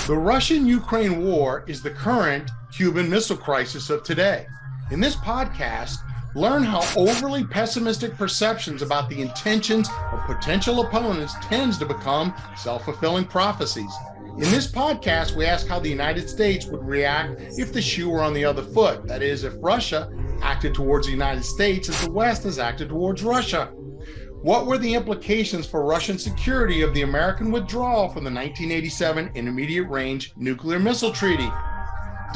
The Russian-Ukraine war is the current Cuban Missile Crisis of today. In this podcast, learn how overly pessimistic perceptions about the intentions of potential opponents tends to become self-fulfilling prophecies. In this podcast, we ask how the United States would react if the shoe were on the other foot. That is, if Russia acted towards the United States as the West has acted towards Russia. What were the implications for Russian security of the American withdrawal from the 1987 Intermediate Range Nuclear Missile Treaty?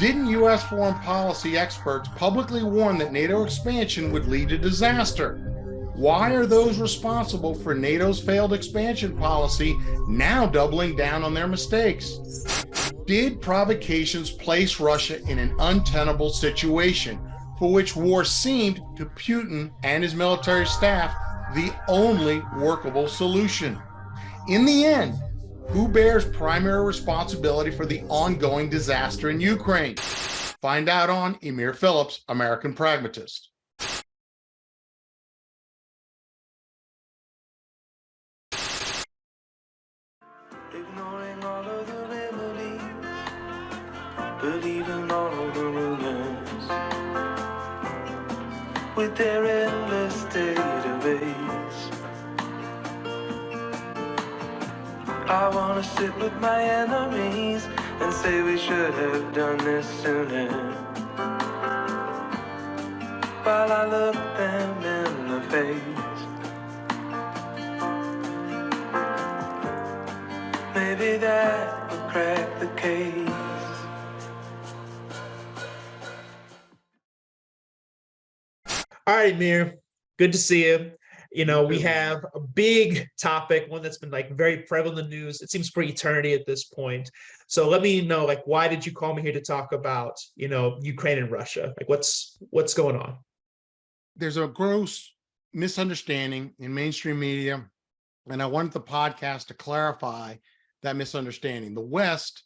Didn't U.S. foreign policy experts publicly warn that NATO expansion would lead to disaster? Why are those responsible for NATO's failed expansion policy now doubling down on their mistakes? Did provocations place Russia in an untenable situation for which war seemed to Putin and his military staff the only workable solution? In the end, who bears primary responsibility for the ongoing disaster in Ukraine? Find out on Emir Phillips' American Pragmatist. Ignoring all of the remedies, believing all of the rumors, with their endless database. I wanna sit with my enemies and say we should have done this sooner, while I look them in the face. Maybe that will crack the case. All right, Mir, good to see you. We have a big topic, one that's been very prevalent in the news. It seems for eternity at this point. So let me know, why did you call me here to talk about, Ukraine and Russia? What's going on? There's a gross misunderstanding in mainstream media, and I wanted the podcast to clarify that misunderstanding. The West,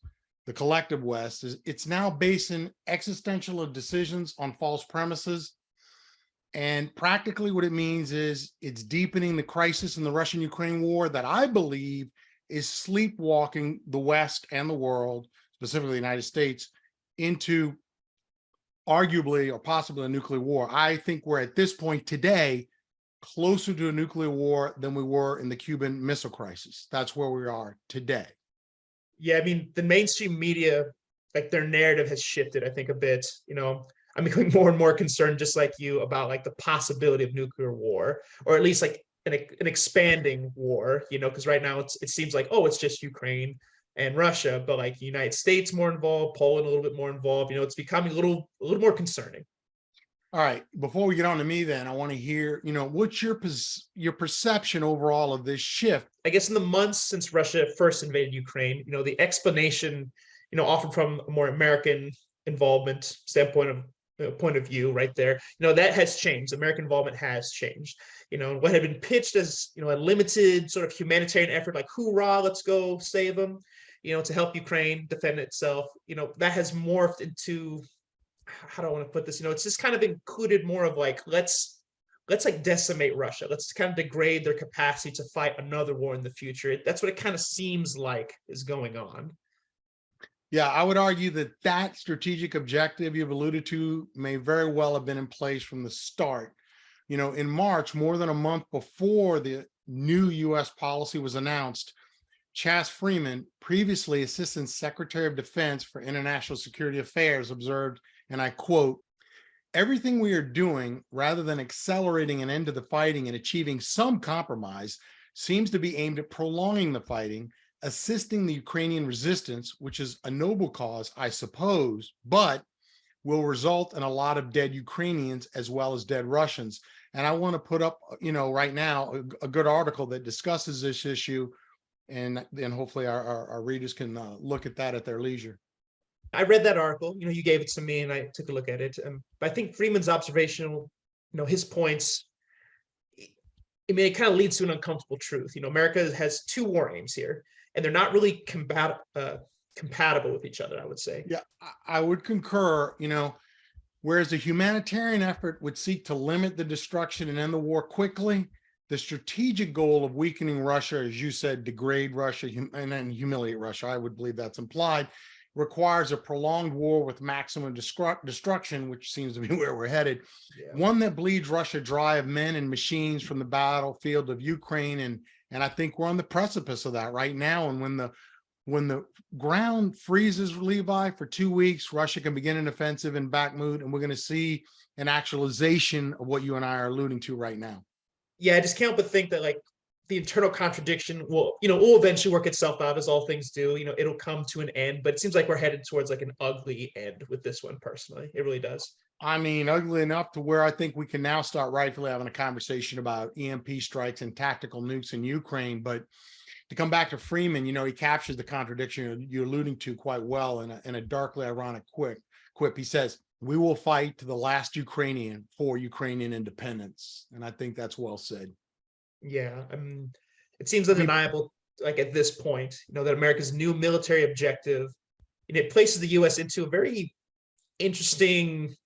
the collective West, it's now basing existential decisions on false premises. And practically what it means is it's deepening the crisis in the Russian-Ukraine war that I believe is sleepwalking the West and the world, specifically the United States, into arguably or possibly a nuclear war. I think we're at this point today closer to a nuclear war than we were in the Cuban Missile Crisis. That's where we are today. Yeah, the mainstream media, their narrative has shifted, I think, a bit. I'm becoming more and more concerned, just like you, about the possibility of nuclear war, or at least an expanding war, because right now it seems it's just Ukraine and Russia, but the United States more involved, Poland a little bit more involved. It's becoming a little more concerning. All right, before we get on to me, then I want to hear, what's your perception overall of this shift? I guess in the months since Russia first invaded Ukraine, the explanation, often from a more American involvement standpoint point of view right there, that has changed. American involvement has changed. What had been pitched as, a limited sort of humanitarian effort, hoorah, let's go save them, to help Ukraine defend itself, that has morphed into, how do I want to put this? It's just kind of included more of let's decimate Russia. Let's kind of degrade their capacity to fight another war in the future. That's what it kind of seems like is going on. Yeah, I would argue that strategic objective you've alluded to may very well have been in place from the start. In March, more than a month before the new U.S. policy was announced, Chas Freeman, previously Assistant Secretary of Defense for International Security Affairs, observed, and I quote, "Everything we are doing, rather than accelerating an end to the fighting and achieving some compromise, seems to be aimed at prolonging the fighting, assisting the Ukrainian resistance, which is a noble cause, I suppose, but will result in a lot of dead Ukrainians as well as dead Russians." And I want to put up, right now, a good article that discusses this issue, and then hopefully our readers can look at that at their leisure. I read that article, you gave it to me and I took a look at it. But I think Freeman's observation, his points, it kind of leads to an uncomfortable truth. America has two war aims here, and they're not really compatible with each other, I would say. Yeah, I would concur. Whereas the humanitarian effort would seek to limit the destruction and end the war quickly, the strategic goal of weakening Russia, as you said, degrade Russia and then humiliate Russia, I would believe that's implied, requires a prolonged war with maximum destruction, which seems to be where we're headed. Yeah. One that bleeds Russia dry of men and machines from the battlefield of Ukraine. And I think we're on the precipice of that right now. And when the ground freezes, Levi, for 2 weeks, Russia can begin an offensive in Bakhmut, and we're going to see an actualization of what you and I are alluding to right now. Yeah, I just can't but think that like the internal contradiction will eventually work itself out, as all things do. It'll come to an end, but it seems like we're headed towards like an ugly end with this one. Personally, it really does. I mean, ugly enough to where I think we can now start rightfully having a conversation about EMP strikes and tactical nukes in Ukraine. But to come back to Freeman, he captures the contradiction you're alluding to quite well in a darkly ironic quip. He says, "We will fight to the last Ukrainian for Ukrainian independence." And I think that's well said. Yeah, it seems undeniable, like at this point, that America's new military objective, and it places the U.S. into a very interesting,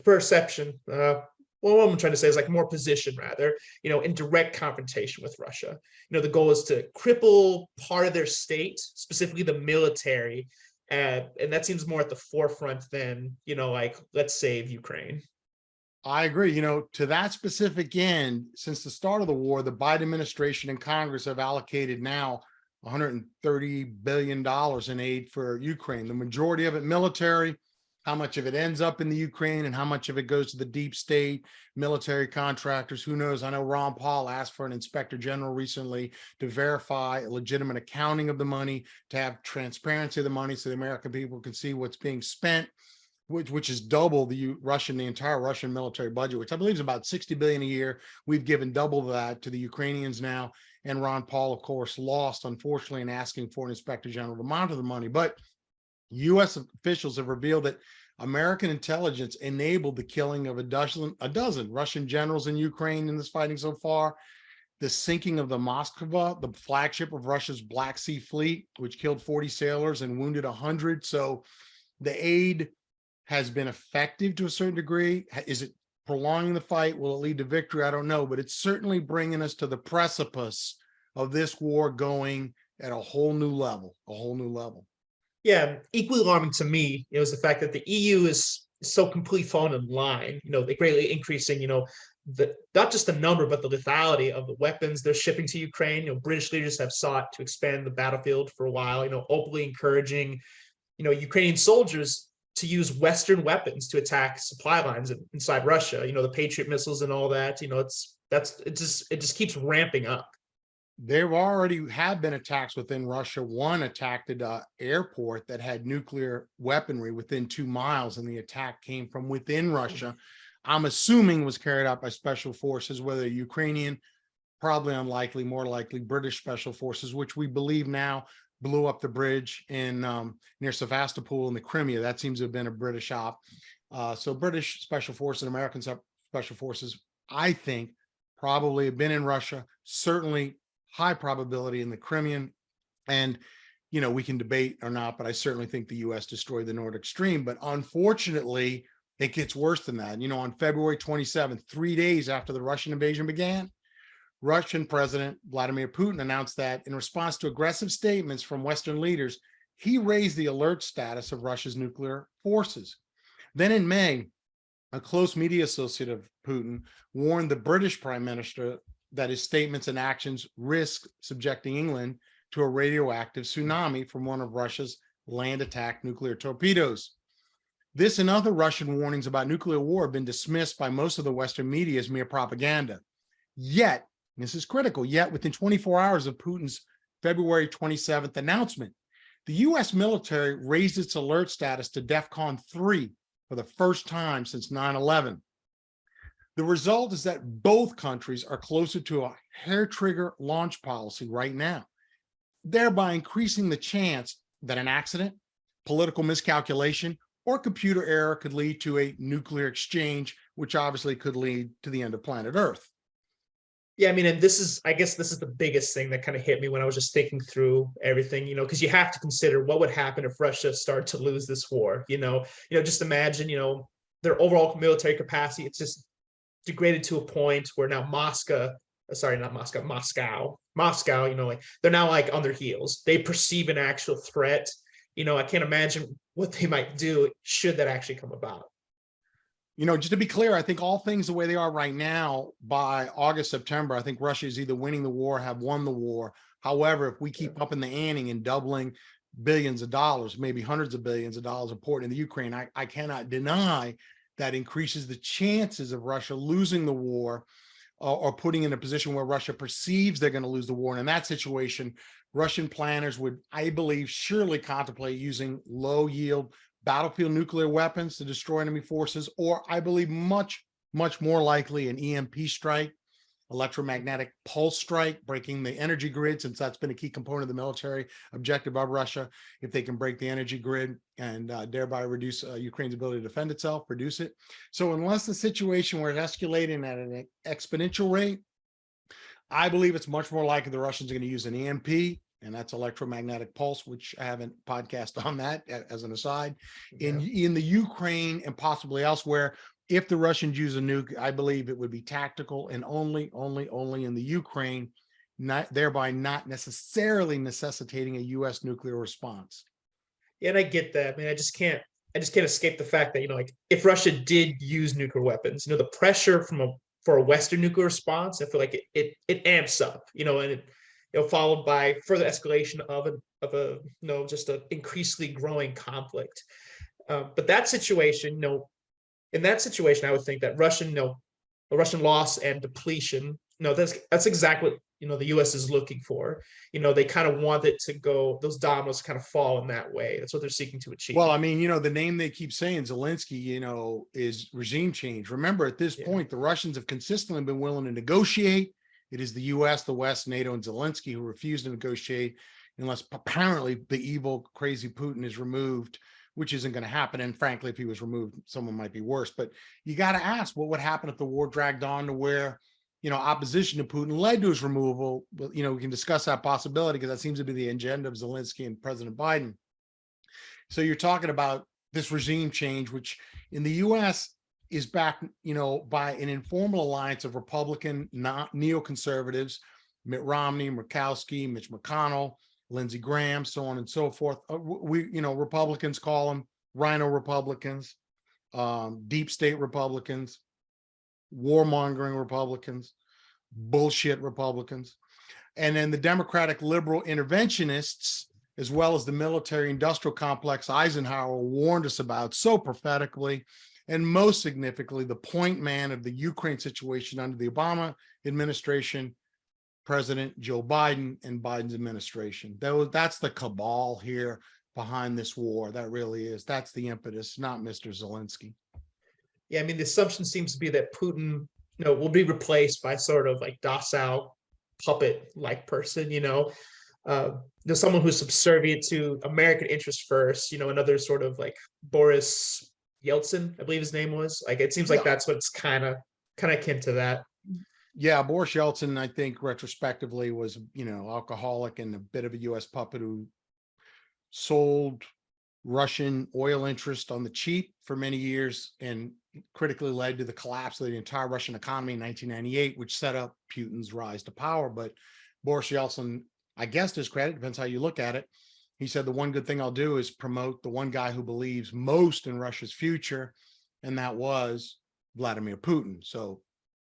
perception. What I'm trying to say is like more position rather, in direct confrontation with Russia. The goal is to cripple part of their state, specifically the military, and that seems more at the forefront than, like, let's save Ukraine. I agree. To that specific end, since the start of the war, the Biden administration and Congress have allocated now $130 billion in aid for Ukraine. The majority of it military. How much of it ends up in the Ukraine and how much of it goes to the deep state, military contractors, who knows? I know Ron Paul asked for an inspector general recently to verify a legitimate accounting of the money, to have transparency of the money so the American people can see what's being spent, which is double the entire Russian military budget, which I believe is about $60 billion a year. We've given double that to the Ukrainians now. And Ron Paul, of course, lost, unfortunately, in asking for an inspector general to monitor the money. But U.S. officials have revealed that American intelligence enabled the killing of a dozen Russian generals in Ukraine in this fighting so far, the sinking of the Moskva, the flagship of Russia's Black Sea Fleet, which killed 40 sailors and wounded 100. So the aid has been effective to a certain degree. Is it prolonging the fight? Will it lead to victory? I don't know, but it's certainly bringing us to the precipice of this war going at a whole new level. Yeah, equally alarming to me is the fact that the EU is so completely fallen in line. They greatly increasing, not just the number, but the lethality of the weapons they're shipping to Ukraine. British leaders have sought to expand the battlefield for a while, openly encouraging, Ukrainian soldiers to use Western weapons to attack supply lines inside Russia. The Patriot missiles and all that. It just keeps ramping up. There already have been attacks within Russia. One attacked at an airport that had nuclear weaponry within 2 miles, and the attack came from within Russia. I'm assuming was carried out by special forces, whether Ukrainian, probably unlikely, more likely British special forces, which we believe now blew up the bridge in near Sevastopol in the Crimea. That seems to have been a British op. So British special forces and American special forces, I think, probably have been in Russia, certainly high probability in the Crimean. And, we can debate or not, but I certainly think the U.S. destroyed the Nordic Stream. But unfortunately, it gets worse than that. On February 27th, 3 days after the Russian invasion began, Russian President Vladimir Putin announced that in response to aggressive statements from Western leaders, he raised the alert status of Russia's nuclear forces. Then in May, a close media associate of Putin warned the British Prime Minister that his statements and actions risk subjecting England to a radioactive tsunami from one of Russia's land attack nuclear torpedoes. This and other Russian warnings about nuclear war have been dismissed by most of the Western media as mere propaganda. Yet, this is critical, yet within 24 hours of Putin's February 27th announcement, the U.S. military raised its alert status to DEFCON 3 for the first time since 9/11. The result is that both countries are closer to a hair-trigger launch policy right now, thereby increasing the chance that an accident, political miscalculation, or computer error could lead to a nuclear exchange, which obviously could lead to the end of planet Earth. Yeah, and I guess this is the biggest thing that kind of hit me when I was just thinking through everything, because you have to consider what would happen if Russia started to lose this war. Just imagine, their overall military capacity, it's just degraded to a point where now Moscow, like they're now like on their heels. They perceive an actual threat. I can't imagine what they might do should that actually come about. Just to be clear, I think all things the way they are right now, by August, September, I think Russia is either winning the war, have won the war. However, if we keep up in the ante and doubling billions of dollars, maybe hundreds of billions of dollars important in the Ukraine, I cannot deny that increases the chances of Russia losing the war, or putting in a position where Russia perceives they're going to lose the war. And in that situation, Russian planners would, I believe, surely contemplate using low yield battlefield nuclear weapons to destroy enemy forces, or I believe much, much more likely an EMP strike, electromagnetic pulse strike, breaking the energy grid, since that's been a key component of the military objective of Russia. If they can break the energy grid and thereby reduce Ukraine's ability to defend itself, reduce it. So unless the situation were escalating at an exponential rate, I believe it's much more likely the Russians are going to use an EMP, and that's electromagnetic pulse, which I haven't podcast on that as an aside. In the Ukraine and possibly elsewhere, if the Russians use a nuke, I believe it would be tactical and only in the Ukraine, thereby not necessarily necessitating a U.S. nuclear response. Yeah, and I get that. I mean, I just can't escape the fact that, like if Russia did use nuclear weapons, the pressure for a Western nuclear response, I feel like it amps up, and it, followed by further escalation of a just an increasingly growing conflict. But that situation, in that situation, I would think that Russian loss and depletion, that's exactly what the U.S. is looking for. They kind of want it to go, those dominoes kind of fall in that way. That's what they're seeking to achieve. Well, I mean, the name they keep saying, Zelensky, is regime change. Remember, at this point, the Russians have consistently been willing to negotiate. It is the U.S., the West, NATO, and Zelensky who refuse to negotiate unless apparently the evil, crazy Putin is removed, which isn't going to happen. And frankly, if he was removed, someone might be worse. But you got to ask, what would happen if the war dragged on to where, opposition to Putin led to his removal? But, we can discuss that possibility because that seems to be the agenda of Zelensky and President Biden. So you're talking about this regime change, which in the U.S. is backed, by an informal alliance of Republican, neoconservatives, Mitt Romney, Murkowski, Mitch McConnell, Lindsey Graham, so on and so forth. Republicans call them rhino Republicans, deep state Republicans, warmongering Republicans, bullshit Republicans. And then the Democratic liberal interventionists, as well as the military industrial complex Eisenhower warned us about so prophetically, and most significantly, the point man of the Ukraine situation under the Obama administration, President Joe Biden and Biden's administration. That's the cabal here behind this war. That really is. That's the impetus, not Mr. Zelensky. Yeah, I mean, the assumption seems to be that Putin, will be replaced by sort of like docile puppet-like person, someone who's subservient to American interests first, another sort of like Boris Yeltsin, I believe his name was. Like, it seems like that's what's kind of akin to that. Yeah, Boris Yeltsin, I think retrospectively was, alcoholic and a bit of a U.S. puppet who sold Russian oil interest on the cheap for many years and critically led to the collapse of the entire Russian economy in 1998, which set up Putin's rise to power. But Boris Yeltsin, I guess to his credit, depends how you look at it, he said, the one good thing I'll do is promote the one guy who believes most in Russia's future, and that was Vladimir Putin. So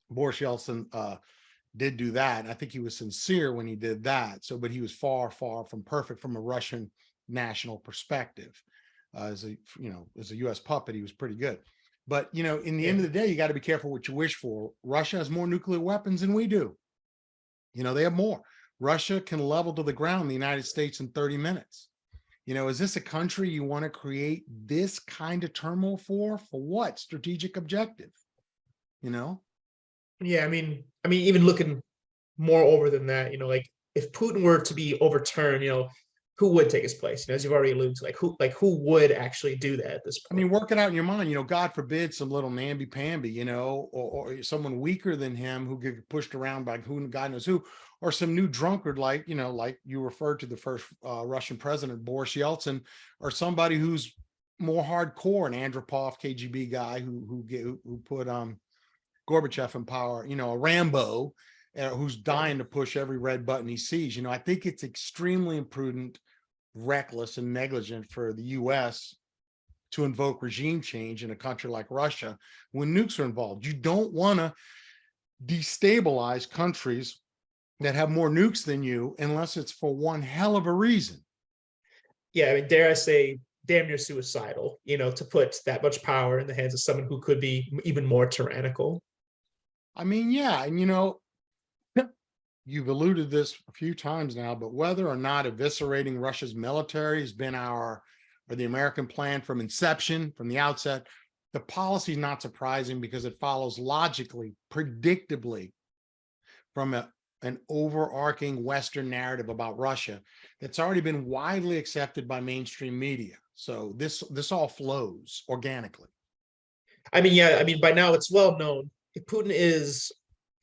Boris Yeltsin did do that. And I think he was sincere when he did that. So, but he was far, far from perfect from a Russian national perspective. As a U.S. puppet, he was pretty good. But, in the end of the day, you got to be careful what you wish for. Russia has more nuclear weapons than we do. They have more. Russia can level to the ground the United States in 30 minutes. Is this a country you want to create this kind of turmoil for? For what strategic objective? Yeah, I mean, even looking more over than that, like if Putin were to be overturned, who would take his place? As you've already alluded to, who would actually do that at this point? I mean, work it out in your mind. God forbid some little namby-pamby, or someone weaker than him who get pushed around by who God knows who, or some new drunkard like you referred to the first Russian president, Boris Yeltsin, or somebody who's more hardcore, an Andropov KGB guy who put Gorbachev in power, a Rambo who's dying to push every red button he sees. I think it's extremely imprudent, reckless, and negligent for the US to invoke regime change in a country like Russia when nukes are involved. You don't want to destabilize countries that have more nukes than you unless it's for one hell of a reason. Yeah, I mean, dare I say, damn near suicidal, to put that much power in the hands of someone who could be even more tyrannical. I mean, yeah, and you've alluded this a few times now, but whether or not eviscerating Russia's military has been the American plan from inception, from the outset, the policy is not surprising because it follows logically, predictably from an overarching Western narrative about Russia that's already been widely accepted by mainstream media. So this all flows organically. I mean, yeah, I mean, by now it's well known Putin is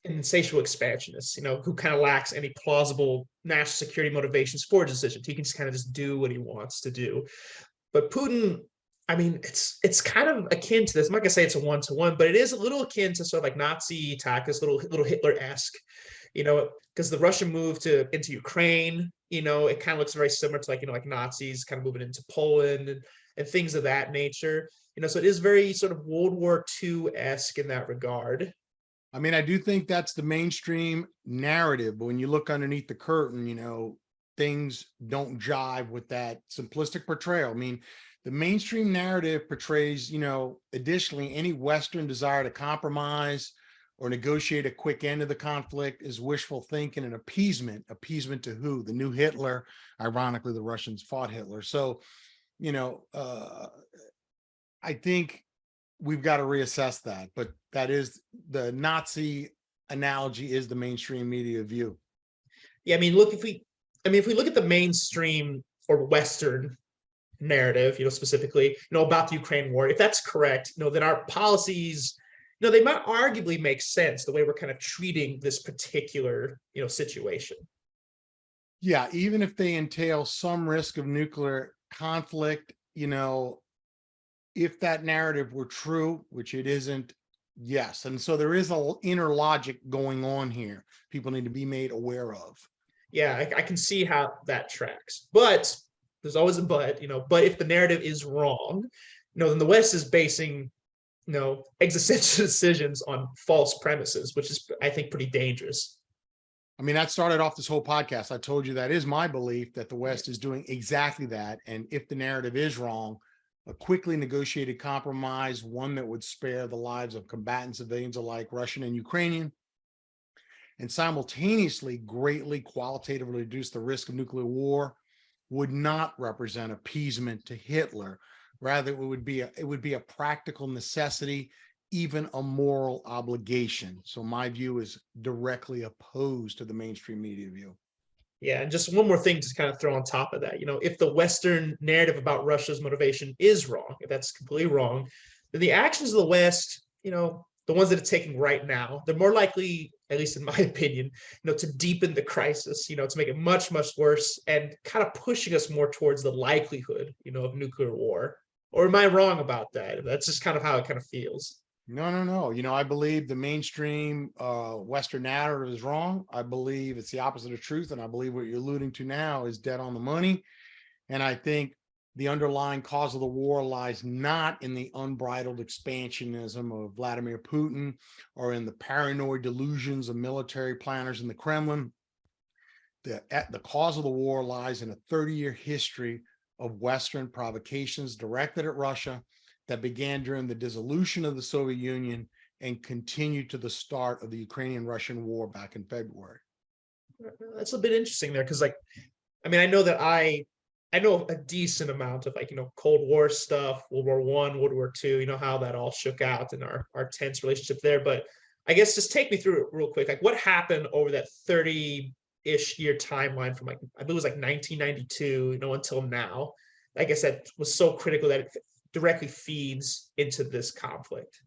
an insatiable expansionist, who kind of lacks any plausible national security motivations for decisions. He can just kind of just do what he wants to do. But Putin, I mean, it's kind of akin to this. I'm not gonna say it's a one-to-one, but it is a little akin to sort of like Nazi tactics, little Hitler-esque, because the Russian move into Ukraine, it kind of looks very similar to like Nazis kind of moving into Poland and things of that nature. So it is very sort of World War II-esque in that regard. I mean, I do think that's the mainstream narrative, but when you look underneath the curtain, things don't jive with that simplistic portrayal. I mean, the mainstream narrative portrays, additionally, any Western desire to compromise or negotiate a quick end of the conflict is wishful thinking and appeasement. Appeasement to who? The new Hitler. Ironically, the Russians fought Hitler. So, I think we've got to reassess that, but that is the Nazi analogy is the mainstream media view. Yeah, I mean, look, if we look at the mainstream or Western narrative, specifically, about the Ukraine war, if that's correct, then our policies, they might arguably make sense the way we're kind of treating this particular, situation. Yeah, even if they entail some risk of nuclear conflict, if that narrative were true, which it isn't, yes. And so there is an inner logic going on here. People need to be made aware of. Yeah, I can see how that tracks. But there's always a but, but if the narrative is wrong, then the West is basing, existential decisions on false premises, which is, I think, pretty dangerous. I mean, that started off this whole podcast. I told you that is my belief that the West is doing exactly that. And if the narrative is wrong, a quickly negotiated compromise, one that would spare the lives of combatant civilians alike, Russian and Ukrainian, and simultaneously greatly qualitatively reduce the risk of nuclear war, would not represent appeasement to Hitler. Rather, it would be a practical necessity, even a moral obligation. So my view is directly opposed to the mainstream media view. Yeah, and just one more thing to kind of throw on top of that, if the Western narrative about Russia's motivation is wrong, if that's completely wrong, then the actions of the West, the ones that it's taking right now, they're more likely, at least in my opinion, to deepen the crisis, to make it much, much worse and kind of pushing us more towards the likelihood, of nuclear war. Or am I wrong about that? That's just kind of how it kind of feels. No. I believe the mainstream Western narrative is wrong. I believe it's the opposite of truth. And I believe what you're alluding to now is dead on the money. And I think the underlying cause of the war lies not in the unbridled expansionism of Vladimir Putin or in the paranoid delusions of military planners in the Kremlin. The cause of the war lies in a 30-year history of Western provocations directed at Russia that began during the dissolution of the Soviet Union and continued to the start of the Ukrainian-Russian war back in February. That's a bit interesting there because, I know that I know a decent amount of Cold War stuff, World War I, World War II, how that all shook out and our tense relationship there. But I guess just take me through it real quick. What happened over that 30-ish year timeline from I believe it was 1992, until now. I guess that was so critical that it directly feeds into this conflict.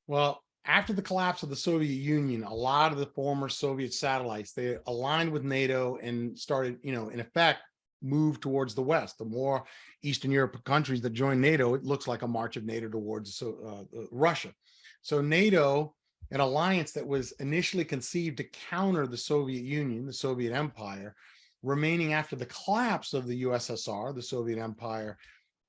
Well, after the collapse of the Soviet Union, a lot of the former Soviet satellites, they aligned with NATO and started, in effect, move towards the West. The more Eastern Europe countries that joined NATO, it looks like a march of NATO towards Russia. So NATO an alliance that was initially conceived to counter the Soviet Union, the Soviet Empire, remaining after the collapse of the USSR, the Soviet Empire,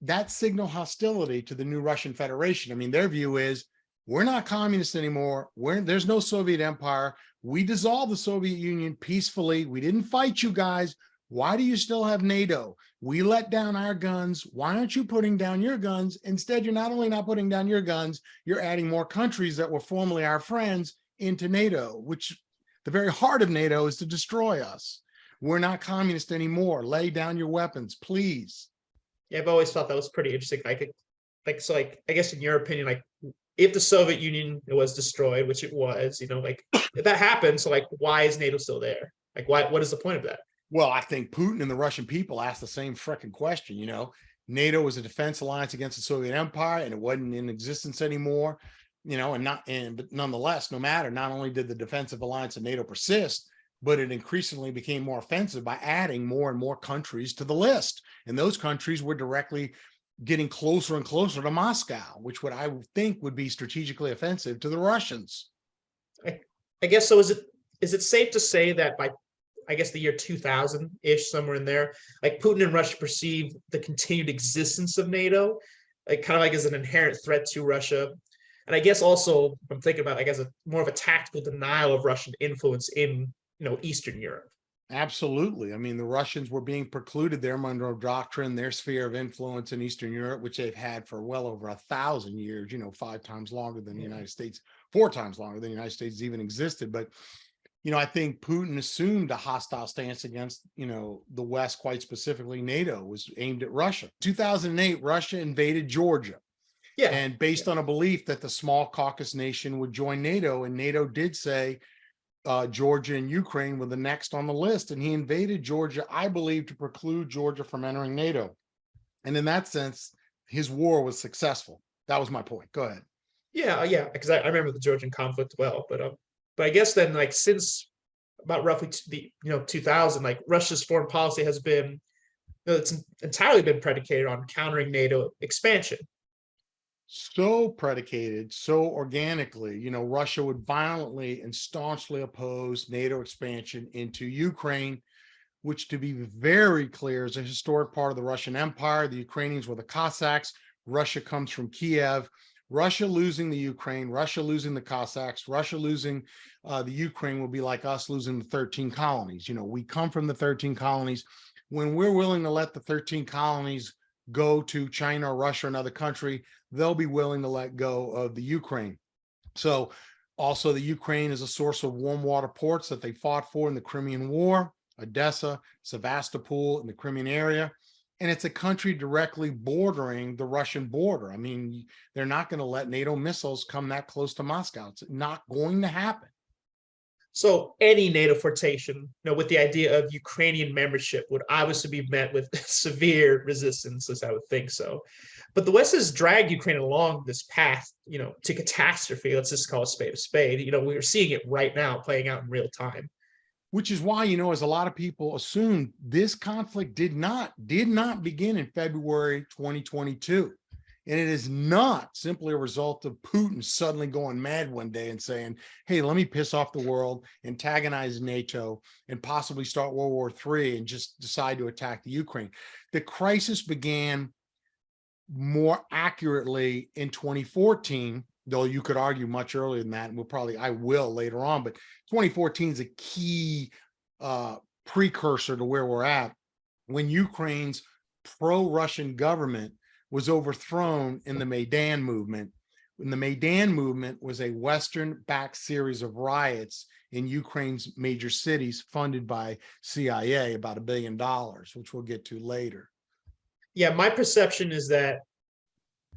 that signaled hostility to the new Russian Federation. I mean, their view is, we're not communists anymore. There's no Soviet Empire. We dissolved the Soviet Union peacefully. We didn't fight you guys. Why do you still have NATO? We let down our guns. Why aren't you putting down your guns? Instead, you're not only not putting down your guns, you're adding more countries that were formerly our friends into NATO, which the very heart of NATO is to destroy us. We're not communist anymore. Lay down your weapons, please. Yeah, I've always thought that was pretty interesting. I guess in your opinion, like if the Soviet Union was destroyed, which it was, like if that happened, so like why is NATO still there? Like what is the point of that? Well, I think Putin and the Russian people asked the same freaking question. NATO was a defense alliance against the Soviet Empire, and it wasn't in existence anymore. But nonetheless, not only did the defensive alliance of NATO persist, but it increasingly became more offensive by adding more and more countries to the list. And those countries were directly getting closer and closer to Moscow, which I think would be strategically offensive to the Russians. I guess so. Is it safe to say that by, I guess, the year 2000-ish, somewhere in there, like Putin and Russia perceive the continued existence of NATO, like kind of like as an inherent threat to Russia? And I guess also I'm thinking about, I guess, more of a tactical denial of Russian influence in Eastern Europe. Absolutely. I mean, the Russians were being precluded their Monroe Doctrine, their sphere of influence in Eastern Europe, which they've had for well over 1,000 years, 5 times longer than the United States, 4 times longer than the United States even existed. But, I think Putin assumed a hostile stance against, the West, quite specifically NATO, was aimed at Russia. 2008, Russia invaded Georgia. Yeah. And based on a belief that the small Caucasus nation would join NATO, and NATO did say, Georgia and Ukraine were the next on the list, and he invaded Georgia, I believe, to preclude Georgia from entering NATO. And in that sense, his war was successful. That was my point. Go ahead. Yeah, because I remember the Georgian conflict well, but I guess then, like, since about roughly the 2000, like Russia's foreign policy has been, it's entirely been predicated on countering NATO expansion. So predicated, so organically, Russia would violently and staunchly oppose NATO expansion into Ukraine, which, to be very clear, is a historic part of the Russian Empire. The Ukrainians were the Cossacks. Russia comes from Kiev. Russia losing the Ukraine, Russia losing the Cossacks, Russia losing the Ukraine will be like us losing the 13 colonies. We come from the 13 colonies. When we're willing to let the 13 colonies go to China or Russia or another country, they'll be willing to let go of the Ukraine. So also the Ukraine is a source of warm water ports that they fought for in the Crimean War, Odessa, Sevastopol in the Crimean area. And it's a country directly bordering the Russian border. I mean, they're not going to let NATO missiles come that close to Moscow. It's not going to happen. So any NATO flirtation, with the idea of Ukrainian membership would obviously be met with severe resistance, as I would think so. But the West has dragged Ukraine along this path, to catastrophe. Let's just call a spade a spade. We're seeing it right now playing out in real time. Which is why, as a lot of people assume, this conflict did not begin in February 2022. And it is not simply a result of Putin suddenly going mad one day and saying, hey, let me piss off the world, antagonize NATO, and possibly start World War III and just decide to attack the Ukraine. The crisis began more accurately in 2014, though you could argue much earlier than that, and I will later on, but 2014 is a key precursor to where we're at, when Ukraine's pro-Russian government was overthrown in the Maidan movement. And the Maidan movement was a Western-backed series of riots in Ukraine's major cities funded by CIA, about $1 billion, which we'll get to later. Yeah, my perception is that,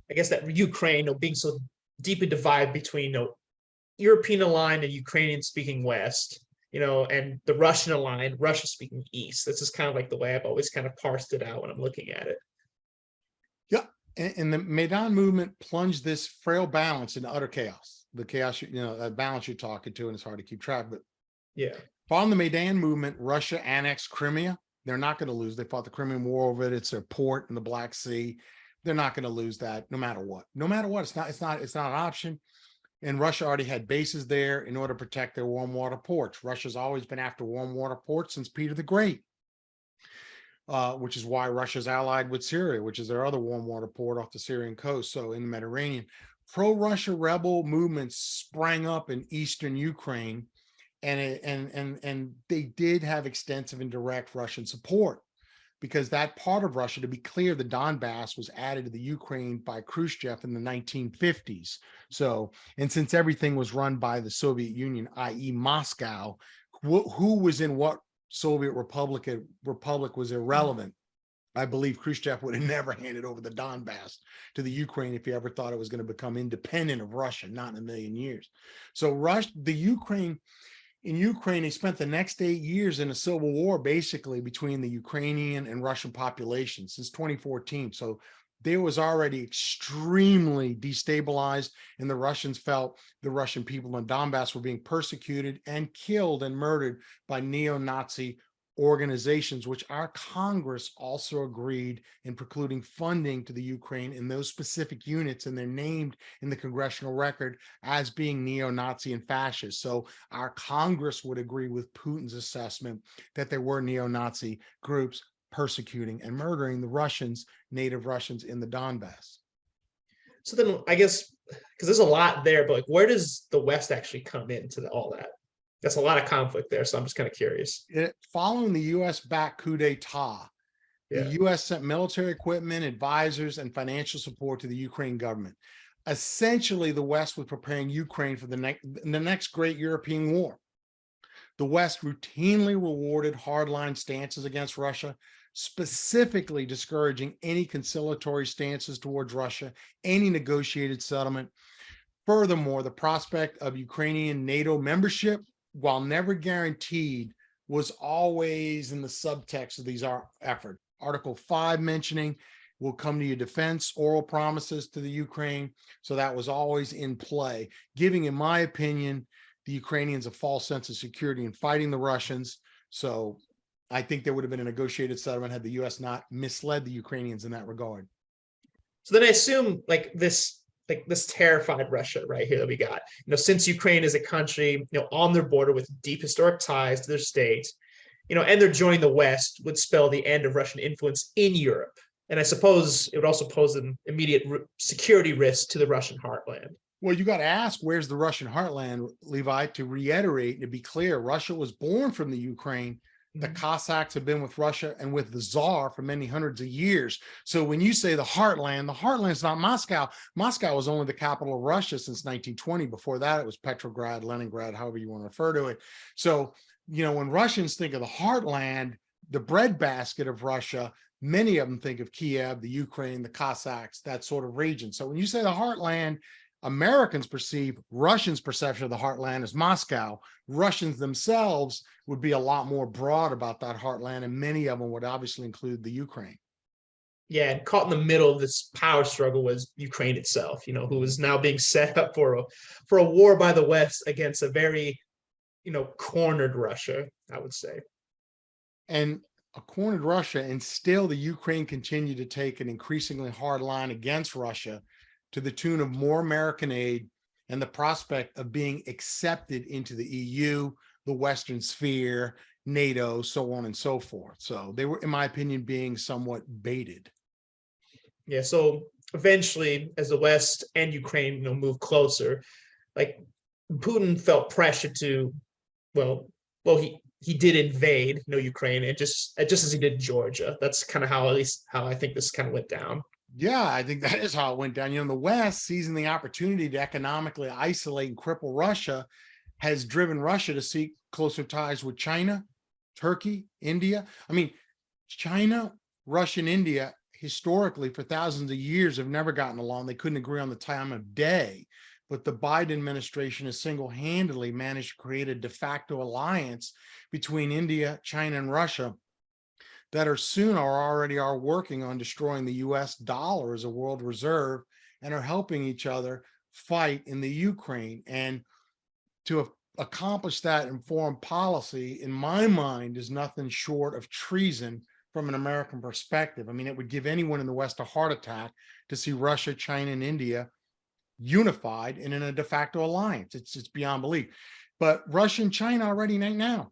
I guess, that Ukraine, being so deeply divided between European aligned and Ukrainian speaking West, and the Russian aligned, Russia speaking East. This is kind of like the way I've always kind of parsed it out when I'm looking at it. Yeah, and the Maidan movement plunged this frail balance into utter chaos. The chaos, that balance you're talking to, and it's hard to keep track. But yeah, following the Maidan movement, Russia annexed Crimea. They're not going to lose. They fought the Crimean War over it. It's their port in the Black Sea. They're not going to lose that, no matter what. No matter what, it's not an option. And Russia already had bases there in order to protect their warm water ports. Russia's always been after warm water ports since Peter the Great, which is why Russia's allied with Syria, which is their other warm water port off the Syrian coast, so in the Mediterranean. Pro-Russia rebel movements sprang up in eastern Ukraine, and they did have extensive and direct Russian support, because that part of Russia, to be clear, the Donbass was added to the Ukraine by Khrushchev in the 1950s. So, and since everything was run by the Soviet Union, i.e. Moscow, who was in what Soviet republic was irrelevant. I believe Khrushchev would have never handed over the Donbass to the Ukraine if he ever thought it was going to become independent of Russia, not in a million years. So in Ukraine, they spent the next 8 years in a civil war, basically between the Ukrainian and Russian population since 2014. So there was already extremely destabilized, and the Russians felt the Russian people in Donbass were being persecuted and killed and murdered by neo-Nazi organizations, which our Congress also agreed in precluding funding to the Ukraine in those specific units, and they're named in the congressional record as being neo-Nazi and fascist. So our Congress would agree with Putin's assessment that there were neo-Nazi groups persecuting and murdering the Russians, native Russians in the Donbass. So then I guess, because there's a lot there, but like, where does the West actually come into all that? That's a lot of conflict there. So I'm just kind of curious. Following the US-backed coup d'etat, the US sent military equipment, advisors, and financial support to the Ukraine government. Essentially, the West was preparing Ukraine for the next great European war. The West routinely rewarded hardline stances against Russia, specifically discouraging any conciliatory stances towards Russia, any negotiated settlement. Furthermore, the prospect of Ukrainian NATO membership, while never guaranteed, was always in the subtext of these efforts. Article 5 mentioning will come to your defense, oral promises to the Ukraine. So that was always in play, giving, in my opinion, the Ukrainians a false sense of security in fighting the Russians. So I think there would have been a negotiated settlement had the US not misled the Ukrainians in that regard. So then I assume this terrified Russia right here that we got, since Ukraine is a country, on their border with deep historic ties to their state, and they're joining the West, would spell the end of Russian influence in Europe. And I suppose it would also pose an immediate security risk to the Russian heartland. Well, you got to ask, where's the Russian heartland, Levi? To reiterate and to be clear, Russia was born from the Ukraine. The Cossacks have been with Russia and with the Tsar for many hundreds of years. So when you say the heartland's not Moscow. Moscow was only the capital of Russia since 1920. Before that, it was Petrograd, Leningrad, however you want to refer to it. So, when Russians think of the heartland, the breadbasket of Russia, many of them think of Kiev, the Ukraine, the Cossacks, that sort of region. So when you say the heartland, Americans perceive Russians' perception of the heartland as Moscow. Russians themselves would be a lot more broad about that heartland, and many of them would obviously include the Ukraine. Yeah, and caught in the middle of this power struggle was Ukraine itself, who is now being set up for a war by the West against a very, cornered Russia, I would say. And a cornered Russia, and still the Ukraine continued to take an increasingly hard line against Russia, to the tune of more American aid and the prospect of being accepted into the EU, the Western sphere, NATO, so on and so forth. So they were, in my opinion, being somewhat baited. Yeah, so eventually, as the West and Ukraine, move closer, Putin felt pressure to, he did invade, Ukraine, and just as he did Georgia. That's kind of how I think this kind of went down. Yeah, I think that is how it went down. The West, seizing the opportunity to economically isolate and cripple Russia, has driven Russia to seek closer ties with China, Turkey, India. I mean, China, Russia, and India, historically, for thousands of years, have never gotten along. They couldn't agree on the time of day. But the Biden administration has single-handedly managed to create a de facto alliance between India, China, and Russia that already are working on destroying the US dollar as a world reserve, and are helping each other fight in the Ukraine. And to accomplish that in foreign policy, in my mind, is nothing short of treason from an American perspective. I mean, it would give anyone in the West a heart attack to see Russia, China, and India unified and in a de facto alliance. It's beyond belief. But Russia and China already right now,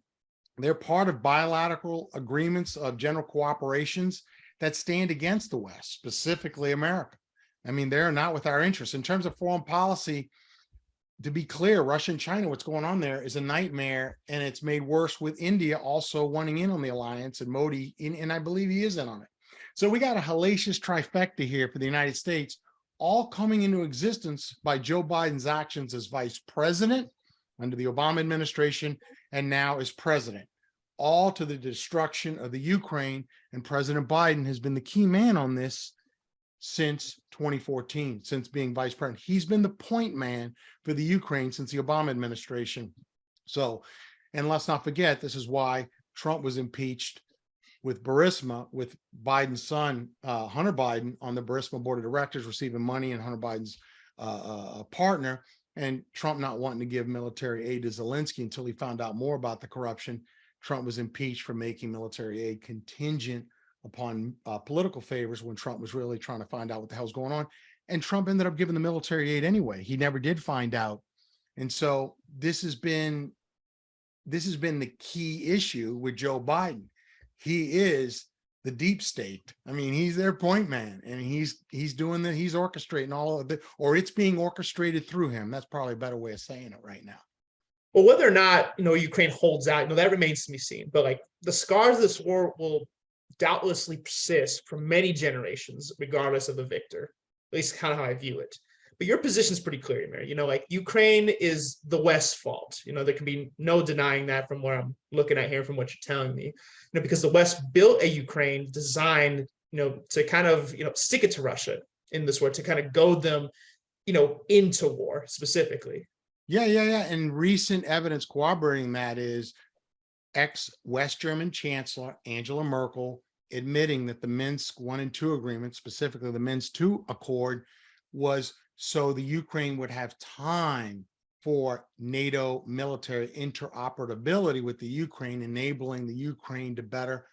they're part of bilateral agreements of general cooperations that stand against the West, specifically America. I mean, they're not with our interests. In terms of foreign policy, to be clear, Russia and China, what's going on there is a nightmare, and it's made worse with India also wanting in on the alliance, and Modi, and I believe he is in on it. So we got a hellacious trifecta here for the United States, all coming into existence by Joe Biden's actions as vice president under the Obama administration, and now as president, all to the destruction of the Ukraine. And President Biden has been the key man on this since 2014, since being vice president. He's been the point man for the Ukraine since the Obama administration. So, and let's not forget, this is why Trump was impeached with Burisma, with Biden's son, Hunter Biden, on the Burisma board of directors, receiving money, and Hunter Biden's partner, and Trump not wanting to give military aid to Zelensky until he found out more about the corruption. Trump was impeached for making military aid contingent upon political favors when Trump was really trying to find out what the hell's going on. And Trump ended up giving the military aid anyway. He never did find out. And so this has been the key issue with Joe Biden. He is the deep state. I mean, he's their point man, and he's doing that. He's orchestrating all of it, or it's being orchestrated through him. That's probably a better way of saying it right now. Well, whether or not, Ukraine holds out, that remains to be seen. But like, the scars of this war will doubtlessly persist for many generations, regardless of the victor. At least kind of how I view it. But your position is pretty clear, Mary. Like, Ukraine is the West's fault. There can be no denying that from what I'm looking at here, from what you're telling me. Because the West built a Ukraine designed, to kind of, stick it to Russia in this war, to kind of goad them, into war specifically. Yeah. And recent evidence corroborating that is ex-West German Chancellor Angela Merkel admitting that the Minsk 1 and 2 agreement, specifically the Minsk 2 Accord, was so the Ukraine would have time for NATO military interoperability with the Ukraine, enabling the Ukraine to better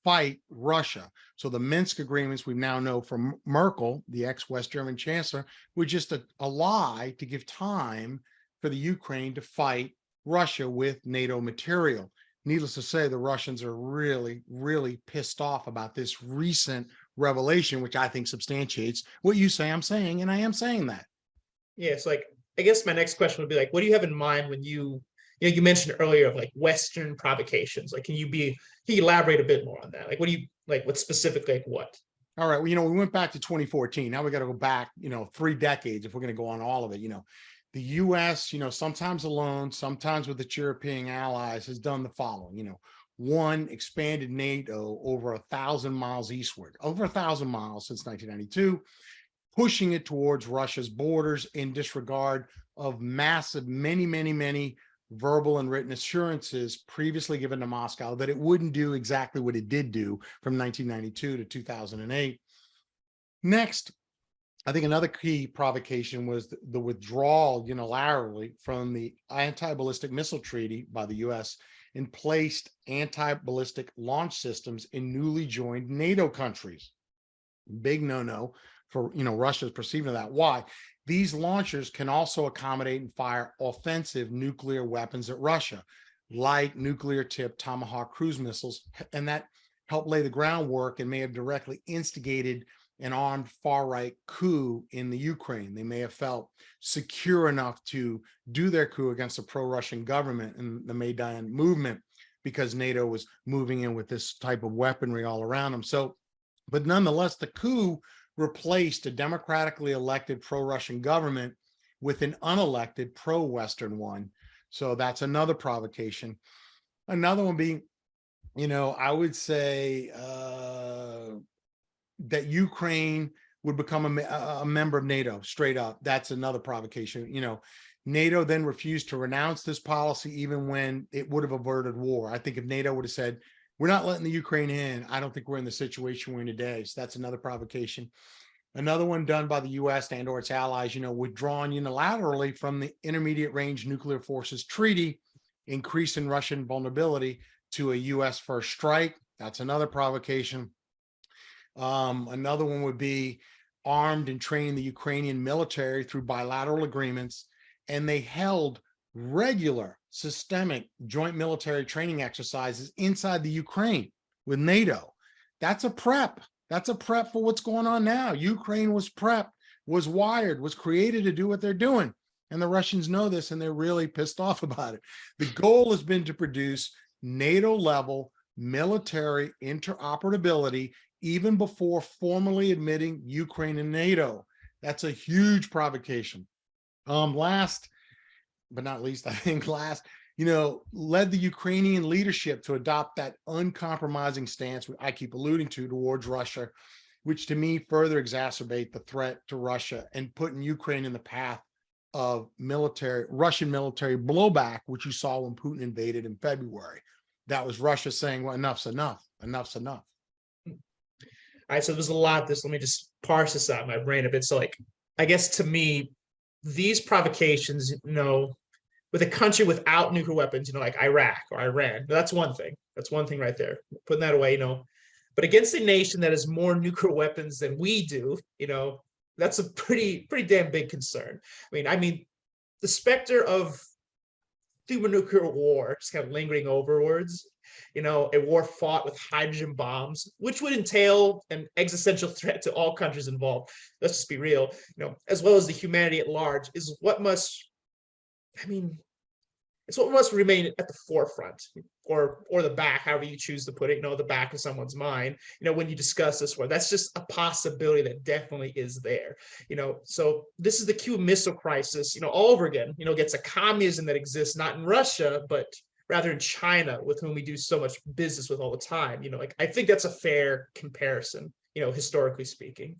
fight Russia. So the Minsk agreements, we now know from Merkel, the ex-West German Chancellor, were just a lie to give time for the Ukraine to fight Russia with NATO material. Needless to say, the Russians are really, really pissed off about this recent revelation, which I think substantiates what you say I'm saying, and I am saying that. Yeah, so like, I guess my next question would be like, what do you have in mind when you mentioned earlier of like Western provocations? Like, can you elaborate a bit more on that? Like, what specifically, like what? All right, well, we went back to 2014. Now we got to go back, 3 decades if we're going to go on all of it. The U.S., sometimes alone, sometimes with its European allies, has done the following. One, expanded NATO over 1,000 miles eastward, over 1,000 miles since 1992, pushing it towards Russia's borders in disregard of massive, many verbal and written assurances previously given to Moscow that it wouldn't do exactly what it did do from 1992 to 2008. Next, I think another key provocation was the withdrawal unilaterally from the anti-ballistic missile treaty by the U.S. and placed anti-ballistic launch systems in newly joined NATO countries. Big no-no for, Russia's perceiving that. Why? These launchers can also accommodate and fire offensive nuclear weapons at Russia, like nuclear-tipped Tomahawk cruise missiles, and that helped lay the groundwork and may have directly instigated an armed far-right coup in the Ukraine. They may have felt secure enough to do their coup against the pro-Russian government and the Maidan movement because NATO was moving in with this type of weaponry all around them. So, but nonetheless, the coup replaced a democratically elected pro-Russian government with an unelected pro-Western one. So that's another provocation. Another one being, I would say, that Ukraine would become a member of NATO straight up. That's another provocation. NATO then refused to renounce this policy even when it would have averted war. I think if NATO would have said, we're not letting the Ukraine in, I don't think we're in the situation we're in today. So that's another provocation. Another one done by the US and or its allies, withdrawn unilaterally from the Intermediate Range Nuclear Forces Treaty, increasing Russian vulnerability to a US first strike. That's another provocation. Another one would be armed and trained the Ukrainian military through bilateral agreements, and they held regular systemic joint military training exercises inside the Ukraine with NATO. That's a prep. That's a prep for what's going on now. Ukraine was prepped, was wired, was created to do what they're doing. And the Russians know this, and they're really pissed off about it. The goal has been to produce NATO-level military interoperability even before formally admitting Ukraine and NATO. That's a huge provocation. Last but not least, I think led the Ukrainian leadership to adopt that uncompromising stance I keep alluding to towards Russia, which to me further exacerbate the threat to Russia and putting Ukraine in the path of Russian military blowback, which you saw when Putin invaded in February. That was Russia saying, well, enough's enough, enough's enough. All right, so there's a lot. Let me just parse this out in my brain a bit. So I guess to me, these provocations, with a country without nuclear weapons, like Iraq or Iran, that's one thing. That's one thing right there. Putting that away, but against a nation that has more nuclear weapons than we do, that's a pretty damn big concern. I mean, the specter of thermonuclear war just kind of lingering overwards, a war fought with hydrogen bombs, which would entail an existential threat to all countries involved. Let's just be real, as well as the humanity at large, is what must, it's what must remain at the forefront, or the back, however you choose to put it, the back of someone's mind, when you discuss this war. That's just a possibility that definitely is there. So this is the Cuban Missile Crisis, all over again, gets a communism that exists not in Russia, but rather in China, with whom we do so much business with all the time. I think that's a fair comparison, historically speaking.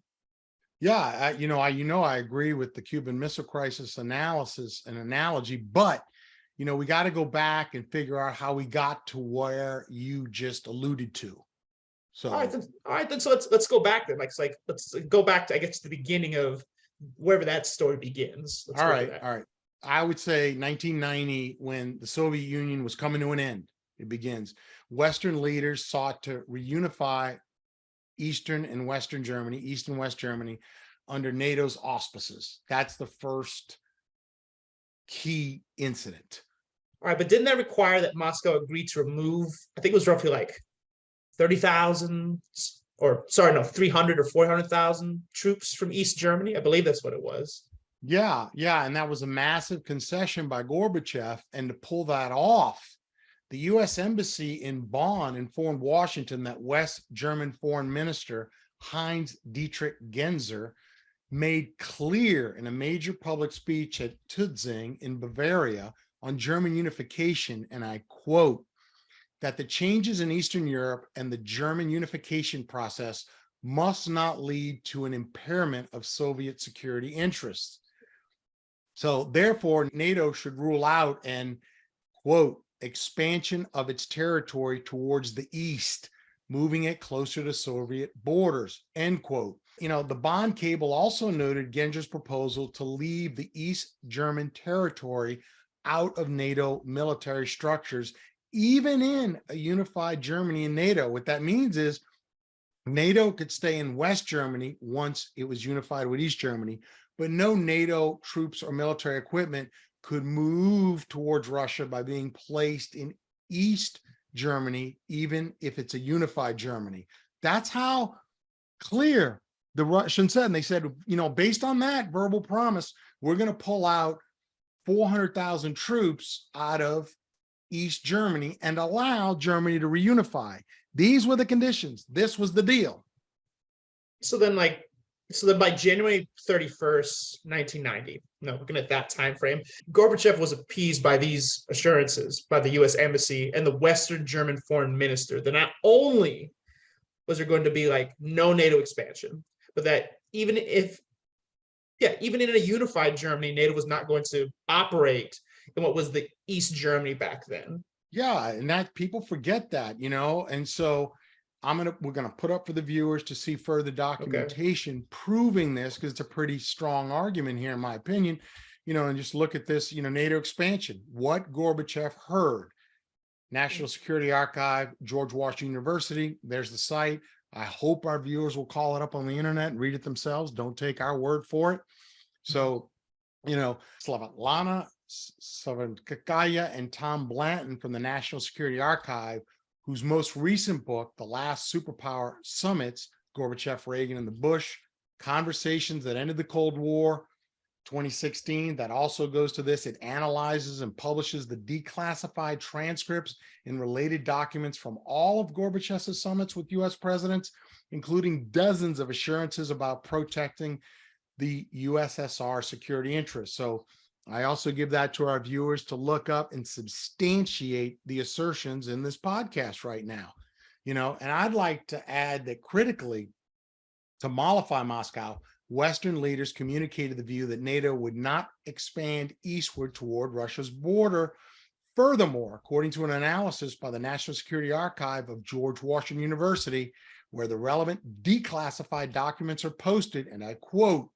Yeah, I agree with the Cuban Missile Crisis analysis and analogy, but we got to go back and figure out how we got to where you just alluded to. So all right then. So let's go back then. Let's go back to, I guess, the beginning of wherever that story begins. All right. I would say 1990, when the Soviet Union was coming to an end, it begins. Western leaders sought to reunify Eastern and West Germany under NATO's auspices. That's the first key incident. All right, but didn't that require that Moscow agreed to remove, I think it was roughly 30,000, 300 or 400,000 troops from East Germany? I believe that's what it was. Yeah, and that was a massive concession by Gorbachev. And to pull that off, the U.S. Embassy in Bonn informed Washington that West German Foreign Minister Heinz Dietrich Genzer made clear in a major public speech at Tutzing in Bavaria on German unification, and I quote, that the changes in Eastern Europe and the German unification process must not lead to an impairment of Soviet security interests. So therefore, NATO should rule out an, quote, expansion of its territory towards the east, moving it closer to Soviet borders, end quote. The Bonn cable also noted Genzer's proposal to leave the East German territory out of NATO military structures, even in a unified Germany and NATO. What that means is NATO could stay in West Germany once it was unified with East Germany, but no NATO troops or military equipment could move towards Russia by being placed in East Germany, even if it's a unified Germany. That's how clear the Russians said. And they said, based on that verbal promise, we're going to pull out 400,000 troops out of East Germany and allow Germany to reunify. These were the conditions. This was the deal. So then by January 31st, 1990, looking at that time frame, Gorbachev was appeased by these assurances by the U.S. Embassy and the Western German foreign minister that not only was there going to be no NATO expansion, but that even in a unified Germany, NATO was not going to operate in what was the East Germany back then. Yeah, and that people forget that, and so we're gonna put up for the viewers to see further documentation proving this, because it's a pretty strong argument here, in my opinion, and just look at this, NATO expansion, what Gorbachev heard. National Security Archive, George Washington University, there's the site. I hope our viewers will call it up on the internet and read it themselves. Don't take our word for it. So, Svetlana Savankaya and Tom Blanton from the National Security Archive, whose most recent book, The Last Superpower Summits, Gorbachev, Reagan, and the Bush, Conversations That Ended the Cold War, 2016, that also goes to this. It analyzes and publishes the declassified transcripts and related documents from all of Gorbachev's summits with US presidents, including dozens of assurances about protecting the USSR security interests. So I also give that to our viewers to look up and substantiate the assertions in this podcast right now. And I'd like to add that critically, to mollify Moscow, Western leaders communicated the view that NATO would not expand eastward toward Russia's border. Furthermore, according to an analysis by the National Security Archive of George Washington University, where the relevant declassified documents are posted, and I quote,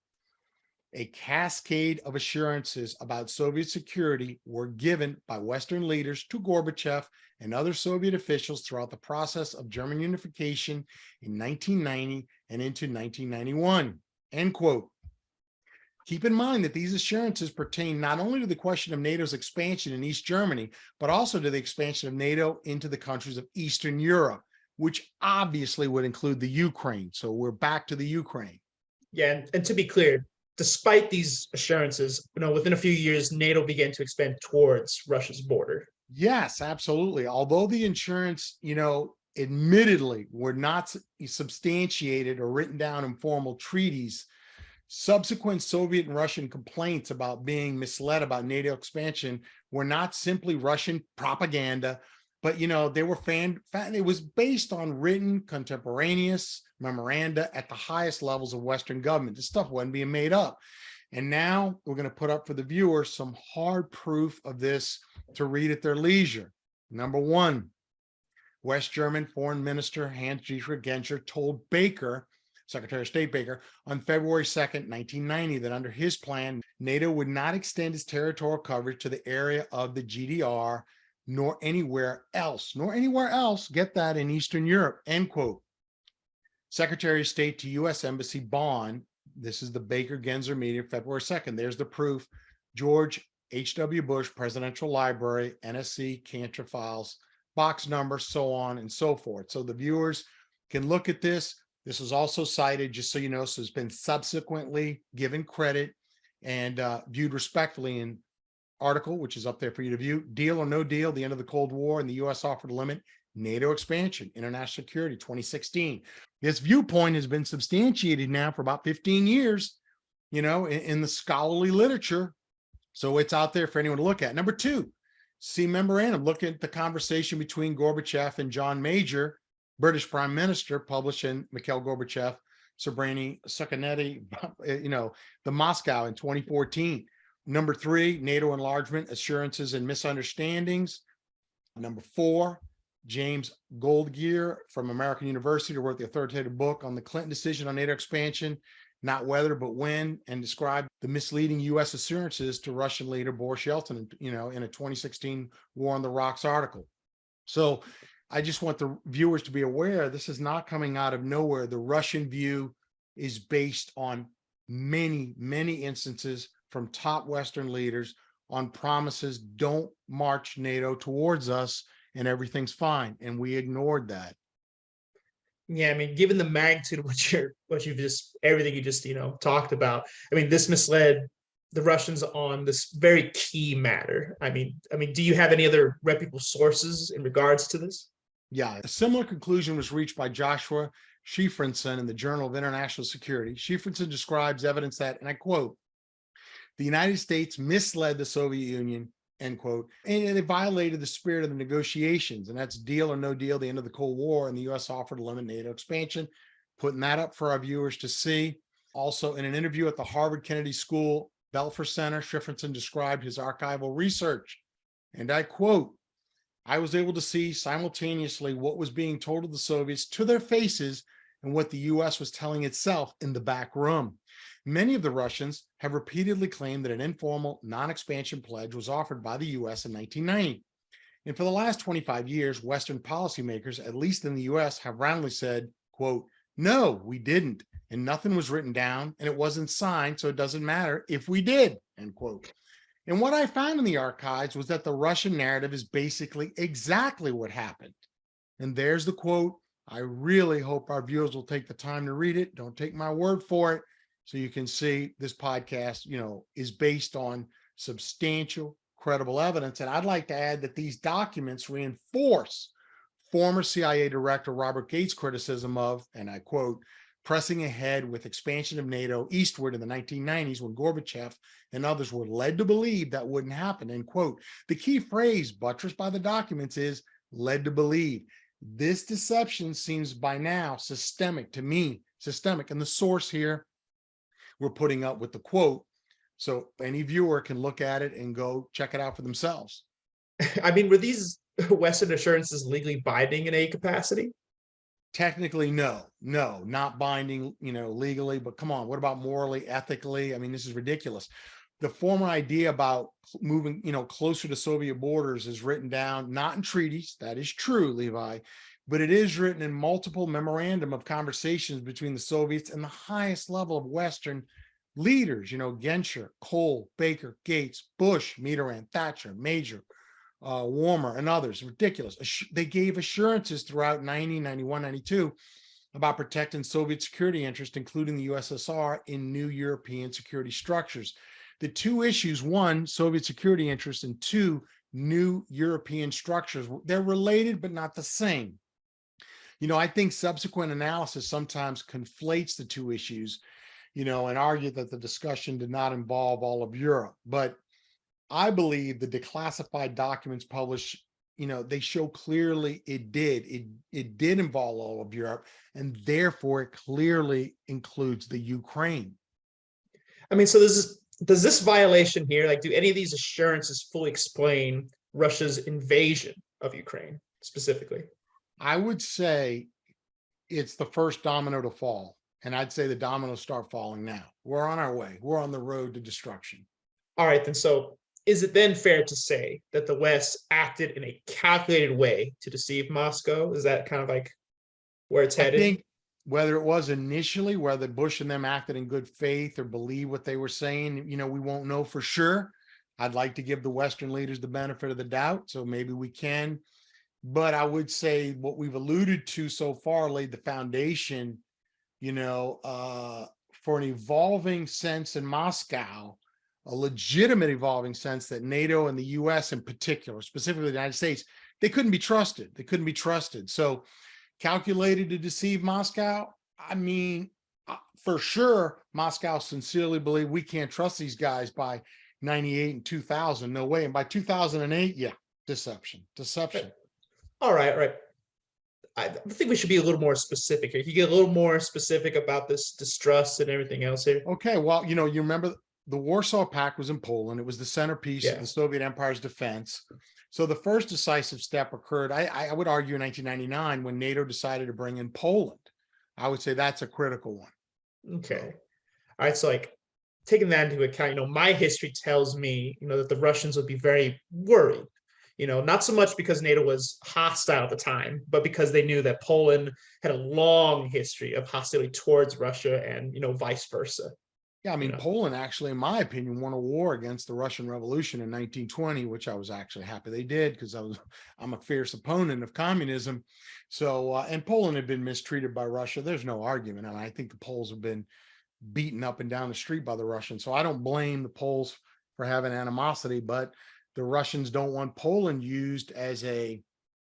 "A cascade of assurances about Soviet security were given by Western leaders to Gorbachev and other Soviet officials throughout the process of German unification in 1990 and into 1991, end quote. Keep in mind that these assurances pertain not only to the question of NATO's expansion in East Germany, but also to the expansion of NATO into the countries of Eastern Europe, which obviously would include the Ukraine. So we're back to the Ukraine. Yeah, and to be clear, despite these assurances, within a few years, NATO began to expand towards Russia's border. Yes, absolutely. Although the insurance, admittedly were not substantiated or written down in formal treaties, subsequent Soviet and Russian complaints about being misled about NATO expansion were not simply Russian propaganda, but they were it was based on written contemporaneous memoranda at the highest levels of Western government. This stuff wasn't being made up. And now we're going to put up for the viewers some hard proof of this to read at their leisure. Number one, West German Foreign Minister Hans-Dietrich Genscher told Baker, Secretary of State Baker, on February 2nd, 1990, that under his plan, NATO would not extend its territorial coverage to the area of the GDR, nor anywhere else, get that, in Eastern Europe, end quote. Secretary of State to U.S. Embassy Bonn, this is the Baker-Genscher meeting, February 2nd. There's the proof. George H.W. Bush, Presidential Library, NSC, Cantor files, box number, so on and so forth. So the viewers can look at this. This was also cited, just so you know, so it's been subsequently given credit and viewed respectfully in article, which is up there for you to view. Deal or No Deal, the End of the Cold War, and the U.S. Offer to Limit NATO Expansion, International Security, 2016. This viewpoint has been substantiated now for about 15 years, in the scholarly literature. So it's out there for anyone to look at. Number two, see memorandum. Look at the conversation between Gorbachev and John Major, British Prime Minister, published in Mikhail Gorbachev, Sobrany Sukanetti, the Moscow in 2014. Number three, NATO enlargement, assurances and misunderstandings. Number four, James Goldgear from American University wrote the authoritative book on the Clinton decision on NATO expansion, not whether, but when, and described the misleading U.S. assurances to Russian leader Boris Yeltsin, in a 2016 War on the Rocks article. So I just want the viewers to be aware, this is not coming out of nowhere. The Russian view is based on many, many instances from top Western leaders on promises, don't march NATO towards us and everything's fine. And we ignored that. Yeah, given the magnitude of everything you just talked about, this misled the Russians on this very key matter. Do you have any other reputable sources in regards to this? Yeah, a similar conclusion was reached by Joshua Shiffrinson in the Journal of International Security. Shiffrinson describes evidence that, and I quote, "The United States misled the Soviet Union," end quote, "and it violated the spirit of the negotiations." And that's Deal or No Deal, the End of the Cold War, and the U.S. offer to limit NATO expansion. Putting that up for our viewers to see. Also, in an interview at the Harvard Kennedy School Belfer Center, Shiffrinson described his archival research. And I quote, "I was able to see simultaneously what was being told to the Soviets to their faces and what the U.S. was telling itself in the back room. Many of the Russians have repeatedly claimed that an informal non-expansion pledge was offered by the U.S. in 1990. And for the last 25 years, Western policymakers, at least in the U.S., have roundly said, quote, no, we didn't. And nothing was written down and it wasn't signed. So it doesn't matter if we did, end quote. And what I found in the archives was that the Russian narrative is basically exactly what happened. And there's the quote. I really hope our viewers will take the time to read it. Don't take my word for it. So you can see this podcast, is based on substantial, credible evidence. And I'd like to add that these documents reinforce former CIA Director Robert Gates' criticism of, and I quote, pressing ahead with expansion of NATO eastward in the 1990s when Gorbachev and others were led to believe that wouldn't happen, end quote. The key phrase buttressed by the documents is led to believe. This deception seems by now systemic to me, systemic. And the source here we're putting up with the quote. So any viewer can look at it and go check it out for themselves. I mean, were these Western assurances legally binding in any capacity? Technically, no, not binding, legally, but come on, what about morally, ethically? I mean, this is ridiculous. The former idea about moving, closer to Soviet borders is written down, not in treaties. That is true, Levi, but it is written in multiple memorandum of conversations between the Soviets and the highest level of Western leaders, Genscher, Kohl, Baker, Gates, Bush, Mitterrand, Thatcher, Major, Warmer, and others. Ridiculous. They gave assurances throughout 90, 91, 92 about protecting Soviet security interests, including the USSR, in new European security structures. The two issues, one, Soviet security interests, and two, new European structures, they're related, but not the same. I think subsequent analysis sometimes conflates the two issues, and argue that the discussion did not involve all of Europe. But I believe the declassified documents published, they show clearly it did. It did involve all of Europe, and therefore it clearly includes the Ukraine. I mean, so does this violation here, do any of these assurances fully explain Russia's invasion of Ukraine specifically? I would say it's the first domino to fall. And I'd say the dominoes start falling now. We're on our way. We're on the road to destruction. All right, then. So is it then fair to say that the West acted in a calculated way to deceive Moscow? Is that kind of where it's headed? I think whether it was initially, whether Bush and them acted in good faith or believe what they were saying, we won't know for sure. I'd like to give the Western leaders the benefit of the doubt, so maybe we can. But I would say what we've alluded to so far laid the foundation, for an evolving sense in Moscow, a legitimate evolving sense that NATO and the US in particular, specifically the United States, they couldn't be trusted. They couldn't be trusted. So calculated to deceive Moscow. I mean, for sure, Moscow sincerely believed we can't trust these guys by 98 and 2000. No way. And by 2008, yeah, deception. All right. I think we should be a little more specific here. Can you get a little more specific about this distrust and everything else here? Okay. Well, you remember the Warsaw Pact was in Poland. It was the centerpiece of the Soviet Empire's defense. So the first decisive step occurred, I would argue, in 1999 when NATO decided to bring in Poland. I would say that's a critical one. Okay. All right. So taking that into account, my history tells me, that the Russians would be very worried. Not so much because NATO was hostile at the time, but because they knew that Poland had a long history of hostility towards Russia and, vice versa. Yeah, I mean, Poland actually, in my opinion, won a war against the Russian Revolution in 1920, which I was actually happy they did because I'm a fierce opponent of communism. So, and Poland had been mistreated by Russia. There's no argument. I mean, I think the Poles have been beaten up and down the street by the Russians. So I don't blame the Poles for having animosity, but the Russians don't want Poland used as a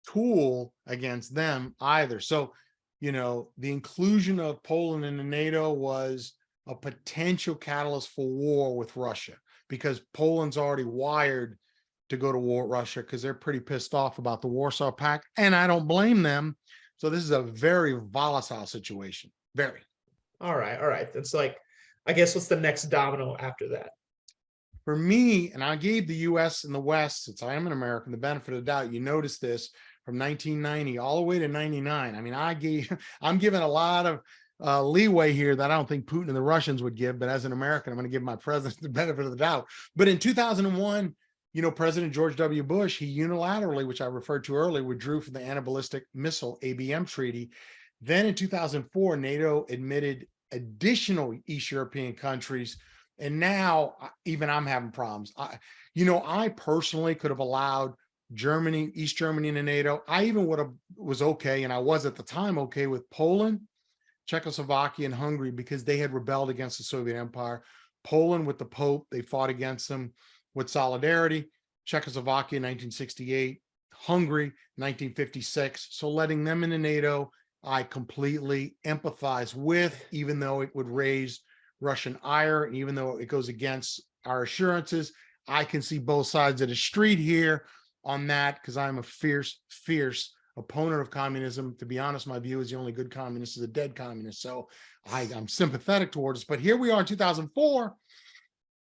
tool against them either. So, the inclusion of Poland in the NATO was a potential catalyst for war with Russia because Poland's already wired to go to war with Russia because they're pretty pissed off about the Warsaw Pact, and I don't blame them. So this is a very volatile situation. Very. All right. That's I guess what's the next domino after that? For me, and I gave the US and the West, since I am an American, the benefit of the doubt. You notice this from 1990 all the way to 99. I mean, I'm giving a lot of leeway here that I don't think Putin and the Russians would give, but as an American, I'm going to give my president the benefit of the doubt. But in 2001, President George W. Bush, he unilaterally, which I referred to earlier, withdrew from the Anti-Ballistic Missile ABM treaty. Then in 2004, NATO admitted additional East European countries. And now even I'm having problems. I personally could have allowed Germany, East Germany into NATO. I even was okay, and I was at the time okay with Poland, Czechoslovakia, and Hungary because they had rebelled against the Soviet Empire. Poland with the Pope, they fought against them with solidarity. Czechoslovakia in 1968, Hungary 1956. So letting them into NATO, I completely empathize with, even though it would raise Russian ire, and even though it goes against our assurances. I can see both sides of the street here on that because I'm a fierce opponent of communism. To be honest, my view is the only good communist is a dead communist. So I'm sympathetic towards it. But here we are in 2004,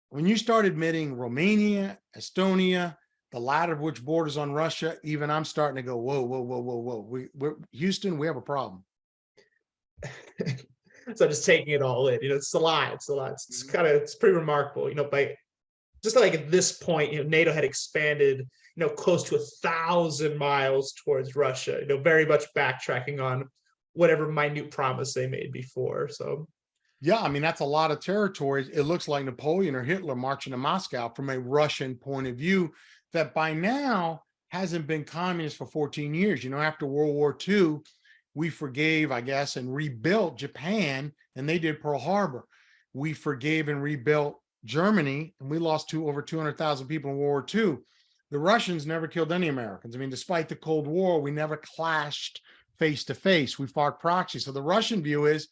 when you start admitting Romania, Estonia, the latter of which borders on Russia, even I'm starting to go, whoa. Houston, we have a problem. So just taking it all in, it's a lot. It's pretty remarkable, by just like at this point, NATO had expanded, close to 1,000 miles towards Russia, very much backtracking on whatever minute promise they made before. So, yeah, I mean, that's a lot of territories. It looks like Napoleon or Hitler marching to Moscow from a Russian point of view that by now hasn't been communist for 14 years. After World War II, we forgave, I guess, and rebuilt Japan, and they did Pearl Harbor. We forgave and rebuilt Germany, and we lost over 200,000 people in World War II. The Russians never killed any Americans. I mean, despite the Cold War, we never clashed face to face. We fought proxy. So the Russian view is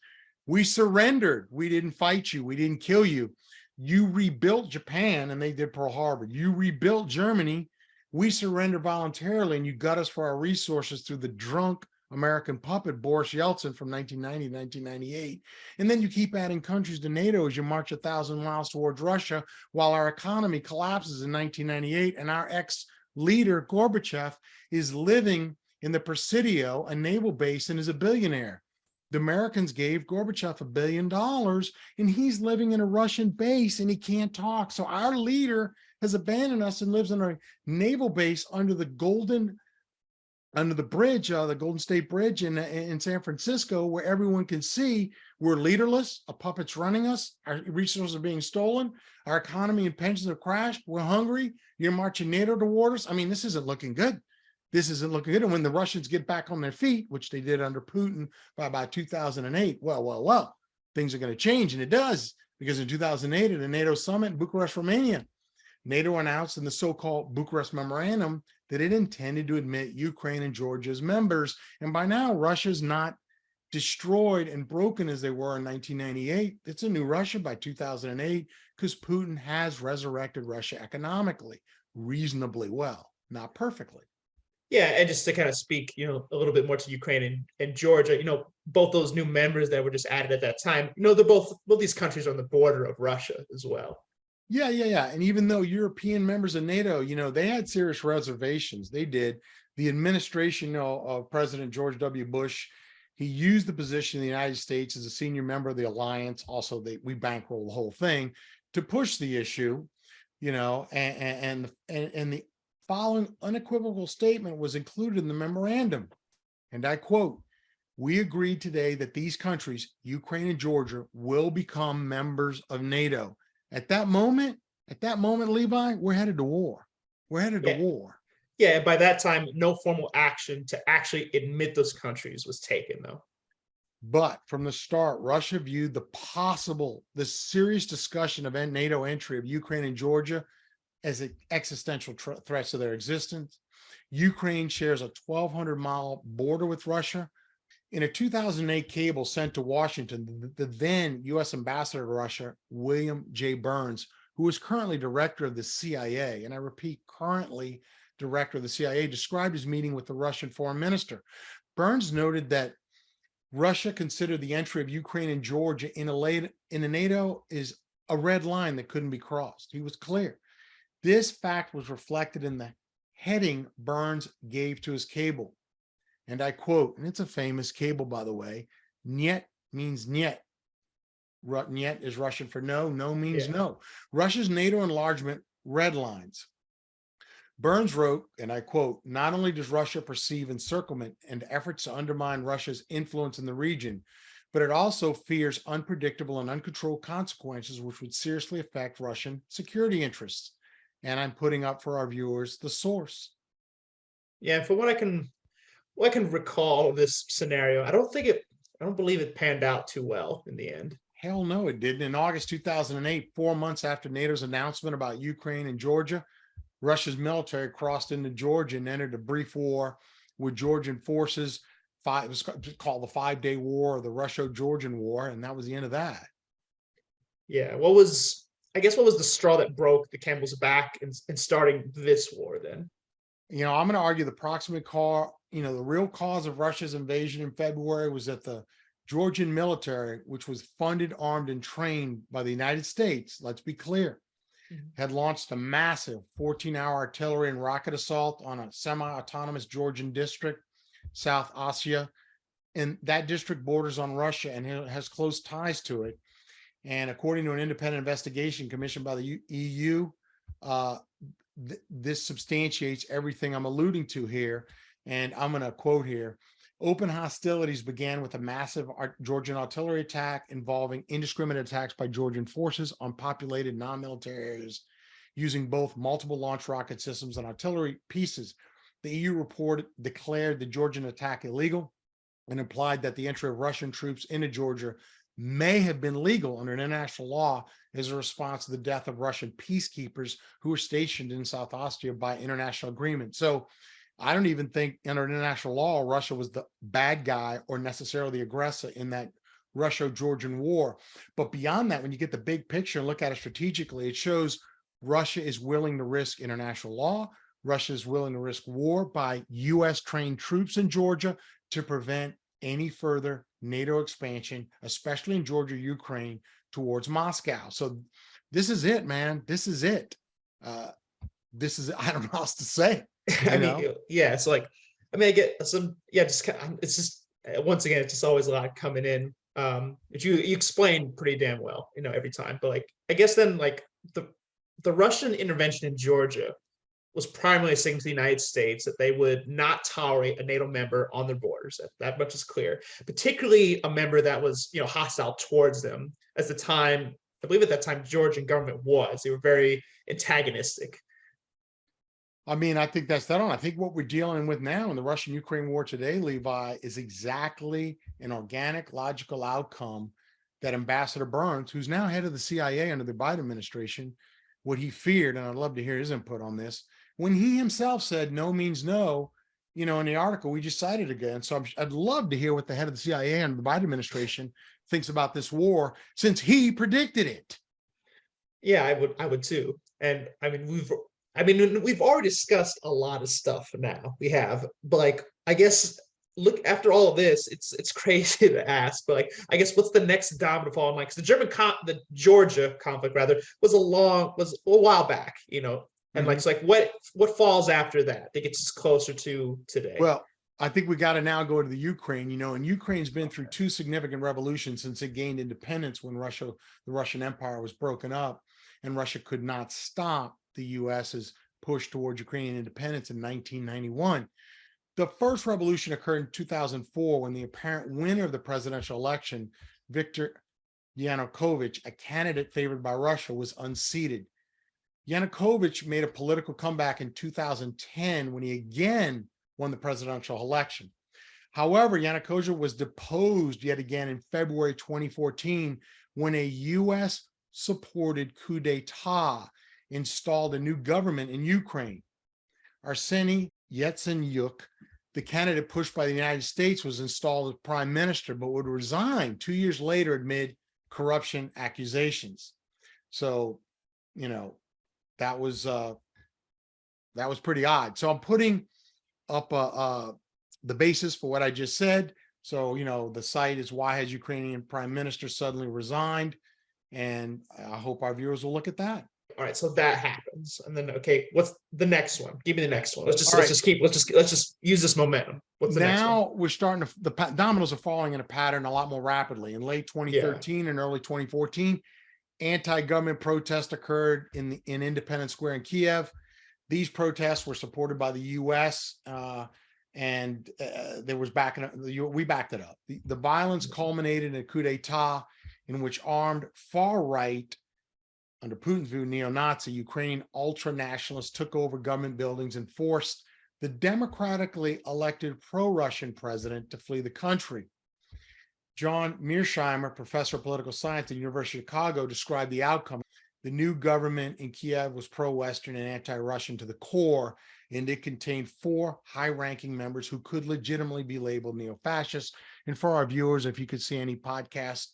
we surrendered. We didn't fight you. We didn't kill you. You rebuilt Japan, and they did Pearl Harbor. You rebuilt Germany. We surrendered voluntarily, and you got us for our resources through the drunk American puppet Boris Yeltsin from 1990 to 1998. And then you keep adding countries to NATO as you march 1,000 miles towards Russia, while our economy collapses in 1998, and our ex-leader Gorbachev is living in the Presidio, a naval base, and is a billionaire. The Americans gave Gorbachev $1 billion, and he's living in a Russian base, and he can't talk. So our leader has abandoned us and lives in a naval base under the bridge, the Golden State Bridge in San Francisco, where everyone can see we're leaderless, a puppet's running us, our resources are being stolen, our economy and pensions have crashed, we're hungry, you're marching NATO toward us. I mean, this isn't looking good. And when the Russians get back on their feet, which they did under Putin by about 2008, well, things are going to change. And it does, because in 2008 at a NATO summit in Bucharest, Romania, NATO announced in the so-called Bucharest Memorandum that it intended to admit Ukraine and Georgia as members. And by now, Russia's not destroyed and broken as they were in 1998. It's a new Russia by 2008 because Putin has resurrected Russia economically reasonably well, not perfectly. Yeah, and just to kind of speak, a little bit more to Ukraine and Georgia, both those new members that were just added at that time, they're both these countries are on the border of Russia as well. Yeah. And even though European members of NATO, they had serious reservations. They did. The administration of President George W. Bush, he used the position in the United States as a senior member of the alliance. Also, we bankroll the whole thing to push the issue, and the following unequivocal statement was included in the memorandum. And I quote, "We agreed today that these countries, Ukraine and Georgia, will become members of NATO." At that moment, Levi, we're headed to war. To war. Yeah, and by that time, no formal action to actually admit those countries was taken, though. But from the start, Russia viewed the serious discussion of NATO entry of Ukraine and Georgia as an existential threats to their existence. Ukraine shares a 1,200-mile border with Russia. In a 2008 cable sent to Washington, the then U.S. ambassador to Russia, William J. Burns, who is currently director of the CIA, and I repeat, currently director of the CIA, described his meeting with the Russian foreign minister. Burns noted that Russia considered the entry of Ukraine and Georgia in the NATO is a red line that couldn't be crossed. He was clear. This fact was reflected in the heading Burns gave to his cable. And I quote, and it's a famous cable, by the way, "Niet means niet." Niet is Russian for no, no means no. Russia's NATO enlargement red lines. Burns wrote, and I quote, "Not only does Russia perceive encirclement and efforts to undermine Russia's influence in the region, but it also fears unpredictable and uncontrolled consequences which would seriously affect Russian security interests." And I'm putting up for our viewers the source. Yeah, from what I can recall of this scenario, I don't believe it panned out too well in the end. Hell no, it didn't. In August 2008, 4 months after NATO's announcement about Ukraine and Georgia, Russia's military crossed into Georgia and entered a brief war with Georgian forces. It was called the 5-Day War or the Russo-Georgian War, and that was the end of that. Yeah, I guess what was the straw that broke the camel's back in starting this war then? I'm going to argue the proximate cause, the real cause of Russia's invasion in February was that the Georgian military, which was funded, armed, and trained by the United States, let's be clear, had launched a massive 14-hour artillery and rocket assault on a semi-autonomous Georgian district, South Ossetia. And that district borders on Russia and has close ties to it. And according to an independent investigation commissioned by the EU, this substantiates everything I'm alluding to here. And I'm going to quote here: "Open hostilities began with a massive Georgian artillery attack involving indiscriminate attacks by Georgian forces on populated non-military areas using both multiple launch rocket systems and artillery pieces. The EU report declared the Georgian attack illegal and implied that the entry of Russian troops into Georgia may have been legal under international law as a response to the death of Russian peacekeepers who were stationed in South Ossetia by international agreement." So I don't even think under international law, Russia was the bad guy or necessarily the aggressor in that Russo-Georgian war. But beyond that, when you get the big picture and look at it strategically, it shows Russia is willing to risk international law. Russia is willing to risk war by U.S. trained troops in Georgia to prevent any further NATO expansion, especially in Georgia, Ukraine, towards Moscow. So this is it, man. This is it. I don't know how else to say. Yeah, it's like, I get some, yeah, just kind of, it's just, once again, it's just always a lot coming in. But you explain pretty damn well, every time. But like, I guess then like the Russian intervention in Georgia was primarily saying to the United States that they would not tolerate a NATO member on their borders. That much is clear, particularly a member that was, hostile towards them. At the time, I believe at that time, Georgian government they were very antagonistic. I think that's that on. I think what we're dealing with now in the Russian-Ukraine war today, Levi, is exactly an organic, logical outcome that Ambassador Burns, who's now head of the CIA under the Biden administration, what he feared, and I'd love to hear his input on this, when he himself said no means no, in the article we just cited again. So I'd love to hear what the head of the CIA and the Biden administration thinks about this war, since he predicted it. Yeah, I would too. And we've already discussed a lot of stuff now. We have, but like, I guess, look, after all of this, it's crazy to ask, but like, I guess what's the next domino to fall in line? Because the Georgia conflict rather was a while back, and like, it's like what falls after that? I think it's closer to today. Well, I think we got to now go to the Ukraine, and Ukraine's been through two significant revolutions since it gained independence when the Russian Empire was broken up, and Russia could not stop the US's push towards Ukrainian independence in 1991. The first revolution occurred in 2004 when the apparent winner of the presidential election, Viktor Yanukovych, a candidate favored by Russia, was unseated. Yanukovych made a political comeback in 2010 when he again won the presidential election. However, Yanukovych was deposed yet again in February 2014 when a US-supported coup d'etat installed a new government in Ukraine. Arseniy Yatsenyuk, the candidate pushed by the United States, was installed as prime minister, but would resign 2 years later amid corruption accusations. So, that was pretty odd. So I'm putting up the basis for what I just said. So, the site is "Why has Ukrainian prime minister suddenly resigned?" And I hope our viewers will look at that. All right, so that happens, and then okay, what's the next one? Give me the next one. Let's just use this momentum. What's the next one? Now we're starting to, the dominoes are falling in a pattern a lot more rapidly. In late 2013 and early 2014, anti-government protests occurred in Independence Square in Kiev. These protests were supported by the U.S. And there was backing up. We backed it up. The violence culminated in a coup d'état in which armed far right, under Putin's view, neo-Nazi Ukrainian ultra-nationalists took over government buildings and forced the democratically elected pro-Russian president to flee the country. John Mearsheimer, professor of political science at the University of Chicago, described the outcome. The new government in Kiev was pro-Western and anti-Russian to the core, and it contained 4 high-ranking members who could legitimately be labeled neo-fascists. And for our viewers, if you could see any podcasts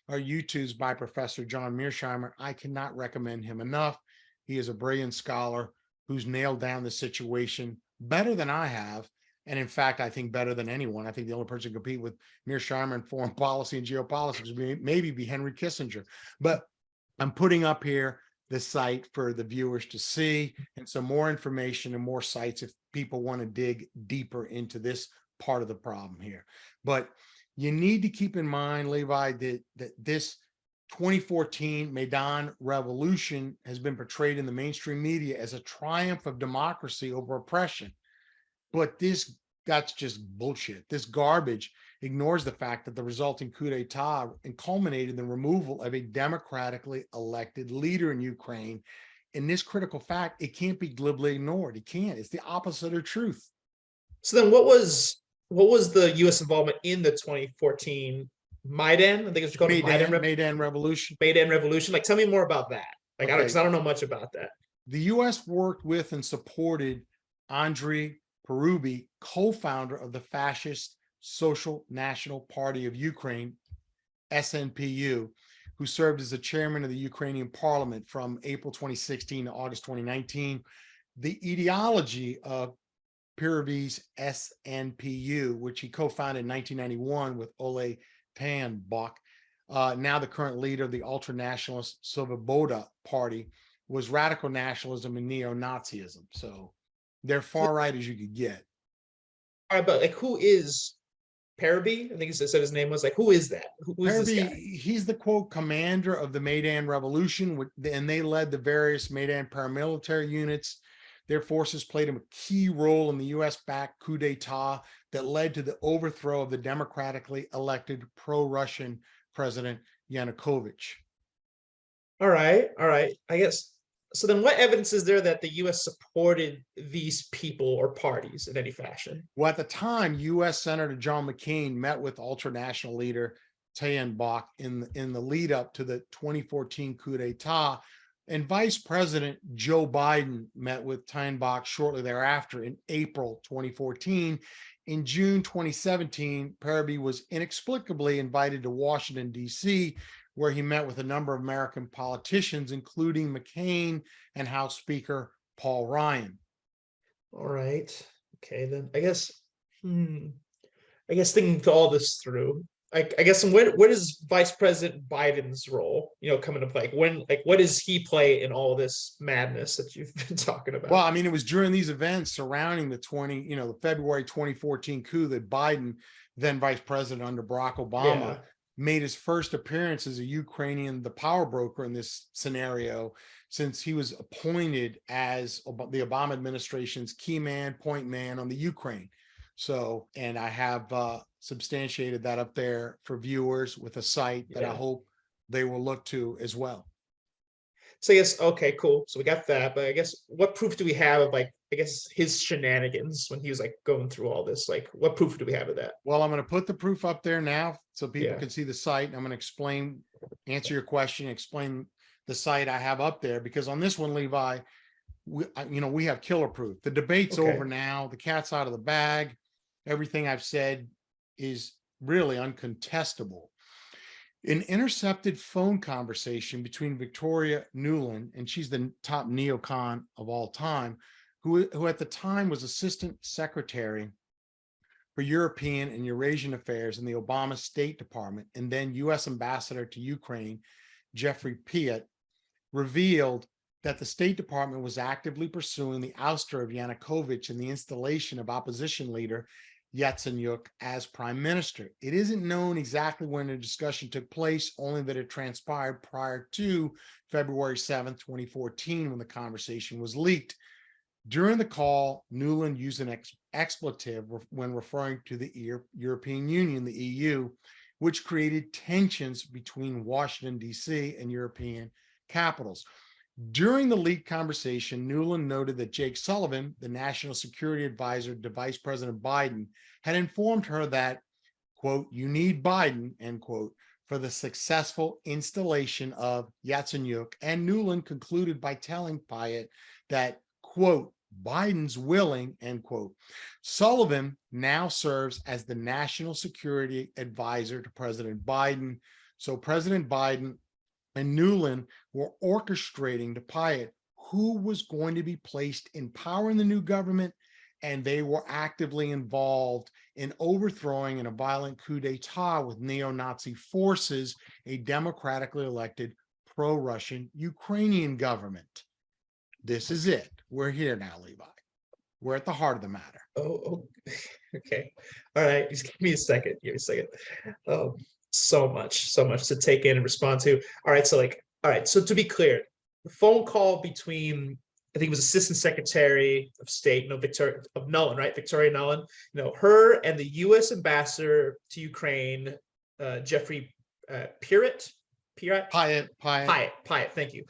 or YouTubes by Professor John Mearsheimer, I cannot recommend him enough. He is a brilliant scholar who's nailed down the situation better than I have. And in fact, I think better than anyone. I think the only person to compete with Mearsheimer in foreign policy and geopolitics would maybe be Henry Kissinger. But I'm putting up here the site for the viewers to see, and some more information and more sites if people want to dig deeper into this part of the problem here. But you need to keep in mind, Levi, that this 2014 Maidan revolution has been portrayed in the mainstream media as a triumph of democracy over oppression. But that's just bullshit. This garbage ignores the fact that the resulting coup d'etat culminated in the removal of a democratically elected leader in Ukraine. In this critical fact, it can't be glibly ignored. It can't. It's the opposite of truth. So then what was the U.S. involvement in the 2014 Maidan? I think it's called Maidan Revolution. Maidan Revolution. Like, tell me more about that. Like, Okay. because I don't know much about that. The U.S. worked with and supported Andrei Parubi, co-founder of the fascist Social National Party of Ukraine, SNPU, who served as the chairman of the Ukrainian parliament from April 2016 to August 2019. The ideology of Parubi's SNPU, which he co-founded in 1991 with Ole Tanbach, now the current leader of the ultra-nationalist Svoboda Party, was radical nationalism and neo-Nazism. So they're far right as you could get. All right, but like, who is Parubi? I think he said his name was. Like, who is that? Who is this guy? He's the quote commander of the Maidan Revolution, and they led the various Maidan paramilitary units. Their forces played a key role in the U.S.-backed coup d'etat that led to the overthrow of the democratically elected pro-Russian President Yanukovych. All right. I guess. So then what evidence is there that the U.S. supported these people or parties in any fashion? Well, at the time, U.S. Senator John McCain met with ultranational leader Tanbach in the lead up to the 2014 coup d'etat, and Vice President Joe Biden met with Tanbach shortly thereafter in April 2014. In June 2017, Parubi was inexplicably invited to Washington, D.C., where he met with a number of American politicians, including McCain and House Speaker Paul Ryan. All right. Okay, then I guess thinking all this through, I guess what is Vice President Biden's role, come into play? What does he play in all this madness that you've been talking about? Well, I mean, it was during these events surrounding the February 2014 coup that Biden, then Vice President under Barack Obama, made his first appearance as a Ukrainian, the power broker in this scenario, since he was appointed as the Obama administration's key man, point man on the Ukraine. So, and I have substantiated that up there for viewers with a site that I hope they will look to as well. So I guess, okay, cool. So we got that, but I guess what proof do we have of his shenanigans when he was going through all this? What proof do we have of that? Well, I'm going to put the proof up there now so people can see the site. I'm going to answer your question, explain the site I have up there, because on this one, Levi, we have killer proof. The debate's over now. The cat's out of the bag. Everything I've said is really uncontestable. An intercepted phone conversation between Victoria Nuland, and she's the top neocon of all time, who at the time was Assistant Secretary for European and Eurasian Affairs in the Obama State Department, and then U.S. Ambassador to Ukraine, Jeffrey Piet, revealed that the State Department was actively pursuing the ouster of Yanukovych and the installation of opposition leader Yatsenyuk as prime minister. It isn't known exactly when the discussion took place, only that it transpired prior to February 7th, 2014, when the conversation was leaked. During the call, Nuland used an expletive when referring to the European Union, the EU, which created tensions between Washington, D.C. and European capitals. During the leaked conversation, Nuland noted that Jake Sullivan, the national security advisor to Vice President Biden, had informed her that, quote, "you need Biden," end quote, for the successful installation of Yatsenyuk. And Nuland concluded by telling Pyatt that, quote, "Biden's willing," end quote. Sullivan now serves as the national security advisor to President Biden. So President Biden and Nuland were orchestrating to Pyatt who was going to be placed in power in the new government, and they were actively involved in overthrowing in a violent coup d'etat with neo-Nazi forces a democratically elected pro-Russian Ukrainian government. This is it. We're here now, Levi. We're at the heart of the matter. Oh, okay. All right. Just give me a second. Give me a second. So much to take in and respond to. All right. So to be clear, the phone call between, I think it was Assistant Secretary of State, Victoria Nuland, right? Victoria Nuland, her and the U.S. Ambassador to Ukraine, Jeffrey Pyatt. Thank you.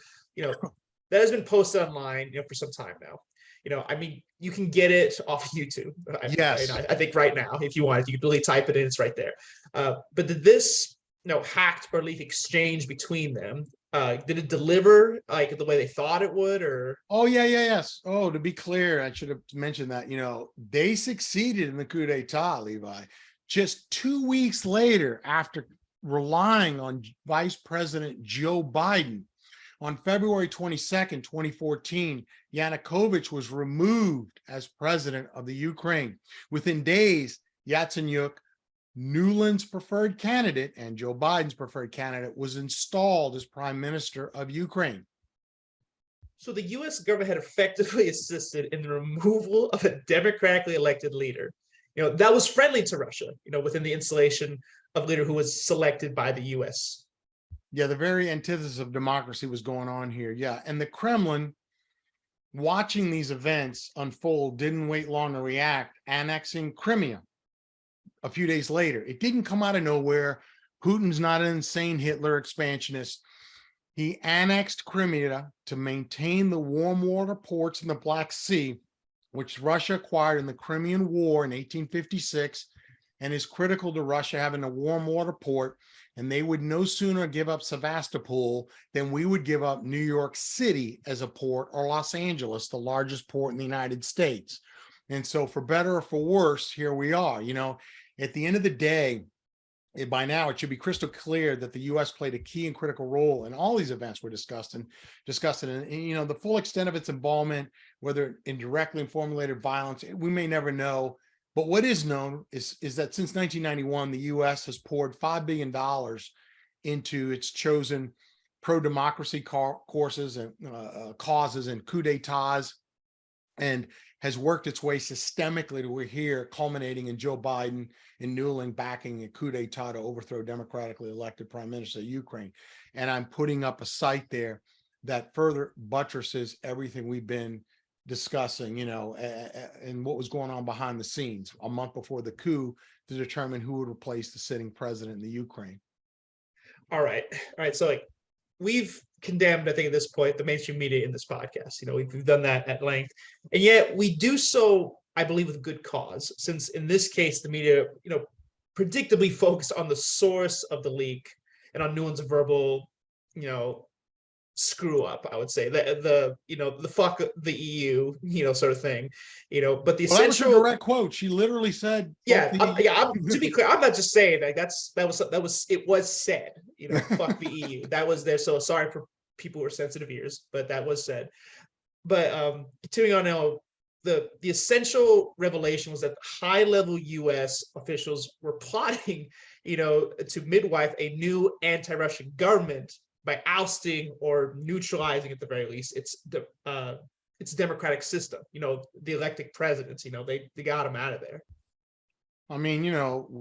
That has been posted online, for some time now. I mean, you can get it off YouTube. Yes. I think right now, if you wanted, you could really type it in. It's right there. But did this, hacked or leaked exchange between them, did it deliver like the way they thought it would, or? Oh, yes. Oh, to be clear, I should have mentioned that, they succeeded in the coup d'etat, Levi. Just 2 weeks later, after relying on Vice President Joe Biden, on February 22nd, 2014, Yanukovych was removed as president of the Ukraine. Within days, Yatsenyuk, Nuland's preferred candidate and Joe Biden's preferred candidate, was installed as prime minister of Ukraine. So the U.S. government had effectively assisted in the removal of a democratically elected leader, that was friendly to Russia, within the installation of a leader who was selected by the U.S. Yeah, the very antithesis of democracy was going on here. Yeah, and the Kremlin, watching these events unfold, didn't wait long to react, annexing Crimea a few days later. It didn't come out of nowhere. Putin's not an insane Hitler expansionist. He annexed Crimea to maintain the warm water ports in the Black Sea, which Russia acquired in the Crimean War in 1856, and is critical to Russia having a warm water port. And they would no sooner give up Sevastopol than we would give up New York City as a port, or Los Angeles, the largest port in the United States. And so for better or for worse, here we are. At the end of the day, by now it should be crystal clear that the U.S. played a key and critical role in all these events we're discussing. And the full extent of its involvement, whether in directly formulated violence, we may never know. But what is known is that since 1991, the U.S. has poured $5 billion into its chosen pro-democracy courses and causes and coup d'etats, and has worked its way systemically to we're here, culminating in Joe Biden and Nuland backing a coup d'etat to overthrow democratically elected prime minister of Ukraine. And I'm putting up a site there that further buttresses everything we've been discussing, and what was going on behind the scenes a month before the coup to determine who would replace the sitting president in the Ukraine. All right. So we've condemned, I think at this point, the mainstream media in this podcast. We've done that at length, and yet we do so, I believe, with good cause, since in this case, the media, predictably focused on the source of the leak and on Nuland's verbal, screw up, I would say, the fuck the EU, sort of thing, but the essential, that was a direct quote. She literally said, to be clear, I'm not just saying it was said, fuck the EU. That was there. So sorry for people with sensitive ears, but that was said. But continuing on now, the essential revelation was that high-level U.S. officials were plotting, to midwife a new anti-Russian government by ousting or neutralizing, at the very least, its democratic system. The elected presidents. They got him out of there. I mean,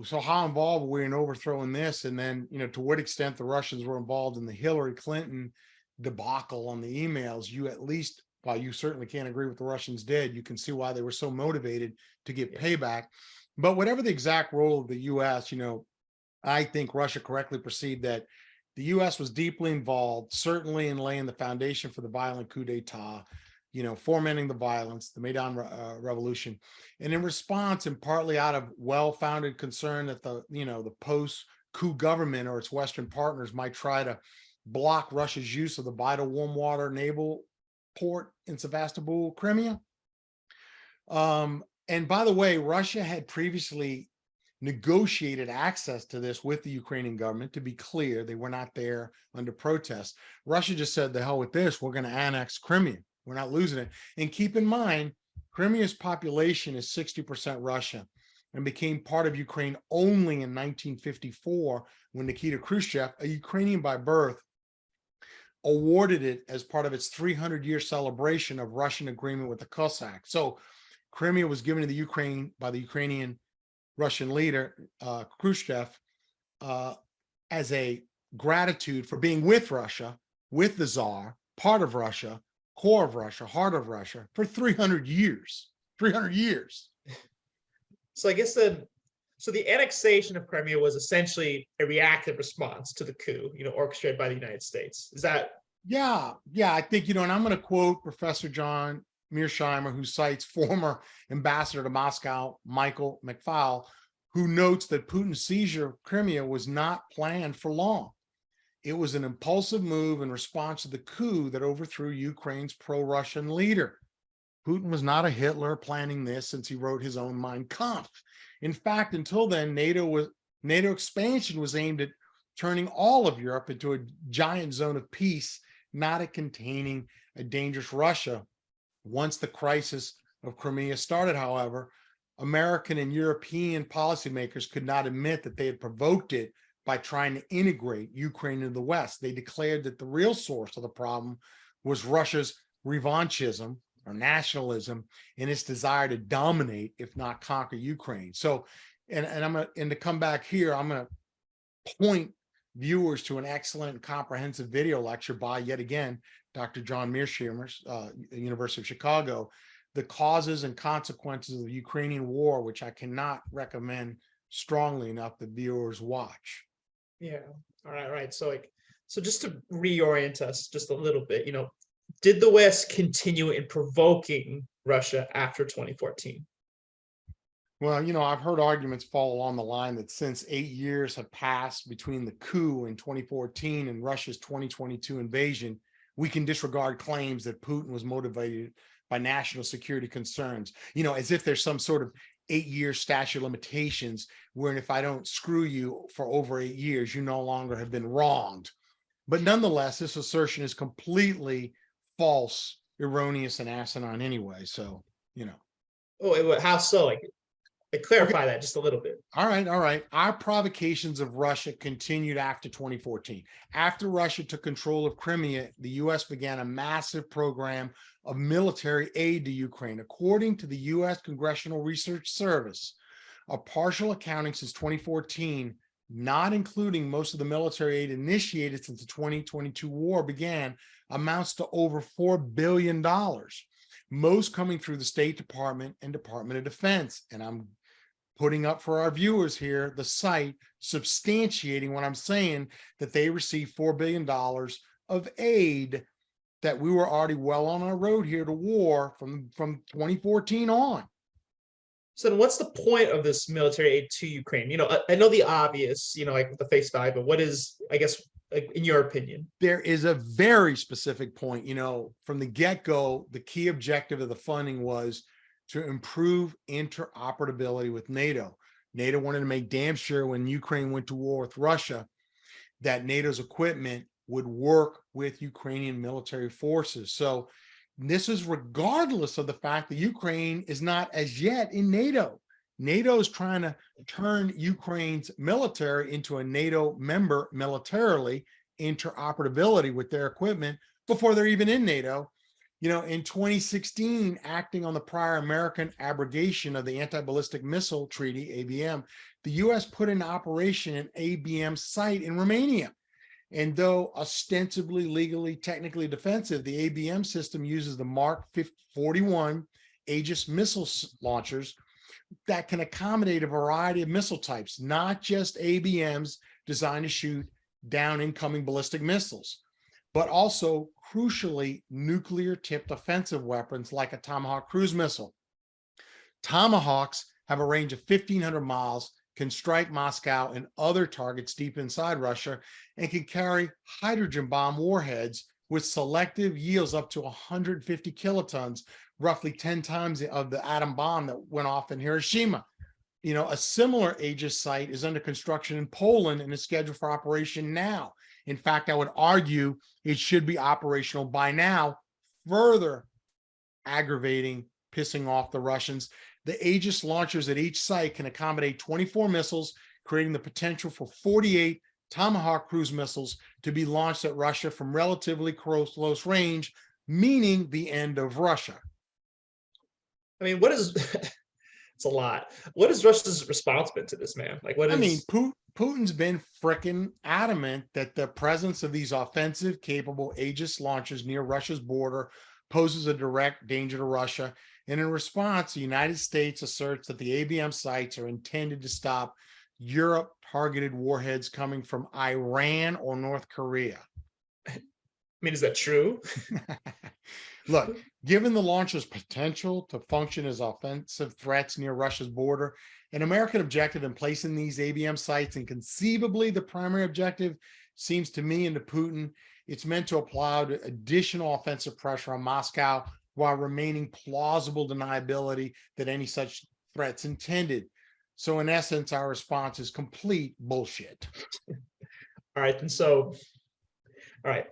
so how involved were we in overthrowing this? And then, to what extent the Russians were involved in the Hillary Clinton debacle on the emails? You at least while you certainly can't agree with the Russians did, you can see why they were so motivated to get payback. But whatever the exact role of the U.S., I think Russia correctly perceived that the U.S. was deeply involved, certainly in laying the foundation for the violent coup d'etat, fomenting the violence, the Maidan Revolution. And in response, and partly out of well-founded concern that the post-coup government or its Western partners might try to block Russia's use of the vital warm water naval port in Sevastopol, Crimea. And by the way, Russia had previously negotiated access to this with the Ukrainian government. To be clear, they were not there under protest. Russia just said, the hell with this, we're going to annex Crimea. We're not losing it. And keep in mind, Crimea's population is 60% Russian and became part of Ukraine only in 1954 when Nikita Khrushchev, a Ukrainian by birth, awarded it as part of its 300-year celebration of Russian agreement with the Cossacks. So Crimea was given to the Ukraine by the Ukrainian Russian leader, Khrushchev, as a gratitude for being with Russia, with the Tsar, part of Russia, core of Russia, heart of Russia, for 300 years. 300 years. So I guess the annexation of Crimea was essentially a reactive response to the coup, orchestrated by the United States. Is that? Yeah, I think, and I'm going to quote Professor John Mearsheimer, who cites former ambassador to Moscow, Michael McFaul, who notes that Putin's seizure of Crimea was not planned for long. It was an impulsive move in response to the coup that overthrew Ukraine's pro-Russian leader. Putin was not a Hitler planning this, since he wrote his own Mein Kampf. In fact, until then, NATO expansion was aimed at turning all of Europe into a giant zone of peace, not at containing a dangerous Russia. Once the crisis of Crimea started, however, American and European policymakers could not admit that they had provoked it by trying to integrate Ukraine into the West. They declared that the real source of the problem was Russia's revanchism or nationalism and its desire to dominate, if not conquer, Ukraine. So, and to come back here, I'm going to point viewers to an excellent and comprehensive video lecture by, yet again, Dr. John Mearsheimer, University of Chicago, The Causes and Consequences of the Ukrainian War, which I cannot recommend strongly enough that viewers watch. Yeah. All right. So just to reorient us just a little bit, did the West continue in provoking Russia after 2014? Well, I've heard arguments fall along the line that since 8 years have passed between the coup in 2014 and Russia's 2022 invasion, we can disregard claims that Putin was motivated by national security concerns, as if there's some sort of 8-year statute of limitations, where if I don't screw you for over 8 years, you no longer have been wronged. But nonetheless, this assertion is completely false, erroneous, and asinine anyway. So, Oh, how so? Clarify that just a little bit. All right. Our provocations of Russia continued after 2014. After Russia took control of Crimea, the U.S. began a massive program of military aid to Ukraine. According to the U.S. Congressional Research Service, a partial accounting since 2014, not including most of the military aid initiated since the 2022 war began, amounts to over $4 billion, most coming through the State Department and Department of Defense. And I'm putting up for our viewers here the site substantiating what I'm saying, that they received $4 billion of aid, that we were already well on our road here to war from 2014 on. So then what's the point of this military aid to Ukraine? I know the obvious, the face value, but what is, I guess, in your opinion? There is a very specific point. From the get-go, the key objective of the funding was to improve interoperability with NATO. NATO wanted to make damn sure when Ukraine went to war with Russia, that NATO's equipment would work with Ukrainian military forces. So this is regardless of the fact that Ukraine is not as yet in NATO. NATO is trying to turn Ukraine's military into a NATO member militarily, interoperability with their equipment before they're even in NATO. In 2016, acting on the prior American abrogation of the Anti-Ballistic Missile Treaty, ABM, the U.S. put into operation an ABM site in Romania. And though ostensibly legally, technically defensive, the ABM system uses the Mark 41 Aegis missile launchers that can accommodate a variety of missile types, not just ABMs designed to shoot down incoming ballistic missiles, but also, crucially, nuclear-tipped offensive weapons like a Tomahawk cruise missile. Tomahawks have a range of 1,500 miles, can strike Moscow and other targets deep inside Russia, and can carry hydrogen bomb warheads with selective yields up to 150 kilotons, roughly 10 times of the atom bomb that went off in Hiroshima. You know, a similar Aegis site is under construction in Poland and is scheduled for operation now. In fact, I would argue it should be operational by now, further aggravating, pissing off the Russians. The Aegis launchers at each site can accommodate 24 missiles, creating the potential for 48 Tomahawk cruise missiles to be launched at Russia from relatively close range, meaning the end of Russia. I mean, what is it's a lot. What is Russia's response been to this, man? Like, what is? I mean, Putin's been frickin' adamant that the presence of these offensive capable Aegis launchers near Russia's border poses a direct danger to Russia. And in response, the United States asserts that the ABM sites are intended to stop Europe-targeted warheads coming from Iran or North Korea. I mean, is that true? Look, given the launcher's potential to function as offensive threats near Russia's border, an American objective in placing these ABM sites, and conceivably the primary objective, seems to me and to Putin, it's meant to apply additional offensive pressure on Moscow while remaining plausible deniability that any such threats intended. So in essence, our response is complete bullshit. All right, and so, all right,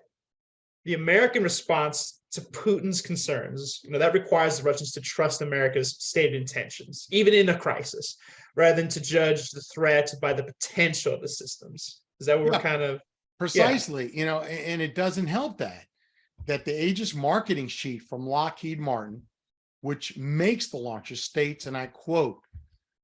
the American response to Putin's concerns, that requires the Russians to trust America's stated intentions, even in a crisis, rather than to judge the threat by the potential of the systems. Is that what we're kind of? Precisely, and it doesn't help that the Aegis marketing sheet from Lockheed Martin, which makes the launcher, states, and I quote,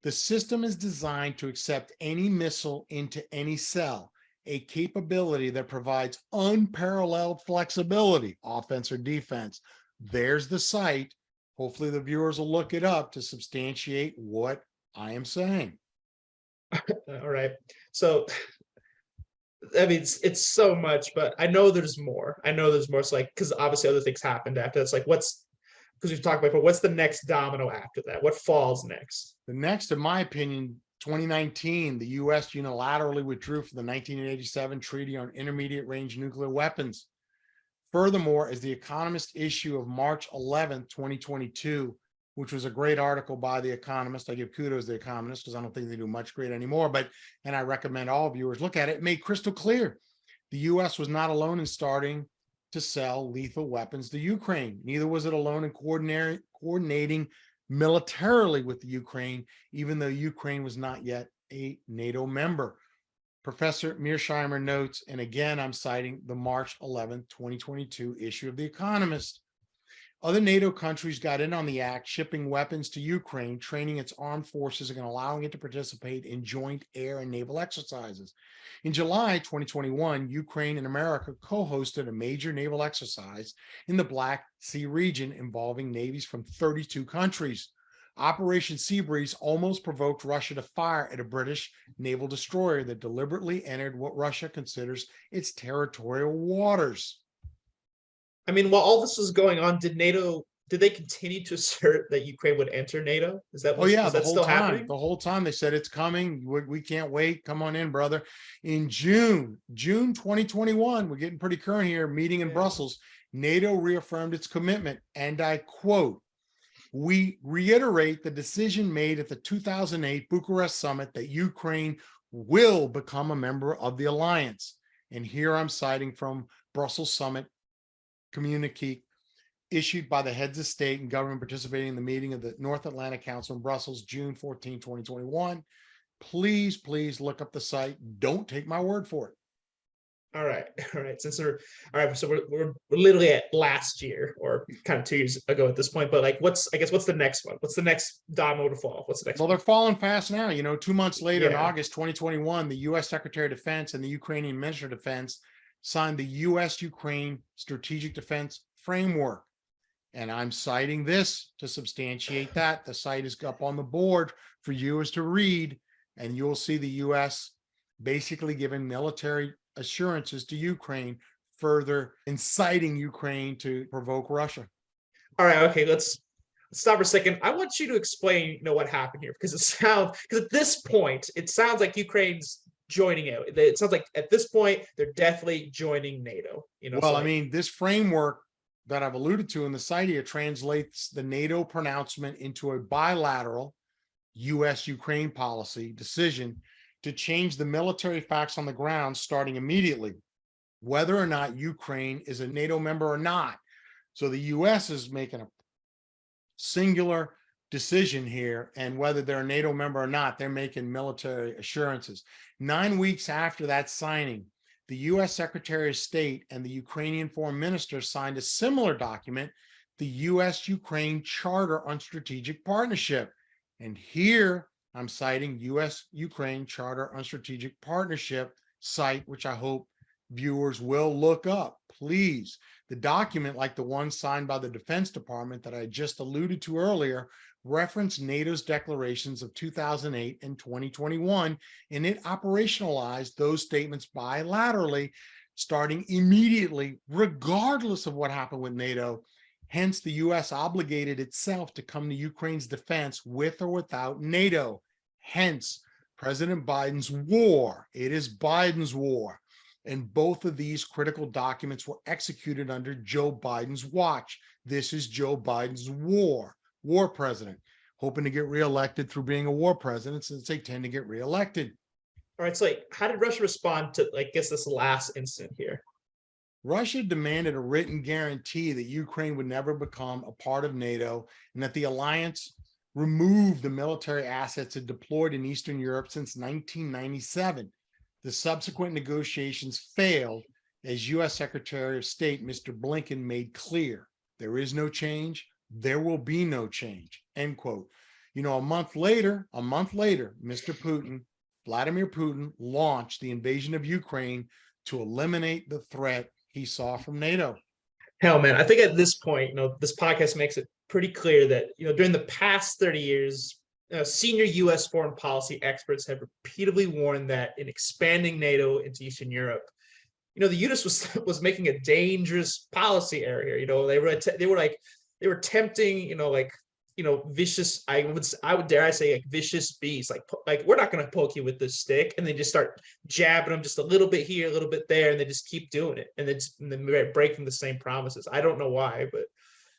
"The system is designed to accept any missile into any cell, a capability that provides unparalleled flexibility, offense or defense." There's the site. Hopefully the viewers will look it up to substantiate what I am saying. All right. So, I mean, it's so much, but I know there's more. So like, because obviously other things happened after. It's like, because we've talked about, what's the next domino after that? What falls next? The next, in my opinion, 2019, the U.S. unilaterally withdrew from the 1987 Treaty on Intermediate Range Nuclear Weapons. Furthermore, as the Economist issue of March 11th, 2022, which was a great article by the Economist. I give kudos to the Economist because I don't think they do much great anymore, and I recommend all viewers look at it. It made crystal clear the U.S. was not alone in starting to sell lethal weapons to Ukraine. Neither was it alone in coordinating militarily with the Ukraine, even though Ukraine was not yet a NATO member. Professor Mearsheimer notes, and again, I'm citing the March 11th, 2022 issue of The Economist. Other NATO countries got in on the act, shipping weapons to Ukraine, training its armed forces, and allowing it to participate in joint air and naval exercises. In July 2021, Ukraine and America co-hosted a major naval exercise in the Black Sea region involving navies from 32 countries. Operation Seabreeze almost provoked Russia to fire at a British naval destroyer that deliberately entered what Russia considers its territorial waters. I mean, while all this was going on, did they continue to assert that Ukraine would enter NATO? Is that still happening? The whole time they said it's coming. We can't wait. Come on in, brother. In June 2021, we're getting pretty current here, meeting in Brussels, NATO reaffirmed its commitment, and I quote, "We reiterate the decision made at the 2008 Bucharest summit that Ukraine will become a member of the alliance." And here I'm citing from Brussels summit communique issued by the heads of state and government participating in the meeting of the North Atlantic Council in Brussels, June 14, 2021. Please look up the site. Don't take my word for it. All right. So we're literally at last year, or kind of 2 years ago at this point. But like, what's the next one? What's the next domino to fall? What's the next? Well, they're falling fast now. 2 months later, in August 2021, the U.S. Secretary of Defense and the Ukrainian Minister of Defense signed the U.S.-Ukraine Strategic Defense Framework. And I'm citing this to substantiate that. The site is up on the board for viewers to read, and you'll see the U.S. basically giving military assurances to Ukraine, further inciting Ukraine to provoke Russia. All right, okay, let's stop for a second. I want you to explain, what happened here, because at this point, it sounds like Ukraine's joining it. It sounds like at this point, they're definitely joining NATO. Well, I mean, this framework that I've alluded to in the site here translates the NATO pronouncement into a bilateral U.S.-Ukraine policy decision to change the military facts on the ground starting immediately, whether or not Ukraine is a NATO member or not. So the U.S. is making a singular decision here, and whether they're a NATO member or not, they're making military assurances. 9 weeks after that signing, the U.S. Secretary of State and the Ukrainian Foreign Minister signed a similar document, the U.S.-Ukraine Charter on Strategic Partnership. And here I'm citing U.S.-Ukraine Charter on Strategic Partnership site, which I hope viewers will look up, please. The document, like the one signed by the Defense Department that I just alluded to earlier, referenced NATO's declarations of 2008 and 2021, and it operationalized those statements bilaterally, starting immediately, regardless of what happened with NATO. Hence, the U.S. obligated itself to come to Ukraine's defense with or without NATO. Hence, President Biden's war. It is Biden's war. And both of these critical documents were executed under Joe Biden's watch. This is Joe Biden's war president, hoping to get reelected through being a war president, since they tend to get reelected. All right, so how did Russia respond to, this last incident here? Russia demanded a written guarantee that Ukraine would never become a part of NATO, and that the alliance remove the military assets it deployed in Eastern Europe since 1997. The subsequent negotiations failed, as U.S. Secretary of State Mr. Blinken made clear. There is no change. There will be no change, end quote. A month later, Mr. Putin, Vladimir Putin, launched the invasion of Ukraine to eliminate the threat he saw from NATO. Hell, man, I think at this point, this podcast makes it pretty clear that, during the past 30 years, senior U.S. foreign policy experts have repeatedly warned that in expanding NATO into Eastern Europe, the U.S. was making a dangerous policy error here. They were tempting, vicious. I would dare I say vicious beasts. Like we're not going to poke you with this stick, and they just start jabbing them just a little bit here, a little bit there, and they just keep doing it, and then breaking the same promises. I don't know why, but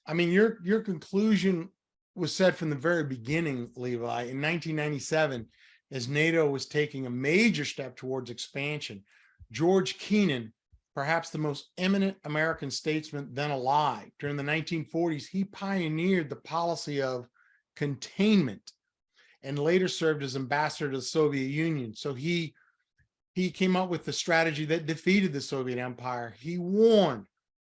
I mean, your conclusion was said from the very beginning, Levi. In 1997, as NATO was taking a major step towards expansion, George Kennan, perhaps the most eminent American statesman then alive, during the 1940s, he pioneered the policy of containment and later served as ambassador to the Soviet Union. So he came up with the strategy that defeated the Soviet Empire. He warned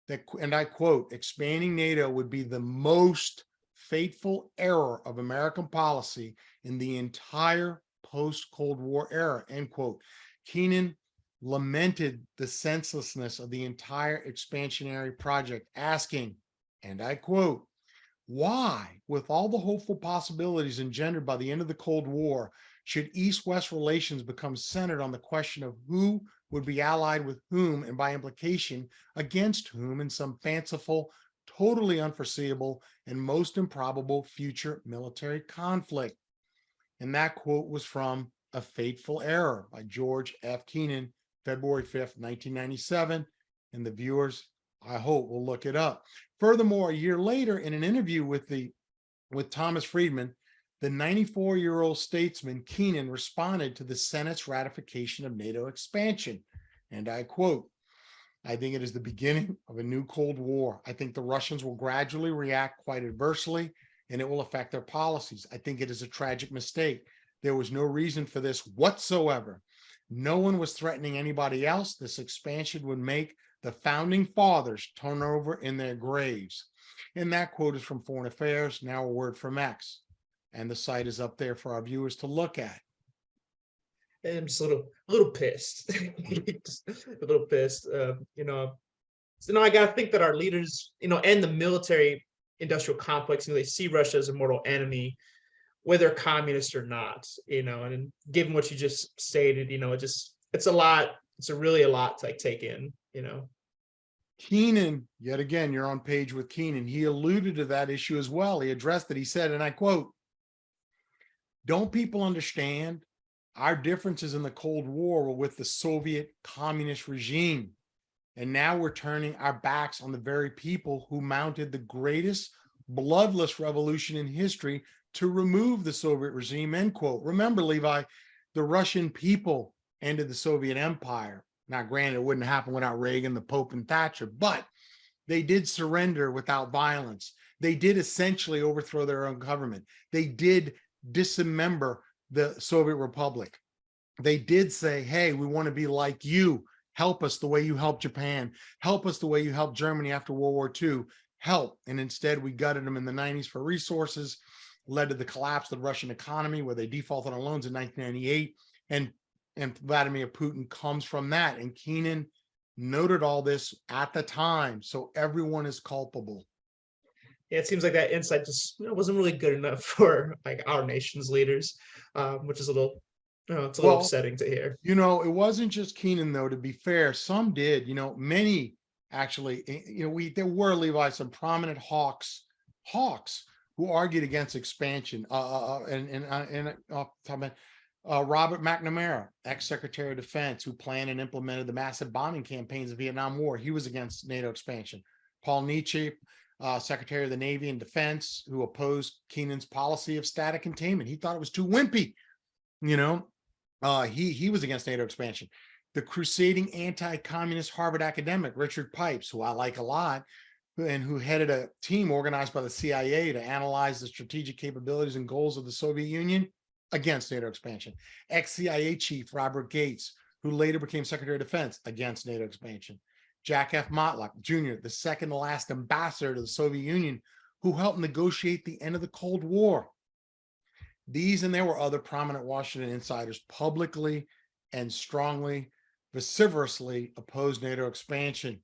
that, and I quote, expanding NATO would be the most fateful error of American policy in the entire post-Cold War era, end quote. Kennan lamented the senselessness of the entire expansionary project, asking, and I quote, why, with all the hopeful possibilities engendered by the end of the Cold War, should East-West relations become centered on the question of who would be allied with whom, and by implication, against whom in some fanciful, totally unforeseeable, and most improbable future military conflict? And that quote was from A Fateful Error by George F. Kennan, February 5th, 1997. And the viewers, I hope, will look it up. Furthermore, a year later, in an interview with Thomas Friedman, the 94-year-old statesman Kennan responded to the Senate's ratification of NATO expansion. And I quote, I think it is the beginning of a new Cold War. I think the Russians will gradually react quite adversely, and it will affect their policies. I think it is a tragic mistake. There was no reason for this whatsoever. No one was threatening anybody else. This expansion would make the founding fathers turn over in their graves. And that quote is from Foreign Affairs, now a word from X. And the site is up there for our viewers to look at. I'm just a little pissed. Just a little pissed. So now I gotta think that our leaders, and the military industrial complex, they see Russia as a mortal enemy, whether communist or not, and given what you just stated, it's a lot. It's really a lot to like take in. Keenan, yet again, you're on page with Keenan. He alluded to that issue as well. He addressed it. He said, and I quote, "Don't people understand? Our differences in the Cold War were with the Soviet communist regime. And now we're turning our backs on the very people who mounted the greatest bloodless revolution in history to remove the Soviet regime," end quote. Remember, Levi, the Russian people ended the Soviet Empire. Now, granted, it wouldn't happen without Reagan, the Pope, and Thatcher, but they did surrender without violence. They did essentially overthrow their own government. They did dismember the Soviet Republic. They did say, hey, we want to be like you. Help us the way you helped Japan. Help us the way you helped Germany after World War II. Help. And instead, we gutted them in the 90s for resources, led to the collapse of the Russian economy, where they defaulted on loans in 1998. And Vladimir Putin comes from that. And Keenan noted all this at the time. So everyone is culpable. Yeah, it seems like that insight just wasn't really good enough for like our nation's leaders, which is a little, it's a little upsetting to hear. It wasn't just Keenan, though, to be fair. Some did, many actually, there were, Levi, some prominent hawks who argued against expansion. Robert McNamara, ex-Secretary of Defense, who planned and implemented the massive bombing campaigns of the Vietnam War. He was against NATO expansion. Paul Nietzsche, Secretary of the Navy and Defense, who opposed Keenan's policy of static containment. He thought it was too wimpy. He was against NATO expansion. The crusading anti-communist Harvard academic, Richard Pipes, who I like a lot, and who headed a team organized by the CIA to analyze the strategic capabilities and goals of the Soviet Union, against NATO expansion. Ex-CIA chief Robert Gates, who later became Secretary of Defense, against NATO expansion. Jack F. Motley Jr., the second to last ambassador to the Soviet Union, who helped negotiate the end of the Cold War. These and there were other prominent Washington insiders publicly and strongly, vociferously opposed NATO expansion.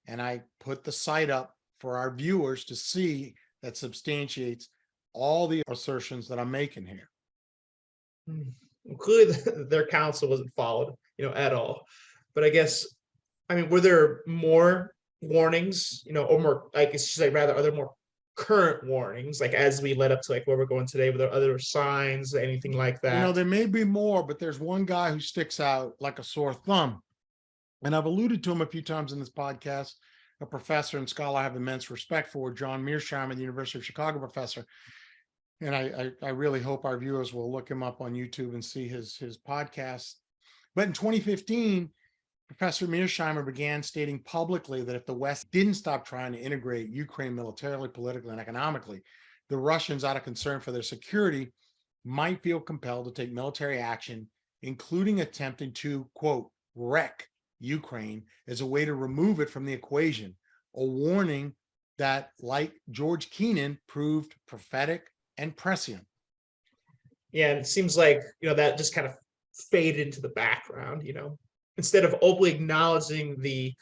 And I put the site up for our viewers to see that substantiates all the assertions that I'm making here. Clearly, their counsel wasn't followed, at all. But I guess, were there more warnings, or more, I guess you say rather, are there more current warnings, like as we led up to like where we're going today? Were there other signs, anything like that? There may be more, but there's one guy who sticks out like a sore thumb. And I've alluded to him a few times in this podcast, a professor and scholar I have immense respect for, John Mearsheimer, the University of Chicago professor. And I really hope our viewers will look him up on YouTube and see his podcast. But in 2015, Professor Mearsheimer began stating publicly that if the West didn't stop trying to integrate Ukraine militarily, politically, and economically, the Russians, out of concern for their security, might feel compelled to take military action, including attempting to, quote, wreck Ukraine as a way to remove it from the equation, a warning that, like George Keenan, proved prophetic and prescient. Yeah, and it seems like, that just kind of faded into the background, instead of openly acknowledging the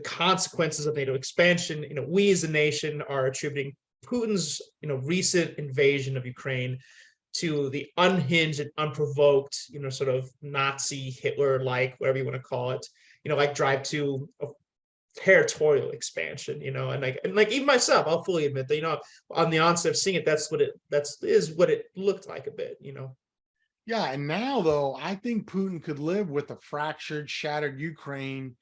consequences of NATO expansion. We as a nation are attributing Putin's, recent invasion of Ukraine to the unhinged and unprovoked, sort of Nazi Hitler-like, whatever you want to call it, like drive to a territorial expansion, and like even myself, I'll fully admit that, on the onset of seeing it, that's what it looked like a bit. Yeah, and now though, I think Putin could live with a fractured, shattered Ukraine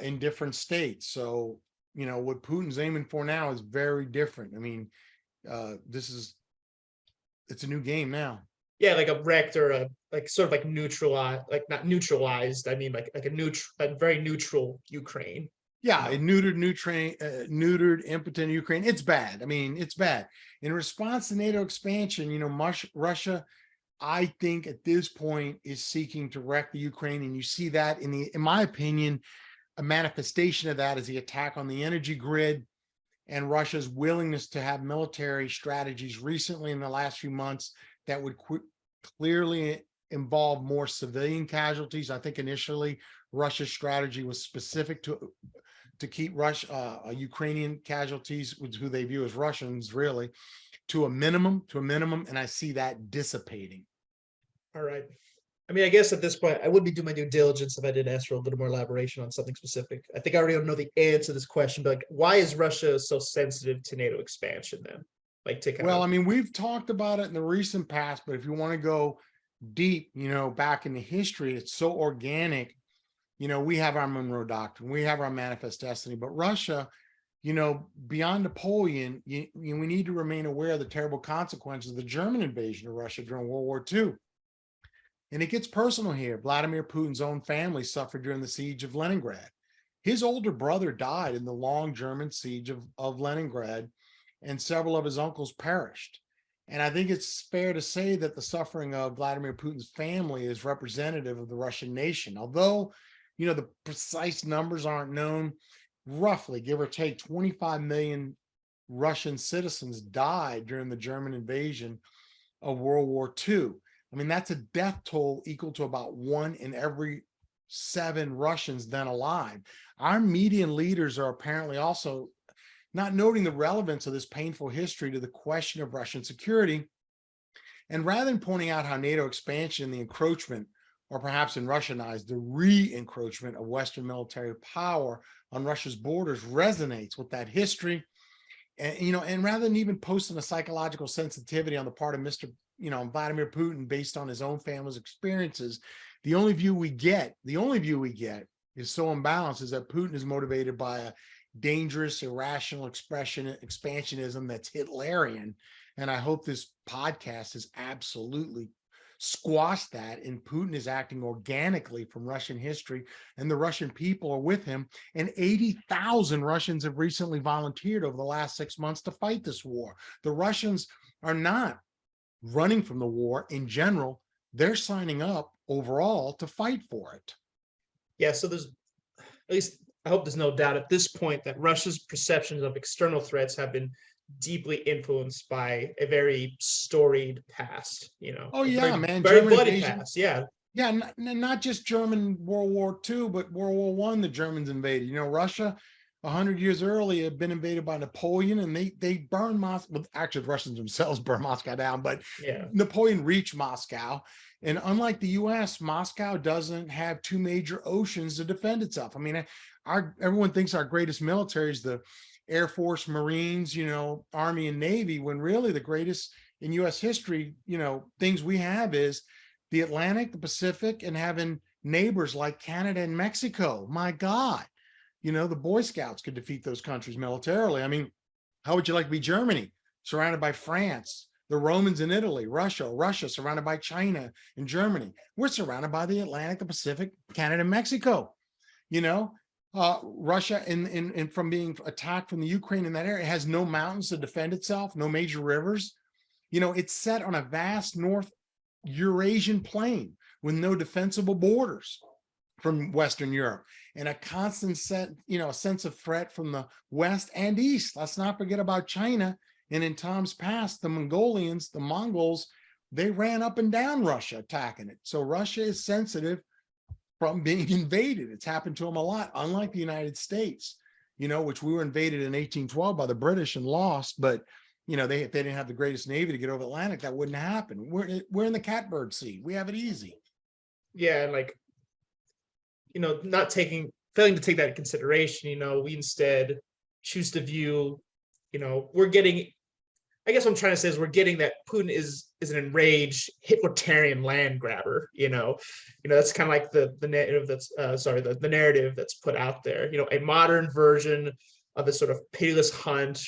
in different states. So, what Putin's aiming for now is very different. It's a new game now. Yeah, like a wrecked or a sort of like neutralized, like not neutralized. Like a very neutral Ukraine. Yeah, a neutered, impotent Ukraine. It's bad. It's bad. In response to NATO expansion, Russia, I think at this point, is seeking to wreck the Ukraine, and you see that in my opinion, a manifestation of that is the attack on the energy grid and Russia's willingness to have military strategies recently in the last few months that would clearly involve more civilian casualties. I think initially Russia's strategy was specific to keep Ukrainian casualties, who they view as Russians, really, to a minimum, and I see that dissipating. All right. I mean, I guess at this point, I would be doing my due diligence if I did ask for a little more elaboration on something specific. I think I already know the answer to this question, but like, why is Russia so sensitive to NATO expansion then? Like, to kind Well, I of, mean, we've talked about it in the recent past, but if you want to go deep, back into history, it's so organic. We have our Monroe Doctrine, we have our Manifest Destiny, but Russia, beyond Napoleon, we need to remain aware of the terrible consequences of the German invasion of Russia during World War II. And it gets personal here. Vladimir Putin's own family suffered during the siege of Leningrad. His older brother died in the long German siege of Leningrad, and several of his uncles perished. And I think it's fair to say that the suffering of Vladimir Putin's family is representative of the Russian nation. Although, the precise numbers aren't known, roughly, give or take, 25 million Russian citizens died during the German invasion of World War II. I mean, that's a death toll equal to about 1 in every 7 Russians then alive. Our median leaders are apparently also not noting the relevance of this painful history to the question of Russian security. And rather than pointing out how NATO expansion and the encroachment, or perhaps in Russian eyes, the re-encroachment of Western military power on Russia's borders resonates with that history, and rather than even posting a psychological sensitivity on the part of Mr. Vladimir Putin based on his own family's experiences, the only view we get is so imbalanced, is that Putin is motivated by a dangerous, irrational expansionism that's Hitlerian. And I hope this podcast has absolutely squashed that, and Putin is acting organically from Russian history, and the Russian people are with him. And 80,000 Russians have recently volunteered over the last 6 months to fight this war. The Russians are not running from the war in general. They're signing up overall to fight for it. yeah, so there's, at least I hope there's no doubt at this point that Russia's perceptions of external threats have been deeply influenced by a very storied past, Oh yeah, man. very German bloody invasion. past. Yeah. Yeah, not just German World War II, but World War One, the Germans invaded. Russia 100 years earlier had been invaded by Napoleon, and they burned Moscow. Well, actually, the Russians themselves burned Moscow down, but Yeah. Napoleon reached Moscow. And unlike the US, Moscow doesn't have 2 major oceans to defend itself. I mean, everyone thinks our greatest military is the Air Force, Marines, Army and Navy, when really the greatest in US history, things we have is the Atlantic, the Pacific, and having neighbors like Canada and Mexico. My God, the Boy Scouts could defeat those countries militarily. I mean, how would you like to be Germany, surrounded by France, the Romans in Italy, Russia surrounded by China and Germany? We're surrounded by the Atlantic, the Pacific, Canada, and Mexico. Russia, in from being attacked from the Ukraine in that area, has no mountains to defend itself, no major rivers. It's set on a vast North Eurasian plain with no defensible borders from Western Europe, and a constant sense of threat from the West and East. Let's not forget about China. And in times past, the Mongols, they ran up and down Russia attacking it. So Russia is sensitive from being invaded. It's happened to them a lot, unlike the United States, which we were invaded in 1812 by the British and lost. But, if they didn't have the greatest navy to get over the Atlantic, that wouldn't happen. We're in the catbird seat. We have it easy. Yeah. And like, failing to take that into consideration, we instead choose to view, we're getting, I guess what I'm trying to say is we're getting that Putin is an enraged Hitlerian land grabber. That's kind of like the narrative that's the narrative that's put out there. A modern version of this sort of pitiless hunt,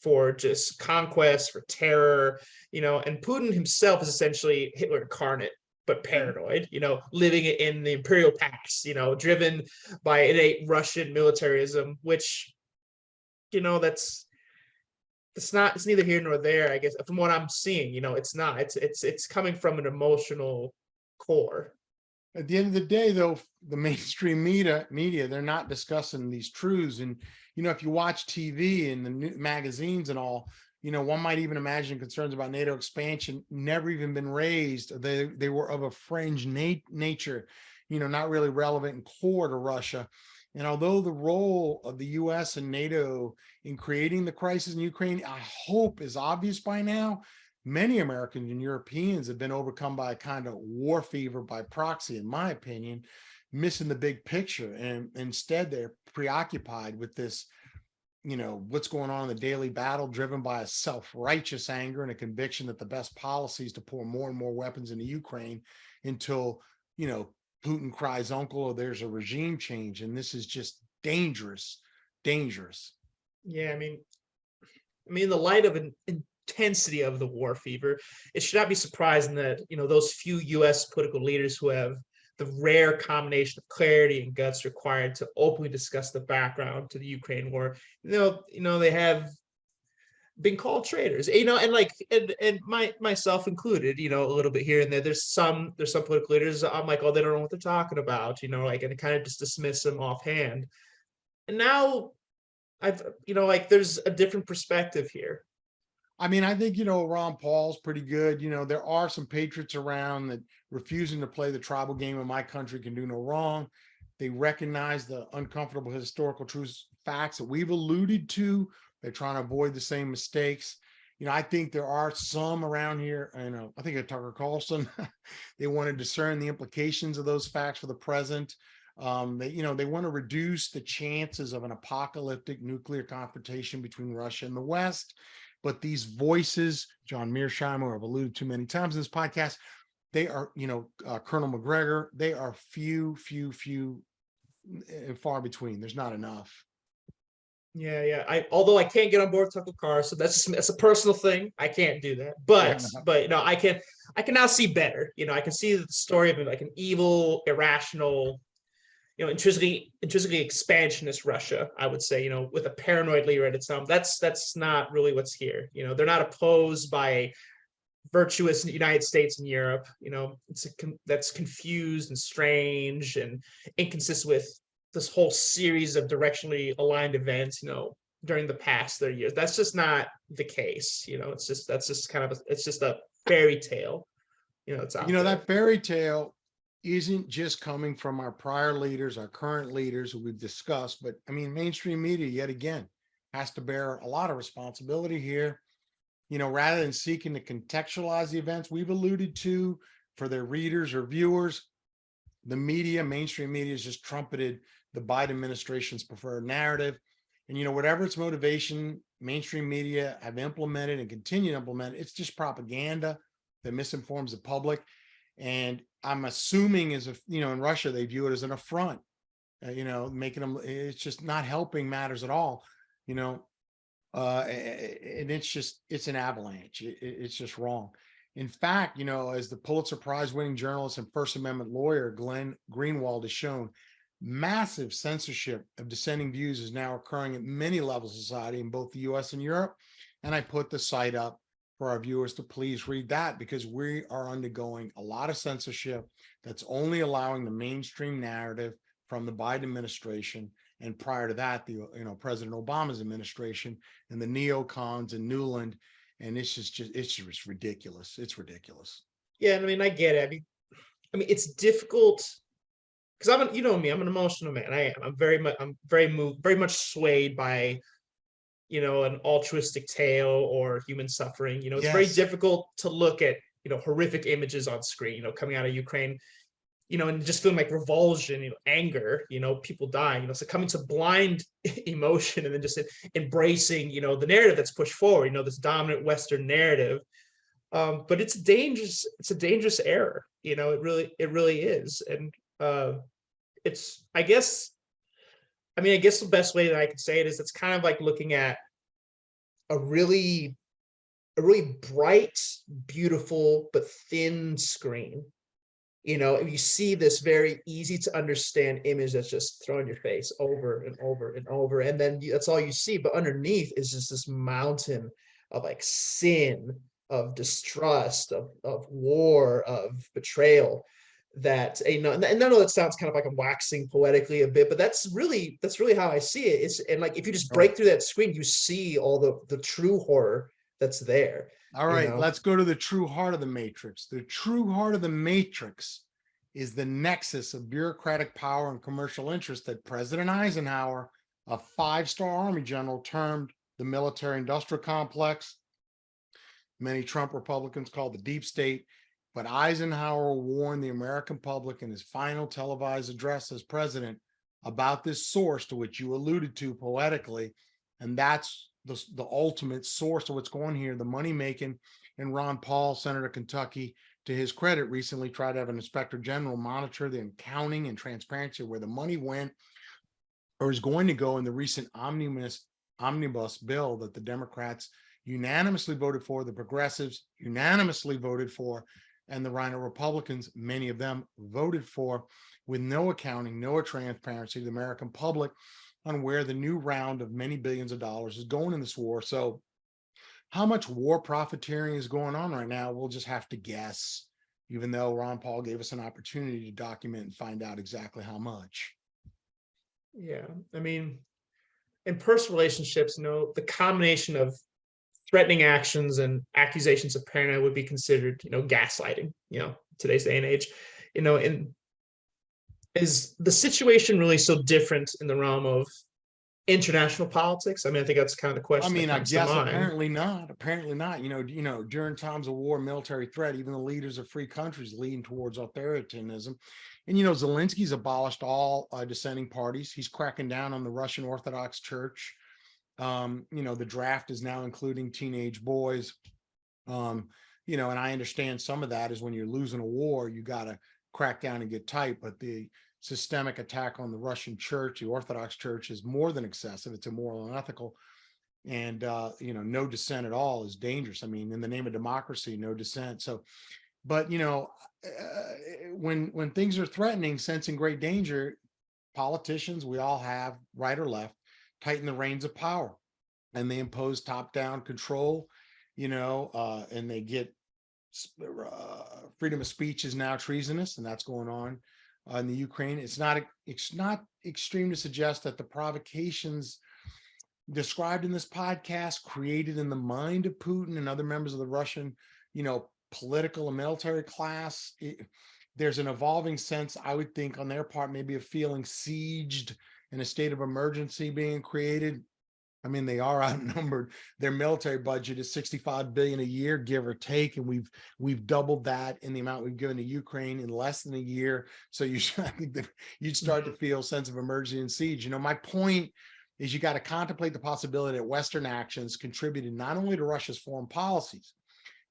for just conquest, for terror. And Putin himself is essentially Hitler incarnate, but paranoid. Living in the imperial past. Driven by innate Russian militarism, which, it's neither here nor there, I guess, from what I'm seeing. It's coming from an emotional core. At the end of the day, though, the mainstream media, they're not discussing these truths. And, if you watch TV and the magazines and all, one might even imagine concerns about NATO expansion never even been raised. They were of a fringe nature, not really relevant and core to Russia. And although the role of the US and NATO in creating the crisis in Ukraine, I hope is obvious by now, many Americans and Europeans have been overcome by a kind of war fever by proxy, in my opinion, missing the big picture. And instead, they're preoccupied with this, what's going on in the daily battle, driven by a self-righteous anger and a conviction that the best policy is to pour more and more weapons into Ukraine until, Putin cries uncle or there's a regime change. And this is just dangerous. Yeah, I mean, in the light of an intensity of the war fever, it should not be surprising that, those few US political leaders who have the rare combination of clarity and guts required to openly discuss the background to the Ukraine war, they have been called traitors, and myself included, a little bit here and there. There's some political leaders I'm like, oh, they don't know what they're talking about, and I kind of just dismiss them offhand. And now there's a different perspective here. I mean, I think, Ron Paul's pretty good. There are some patriots around that refusing to play the tribal game of my country can do no wrong. They recognize the uncomfortable historical truths, facts that we've alluded to. They're trying to avoid the same mistakes. I think there are some around here, I think of Tucker Carlson, they want to discern the implications of those facts for the present. They want to reduce the chances of an apocalyptic nuclear confrontation between Russia and the West. But these voices, John Mearsheimer, I've alluded to many times in this podcast, they are, Colonel McGregor, they are few and far between. There's not enough. Yeah. Although I can't get on board with Tucker Carlson, that's a personal thing. I can't do that. But I can now see better. I can see the story of like an evil, irrational, intrinsically expansionist Russia, I would say, with a paranoid leader at its helm. That's not really what's here. They're not opposed by a virtuous United States and Europe. That's confused and strange and inconsistent with this whole series of directionally aligned events, during the past 30 years. That's just not the case. It's just a fairy tale. It's out there. That fairy tale isn't just coming from our prior leaders, our current leaders who we've discussed, but mainstream media yet again has to bear a lot of responsibility here. Rather than seeking to contextualize the events we've alluded to for their readers or viewers, the mainstream media has just trumpeted the Biden administration's preferred narrative. And, whatever its motivation, mainstream media have implemented and continue to implement, it's just propaganda that misinforms the public. And I'm assuming in Russia, they view it as an affront, making them, it's just not helping matters at all, and it's an avalanche. It's just wrong. In fact, as the Pulitzer Prize winning journalist and First Amendment lawyer, Glenn Greenwald, has shown, massive censorship of dissenting views is now occurring at many levels of society in both the US and Europe. And I put the site up for our viewers to please read that, because we are undergoing a lot of censorship that's only allowing the mainstream narrative from the Biden administration, and prior to that, President Obama's administration, and the neocons and Newland. And it's just ridiculous. It's ridiculous. Yeah, I get it. It's difficult because I'm an emotional man. I am. I'm very moved, very much swayed by, an altruistic tale or human suffering. It's Yes. very difficult to look at, horrific images on screen, coming out of Ukraine, and just feeling like revulsion, anger, people dying, so coming to blind emotion and then just embracing, the narrative that's pushed forward, this dominant Western narrative. But it's dangerous. It's a dangerous error. It really is. And I guess the best way that I could say it is it's kind of like looking at a really bright, beautiful, but thin screen. You see this very easy to understand image that's just thrown in your face over and over and over. And then that's all you see. But underneath is just this mountain of like sin, of distrust, of war, of betrayal. That and I know that sounds kind of like I'm waxing poetically a bit, but that's really how I see it. And like if you just break through that screen, you see all the true horror that's there. All You right, know, let's go to the true heart of the matrix. The true heart of the matrix is the nexus of bureaucratic power and commercial interest that President Eisenhower, a five-star Army general, termed the military-industrial complex. Many Trump Republicans call the deep state, but Eisenhower warned the American public in his final televised address as president about this source to which you alluded to poetically, and that's the ultimate source of what's going here, the money making. And Ron Paul, Senator of Kentucky, to his credit, recently tried to have an inspector general monitor the accounting and transparency of where the money went or is going to go in the recent omnibus bill that the Democrats unanimously voted for, the progressives unanimously voted for, and the Rhino Republicans, many of them voted for, with no accounting, no transparency to the American public on where the new round of many billions of dollars is going in this war. So how much war profiteering is going on right now, we'll just have to guess, even though Ron Paul gave us an opportunity to document and find out exactly how much. yeah. I mean, in personal relationships, the combination of threatening actions and accusations of paranoia would be considered, gaslighting, today's day and age, and is the situation really so different in the realm of international politics? I mean, I think that's kind of the question. I mean, that I comes guess to mind. apparently not. Apparently not. During times of war, military threat, even the leaders of free countries leading towards authoritarianism. And Zelensky's abolished all dissenting parties. He's cracking down on the Russian Orthodox Church. The draft is now including teenage boys. And I understand some of that is when you're losing a war, you got to crack down and get tight. But the systemic attack on the Russian church, the Orthodox Church, is more than excessive. It's immoral and unethical. And, no dissent at all is dangerous. I mean, in the name of democracy, no dissent. So, but, when things are threatening, sensing great danger, politicians, we all have, right or left, tighten the reins of power, and they impose top-down control, and they get freedom of speech is now treasonous, and that's going on in the Ukraine. It's not extreme to suggest that the provocations described in this podcast, created in the mind of Putin and other members of the Russian, political and military class, there's an evolving sense, I would think, on their part, maybe of feeling sieged and a state of emergency being created. I mean, they are outnumbered. Their military budget is $65 billion a year, give or take, and we've doubled that in the amount we've given to Ukraine in less than a year. So I think that you'd start to feel a sense of emergency and siege. My point is, you got to contemplate the possibility that Western actions contributed not only to Russia's foreign policies,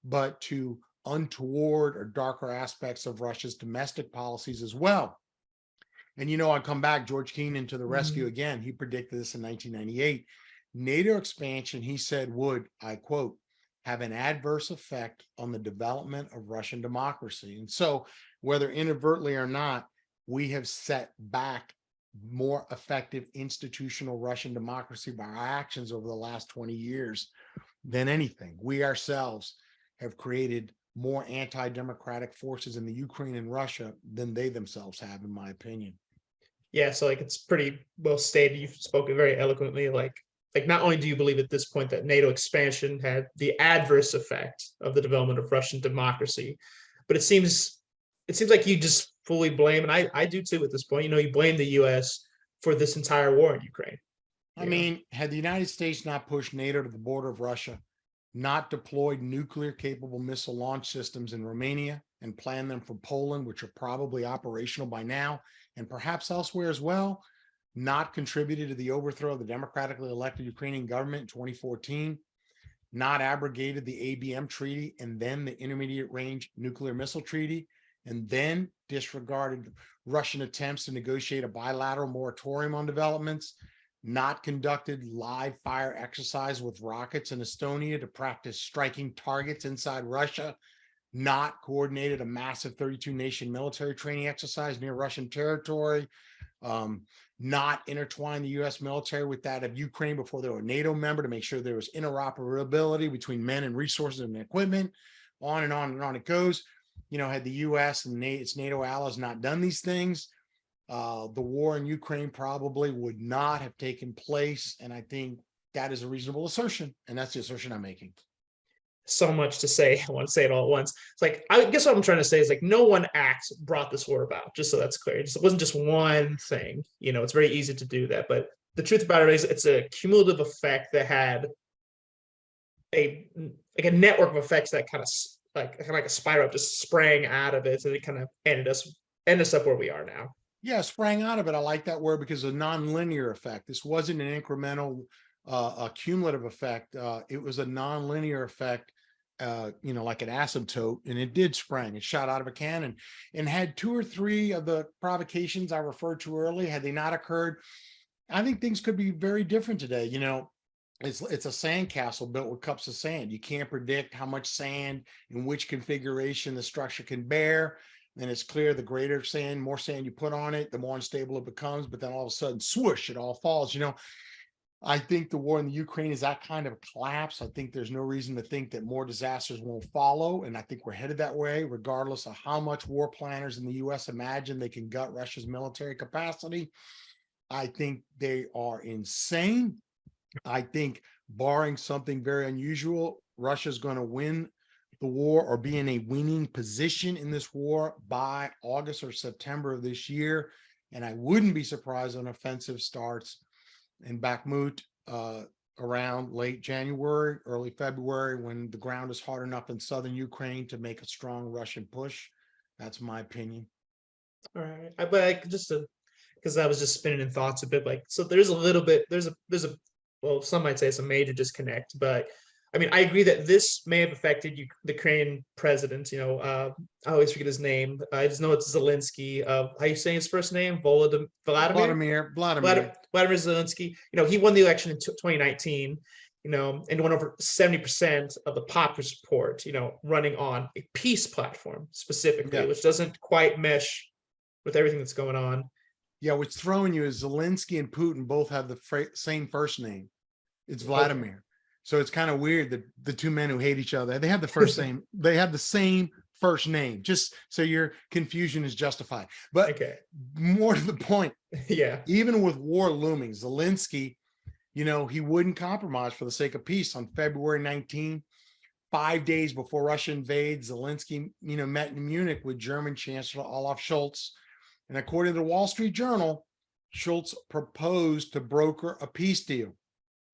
but to untoward or darker aspects of Russia's domestic policies as well. And I come back, George Kennan to the rescue again. He predicted this in 1998. NATO expansion, he said, would, I quote, have an adverse effect on the development of Russian democracy. And so, whether inadvertently or not, we have set back more effective institutional Russian democracy by our actions over the last 20 years than anything. We ourselves have created more anti-democratic forces in the Ukraine and Russia than they themselves have, in my opinion. Yeah, so it's pretty well stated. You've spoken very eloquently. Like not only do you believe at this point that NATO expansion had the adverse effect of the development of Russian democracy, but it seems like you just fully blame, and I do too at this point. You blame the U.S. for this entire war in Ukraine. I mean, had the United States not pushed NATO to the border of Russia, not deployed nuclear-capable missile launch systems in Romania and planned them for Poland, which are probably operational by now, and perhaps elsewhere as well, not contributed to the overthrow of the democratically elected Ukrainian government in 2014, not abrogated the ABM treaty and then the Intermediate Range Nuclear Missile Treaty, and then disregarded Russian attempts to negotiate a bilateral moratorium on developments, not conducted live fire exercise with rockets in Estonia to practice striking targets inside Russia, not coordinated a massive 32-nation military training exercise near Russian territory, not intertwined the U.S. military with that of Ukraine before they were a NATO member to make sure there was interoperability between men and resources and equipment, on and on and on it goes. Had the U.S. and its NATO allies not done these things, the war in Ukraine probably would not have taken place. And I think that is a reasonable assertion. And that's the assertion I'm making. so much to say. I want to say it all at once. It's like, I guess what I'm trying to say is like no one act brought this war about, just so that's clear. It wasn't just one thing. It's very easy to do that, but the truth about it is it's a cumulative effect that had a like a network of effects that kind of like a spiral just sprang out of it, and it kind of ended us up where we are now. Yeah, sprang out of it. I like that word because of non-linear effect. This wasn't an incremental, a cumulative effect. It was a non-linear effect, like an asymptote, and it did sprang. It shot out of a cannon, and had 2 or 3 of the provocations I referred to earlier, had they not occurred, I think things could be very different today. It's a sandcastle built with cups of sand. You can't predict how much sand in which configuration the structure can bear. And it's clear the greater sand, more sand you put on it, the more unstable it becomes. But then all of a sudden, swoosh, it all falls. I think the war in the Ukraine is that kind of a collapse. I think there's no reason to think that more disasters won't follow. And I think we're headed that way, regardless of how much war planners in the US imagine they can gut Russia's military capacity. I think they are insane. I think, barring something very unusual, Russia's going to win the war or be in a winning position in this war by August or September of this year. And I wouldn't be surprised an offensive starts in Bakhmut around late January, early February, when the ground is hard enough in southern Ukraine to make a strong Russian push. That's my opinion. All right, but like, just to, because I was just spinning in thoughts a bit, like, so there's a little bit, there's a well, some might say it's a major disconnect, but I mean, I agree that this may have affected the Ukrainian president. I always forget his name. I just know it's Zelensky. How you saying his first name? Vladimir Zelensky. He won the election in 2019. And won over 70% of the popular support. Running on a peace platform specifically, which doesn't quite mesh with everything that's going on. Yeah, what's throwing you is Zelensky and Putin both have the same first name. It's Vladimir. Okay. So it's kind of weird that the two men who hate each other, they have the first name, they have the same first name, just so your confusion is justified. But more to the point, even with war looming, Zelensky, he wouldn't compromise for the sake of peace. On February 19, 5 days before Russia invades, Zelensky, met in Munich with German Chancellor Olaf Scholz. And according to the Wall Street Journal, Scholz proposed to broker a peace deal.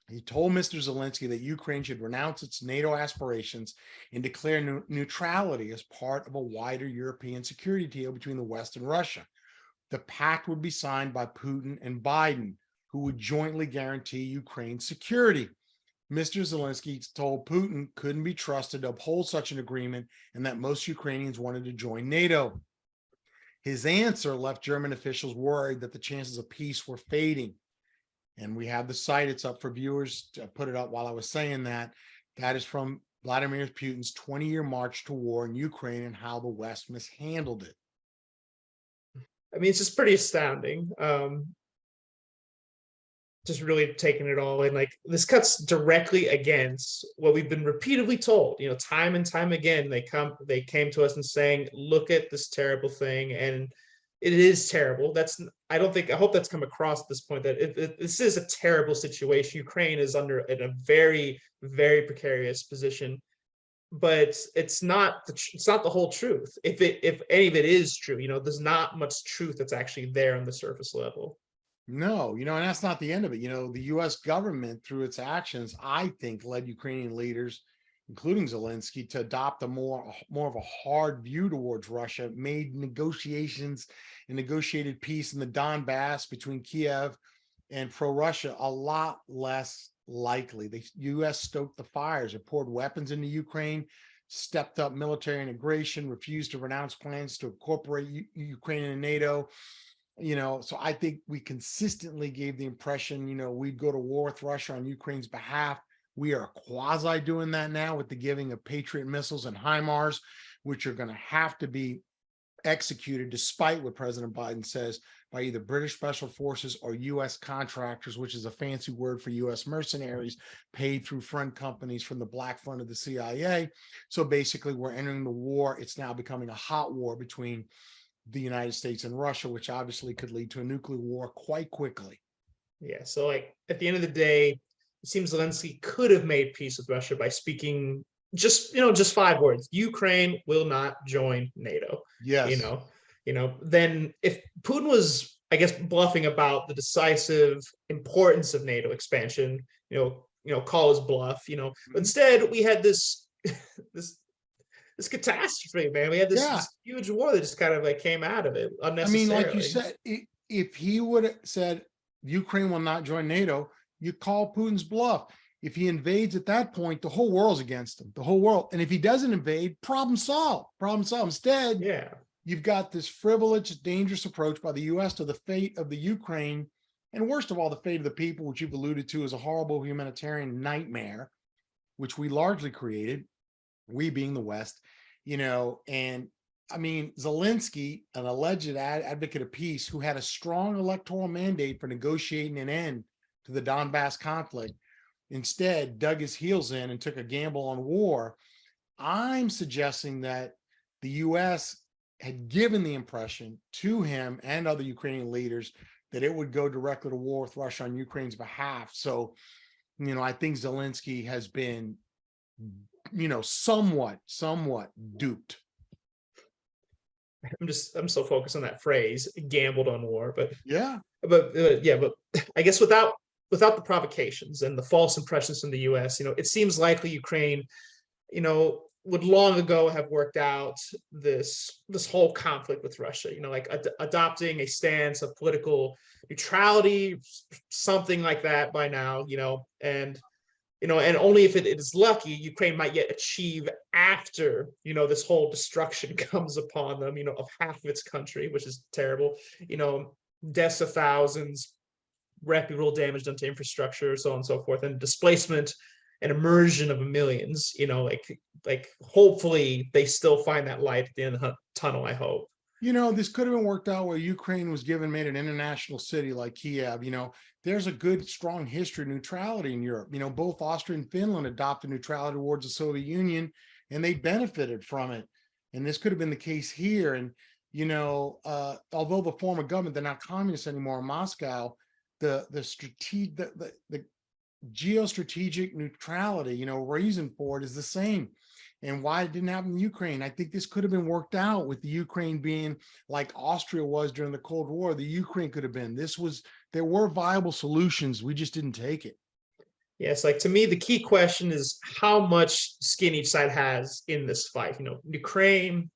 He told Mr. Zelensky that Ukraine should renounce its NATO aspirations and declare neutrality as part of a wider European security deal between the West and Russia. The pact would be signed by Putin and Biden, who would jointly guarantee Ukraine's security. Mr. Zelensky told Putin couldn't be trusted to uphold such an agreement and that most Ukrainians wanted to join NATO. His answer left German officials worried that the chances of peace were fading. And we have the site, it's up for viewers. I put it up while I was saying that. That is from Vladimir Putin's 20-year march to war in Ukraine and how the West mishandled it. I mean, it's just pretty astounding. Just really taking it all in. Like, this cuts directly against what we've been repeatedly told, time and time again. They came to us and saying, look at this terrible thing, and it is terrible. I hope that's come across at this point, that this is a terrible situation. Ukraine is in a very, very precarious position, but it's not the whole truth. If any of it is true, there's not much truth that's actually there on the surface level. No, and that's not the end of it. The US government, through its actions, I think, led Ukrainian leaders, including Zelensky, to adopt a more of a hard view towards Russia, made negotiations and negotiated peace in the Donbass between Kiev and pro-Russia a lot less likely. The US stoked the fires. It poured weapons into Ukraine, stepped up military integration, refused to renounce plans to incorporate Ukraine in NATO. So I think we consistently gave the impression, we'd go to war with Russia on Ukraine's behalf. We are quasi doing that now with the giving of Patriot missiles and HIMARS, which are going to have to be executed, despite what President Biden says, by either British special forces or U.S. contractors, which is a fancy word for U.S. mercenaries paid through front companies from the black front of the CIA. So basically, we're entering the war. It's now becoming a hot war between the United States and Russia, which obviously could lead to a nuclear war quite quickly. Yeah. So, like, at the end of the day, it seems Zelensky could have made peace with Russia by speaking just 5 words: Ukraine will not join NATO. You Yes. know, then if Putin was, I guess, bluffing about the decisive importance of NATO expansion, call his bluff. Mhm. Instead we had this this this catastrophe, man. We had Yeah. this huge war that just kind of like came out of it I mean, like you unnecessarily. said, if he would have said Ukraine will not join NATO, you call Putin's bluff. If he invades at that point, the whole world's against him, the whole world. And if he doesn't invade, problem solved. Problem solved. Instead, Yeah. you've got this frivolous, dangerous approach by the US to the fate of the Ukraine. And worst of all, the fate of the people, which you've alluded to as a horrible humanitarian nightmare, which we largely created, we being the West, and I mean, Zelensky, an alleged advocate of peace who had a strong electoral mandate for negotiating an end to the Donbass conflict, instead dug his heels in and took a gamble on war. I'm suggesting that the US had given the impression to him and other Ukrainian leaders that it would go directly to war with Russia on Ukraine's behalf. So, I think Zelensky has been, somewhat duped. I'm so focused on that phrase, gambled on war, but Yeah. yeah, but I guess without the provocations and the false impressions from the US, it seems likely Ukraine, would long ago have worked out this whole conflict with Russia, like adopting a stance of political neutrality, something like that by now, and only if it is lucky, Ukraine might yet achieve after, this whole destruction comes upon them, of half of its country, which is terrible, deaths of thousands, reputable damage done to infrastructure, so on and so forth, and displacement and immersion of millions, like hopefully they still find that light at the end of the tunnel, I hope. This could have been worked out where Ukraine was made an international city like Kiev. There's a good, strong history of neutrality in Europe. Both Austria and Finland adopted neutrality towards the Soviet Union, and they benefited from it. And this could have been the case here. And, although the form of government, they're not communists anymore in Moscow, the geostrategic neutrality, reason for it is the same. And why it didn't happen in Ukraine, I think this could have been worked out with the Ukraine being like Austria was during the Cold War. The Ukraine could have been. There were viable solutions. We just didn't take it. Yes, like to me, the key question is how much skin each side has in this fight. Ukraine,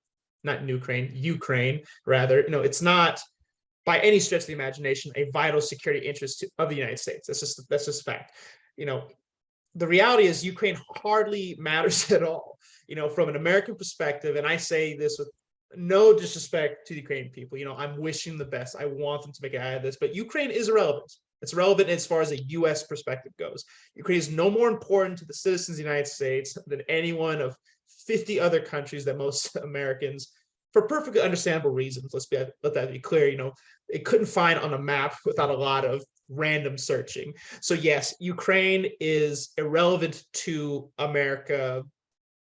rather. It's not by any stretch of the imagination a vital security interest of the United States. That's just a fact. The reality is Ukraine hardly matters at all. From an American perspective, and I say this with no disrespect to the Ukrainian people. I'm wishing the best. I want them to make it out of this, but Ukraine is irrelevant. It's relevant as far as a U.S. perspective goes. Ukraine is no more important to the citizens of the United States than any one of 50 other countries that most Americans, for perfectly understandable reasons, let that be clear, it couldn't find on a map without a lot of random searching. So yes, Ukraine is irrelevant to America,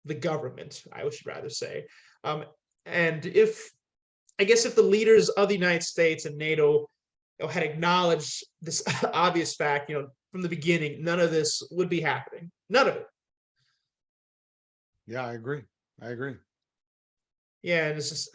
the government, I should rather say. And if the leaders of the United States and NATO had acknowledged this obvious fact, from the beginning, none of this would be happening. None of it. Yeah, I agree. Yeah, and it's just,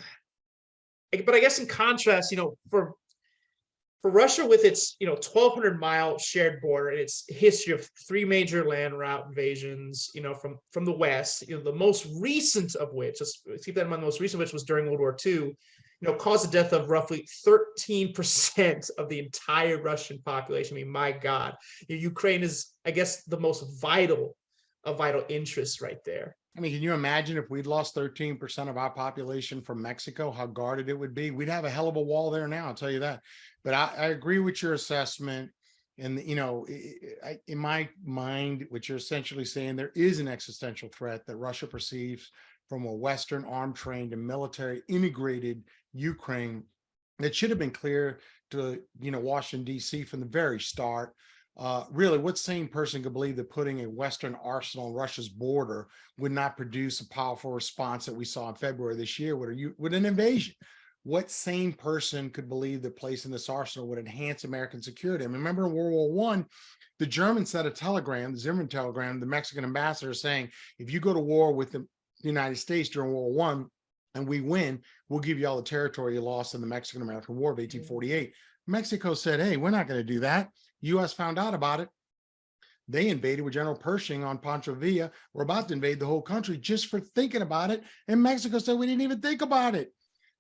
but I guess in contrast, for Russia with its 1,200-mile shared border and its history of 3 major land route invasions, from the West, the most recent of which, just keep that in mind, the most recent of which was during World War II, caused the death of roughly 13% of the entire Russian population. I mean, my God, Ukraine is, I guess, the most vital interest right there. I mean, can you imagine if we'd lost 13% of our population from Mexico, how guarded it would be? We'd have a hell of a wall there now, I'll tell you that. But I agree with your assessment. And, in my mind, what you're essentially saying, there is an existential threat that Russia perceives from a Western armed, trained, and military integrated Ukraine that should have been clear to, Washington, D.C. from the very start. Really, what sane person could believe that putting a Western arsenal on Russia's border would not produce a powerful response that we saw in February this year with an invasion? what sane person could believe that placing this arsenal would enhance American security? I mean, remember in World War I, the Germans sent a telegram, the Zimmermann telegram, the Mexican ambassador saying, if you go to war with the United States during World War I and we win, we'll give you all the territory you lost in the Mexican-American War of 1848. Mexico said, hey, we're not going to do that. U.S. found out about it. They invaded with General Pershing on Pancho Villa. We're about to invade the whole country just for thinking about it. And Mexico said, we didn't even think about it.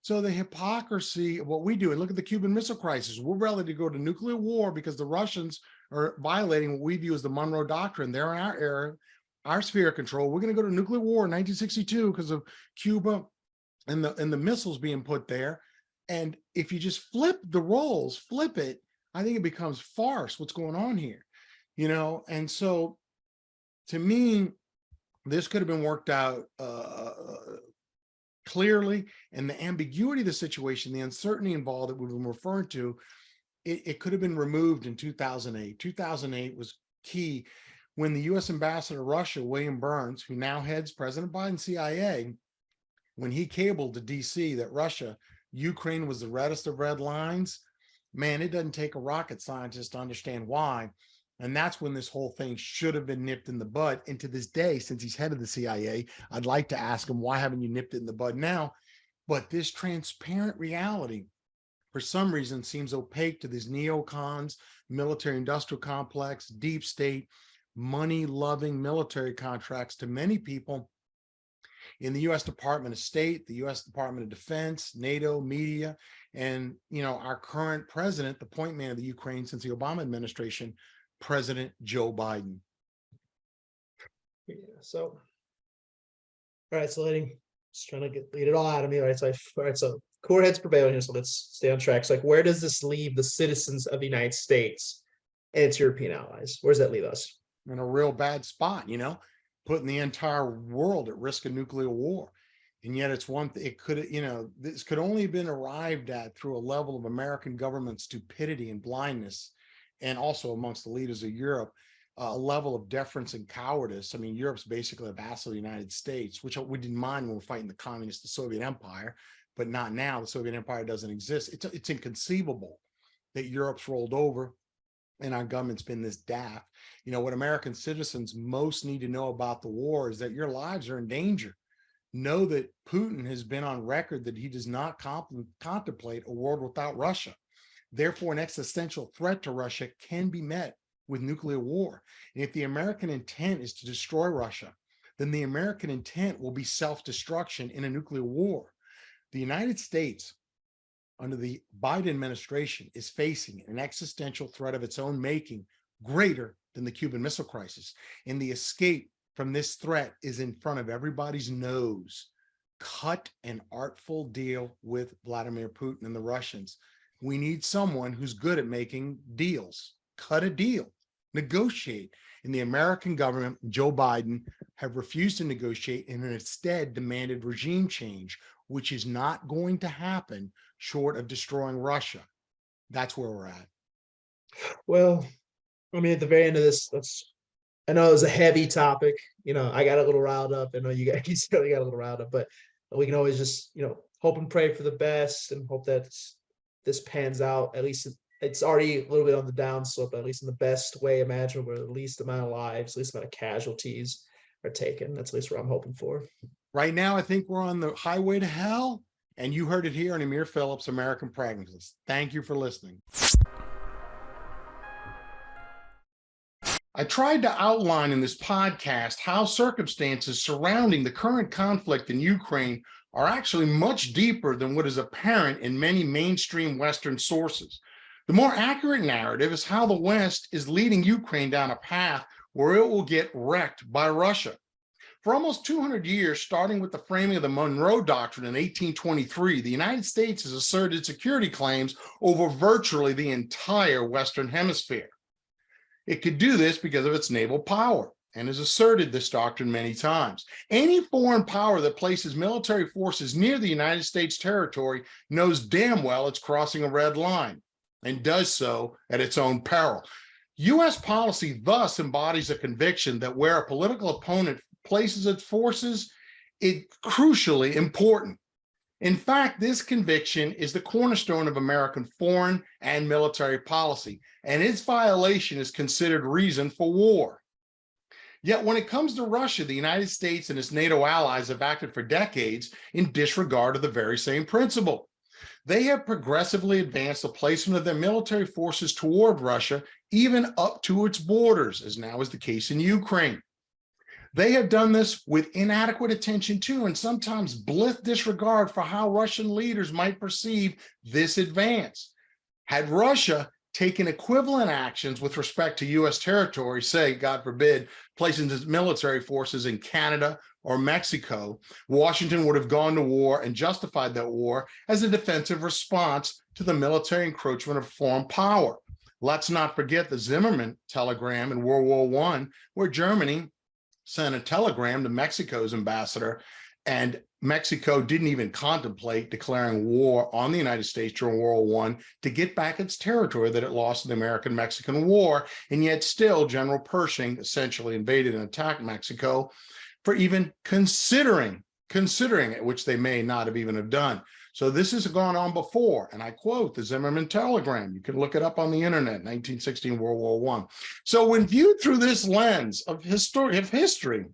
So the hypocrisy of what we do, and look at the Cuban Missile Crisis. We're ready to go to nuclear war because the Russians are violating what we view as the Monroe Doctrine. They're in our area, our sphere of control. We're going to go to nuclear war in 1962 because of Cuba and the missiles being put there. And if you just flip the roles, flip it, I think it becomes farce what's going on here, you know? And so to me, this could have been worked out clearly, and the ambiguity of the situation, the uncertainty involved that we've been referring to, it could have been removed in 2008. 2008 was key when the U.S. ambassador to Russia, William Burns, who now heads President Biden's CIA, when he cabled to DC that Russia, Ukraine was the reddest of red lines, man, it doesn't take a rocket scientist to understand why. And that's when this whole thing should have been nipped in the bud. And to this day, since he's head of the CIA, I'd like to ask him, why haven't you nipped it in the bud now? But this transparent reality, for some reason, seems opaque to these neocons, military industrial complex, deep state, money-loving military contracts to many people in the U.S. Department of State, the U.S. Department of Defense, NATO, media, and, you know, our current president, the point man of the Ukraine since the Obama administration, President Joe Biden. Yeah, so, all right, so just trying to lead it all out of me. All right, so core heads prevail here, so let's stay on track. So, like, where does this leave the citizens of the United States and its European allies? Where does that leave us? In a real bad spot, you know, putting the entire world at risk of nuclear war. And yet it's one thing, it could, you know, this could only have been arrived at through a level of American government stupidity and blindness, and also amongst the leaders of Europe, a level of deference and cowardice. I mean, Europe's basically a vassal of the United States, which we didn't mind when we're fighting the communists, the Soviet Empire, but not now. The Soviet Empire doesn't exist. It's inconceivable that Europe's rolled over and our government's been this daft. You know, what American citizens most need to know about the war is that your lives are in danger. Know that Putin has been on record that he does not contemplate a world without Russia. Therefore, an existential threat to Russia can be met with nuclear war. And if the American intent is to destroy Russia, then the American intent will be self-destruction in a nuclear war. The United States, under the Biden administration, is facing an existential threat of its own making greater than the Cuban Missile Crisis. And the escape from this threat is in front of everybody's nose. Cut an artful deal with Vladimir Putin and the Russians. We need someone who's good at making deals. Cut a deal, negotiate. And the American government, Joe Biden, have refused to negotiate and instead demanded regime change, which is not going to happen short of destroying Russia. That's where we're at. Well, I mean, at the very end of this, I know it was a heavy topic. You know, I got a little riled up. I know you guys got a little riled up, but we can always just, you know, hope and pray for the best and hope that this pans out. At least it's already a little bit on the downslope, but at least in the best way imaginable, where the least amount of lives, least amount of casualties are taken. That's at least what I'm hoping for. Right now, I think we're on the highway to hell, and you heard it here on Amir Phillips, American Pragmatist. Thank you for listening. I tried to outline in this podcast how circumstances surrounding the current conflict in Ukraine are actually much deeper than what is apparent in many mainstream Western sources. The more accurate narrative is how the West is leading Ukraine down a path where it will get wrecked by Russia. For almost 200 years, starting with the framing of the Monroe Doctrine in 1823, the United States has asserted security claims over virtually the entire Western Hemisphere. It could do this because of its naval power and has asserted this doctrine many times. Any foreign power that places military forces near the United States territory knows damn well it's crossing a red line and does so at its own peril. U.S. policy thus embodies a conviction that where a political opponent places its forces, it's crucially important. In fact, this conviction is the cornerstone of American foreign and military policy, and its violation is considered reason for war. Yet when it comes to Russia, the United States and its NATO allies have acted for decades in disregard of the very same principle. They have progressively advanced the placement of their military forces toward Russia, even up to its borders, as now is the case in Ukraine. They have done this with inadequate attention to, and sometimes blith disregard for how Russian leaders might perceive this advance. Had Russia taken equivalent actions with respect to U.S. territory, say, God forbid, placing its military forces in Canada or Mexico, Washington would have gone to war and justified that war as a defensive response to the military encroachment of foreign power. Let's not forget the Zimmerman telegram in World War I, where Germany sent a telegram to Mexico's ambassador, and Mexico didn't even contemplate declaring war on the United States during World War I to get back its territory that it lost in the American-Mexican War, and yet still General Pershing essentially invaded and attacked Mexico for even considering it, which they may not have even have done. So this has gone on before, and I quote the Zimmerman telegram. You can look it up on the internet, 1916 World War I. So when viewed through this lens of history,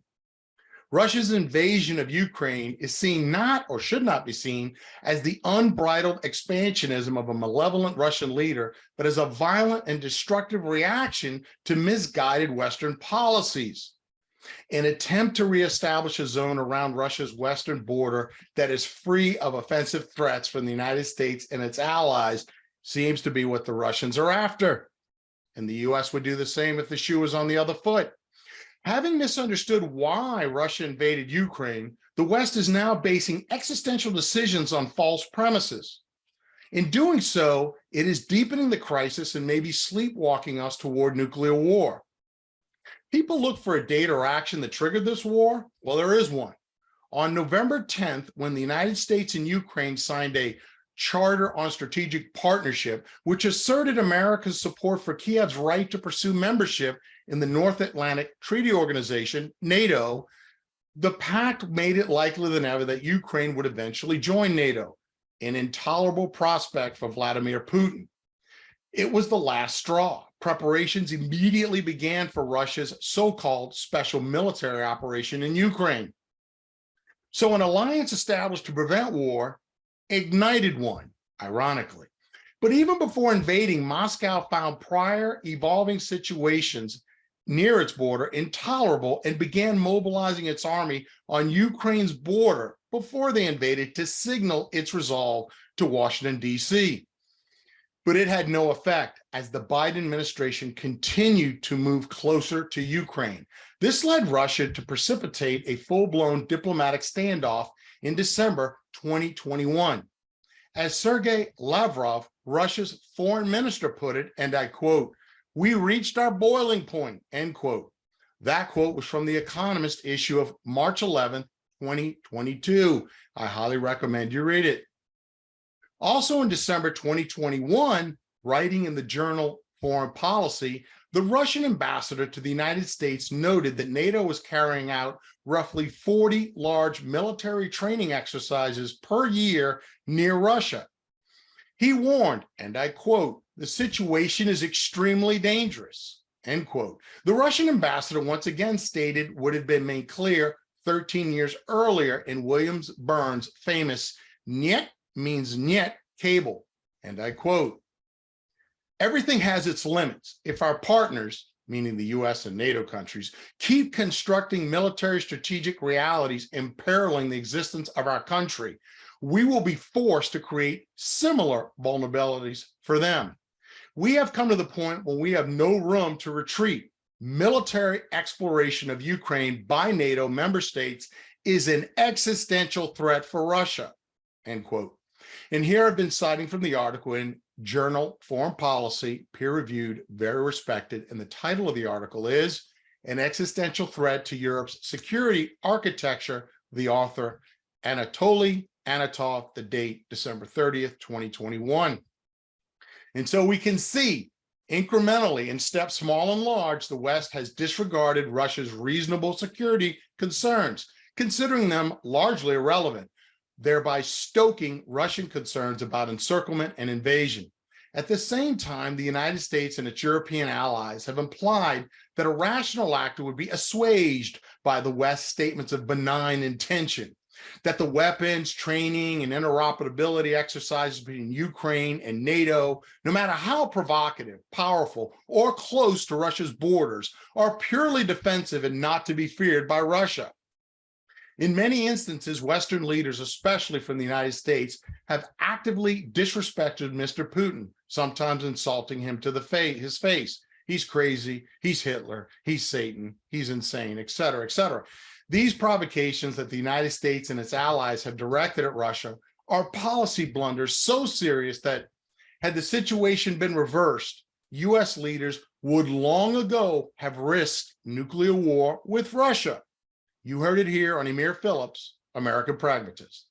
Russia's invasion of Ukraine is seen not, or should not be seen, as the unbridled expansionism of a malevolent Russian leader, but as a violent and destructive reaction to misguided Western policies. An attempt to reestablish a zone around Russia's western border that is free of offensive threats from the United States and its allies seems to be what the Russians are after. And the US would do the same if the shoe was on the other foot. Having misunderstood why Russia invaded Ukraine, the West is now basing existential decisions on false premises. In doing so, it is deepening the crisis and maybe sleepwalking us toward nuclear war. People look for a date or action that triggered this war. Well, there is one. On November 10th, when the United States and Ukraine signed a Charter on Strategic Partnership, which asserted America's support for Kiev's right to pursue membership in the North Atlantic Treaty Organization, NATO, the pact made it likely than ever that Ukraine would eventually join NATO, an intolerable prospect for Vladimir Putin. It was the last straw. Preparations immediately began for Russia's so-called special military operation in Ukraine. So an alliance established to prevent war ignited one, ironically. But even before invading, Moscow found prior evolving situations near its border intolerable and began mobilizing its army on Ukraine's border before they invaded to signal its resolve to Washington, D.C. But it had no effect as the Biden administration continued to move closer to Ukraine. This led Russia to precipitate a full-blown diplomatic standoff in December 2021. As Sergei Lavrov, Russia's foreign minister, put it, and I quote, "We reached our boiling point," end quote. That quote was from The Economist issue of March 11, 2022. I highly recommend you read it. Also in December 2021, writing in the journal Foreign Policy, the Russian ambassador to the United States noted that NATO was carrying out roughly 40 large military training exercises per year near Russia. He warned, and I quote, "The situation is extremely dangerous," end quote. The Russian ambassador once again stated what had been made clear 13 years earlier in William Burns' famous "Niet means niet" cable, and I quote, "Everything has its limits. If our partners," meaning the US and NATO countries, "keep constructing military strategic realities imperiling the existence of our country, we will be forced to create similar vulnerabilities for them. We have come to the point where we have no room to retreat. Military exploration of Ukraine by NATO member states is an existential threat for Russia," end quote. And here I've been citing from the article in Journal Foreign Policy, peer-reviewed, very respected, and the title of the article is "An Existential Threat to Europe's Security Architecture," the author Anatoly Anatov, the date December 30th, 2021. And so we can see incrementally, in steps small and large, the West has disregarded Russia's reasonable security concerns, considering them largely irrelevant. thereby stoking Russian concerns about encirclement and invasion. At the same time, the United States and its European allies have implied that a rational actor would be assuaged by the West's statements of benign intention, that the weapons, training, and interoperability exercises between Ukraine and NATO, no matter how provocative, powerful, or close to Russia's borders, are purely defensive and not to be feared by Russia. In many instances, Western leaders, especially from the United States, have actively disrespected Mr. Putin, sometimes insulting him to his face. He's crazy, he's Hitler, he's Satan, he's insane, et cetera, et cetera. These provocations that the United States and its allies have directed at Russia are policy blunders so serious that had the situation been reversed, U.S. leaders would long ago have risked nuclear war with Russia. You heard it here on Emir Phillips, American Pragmatist.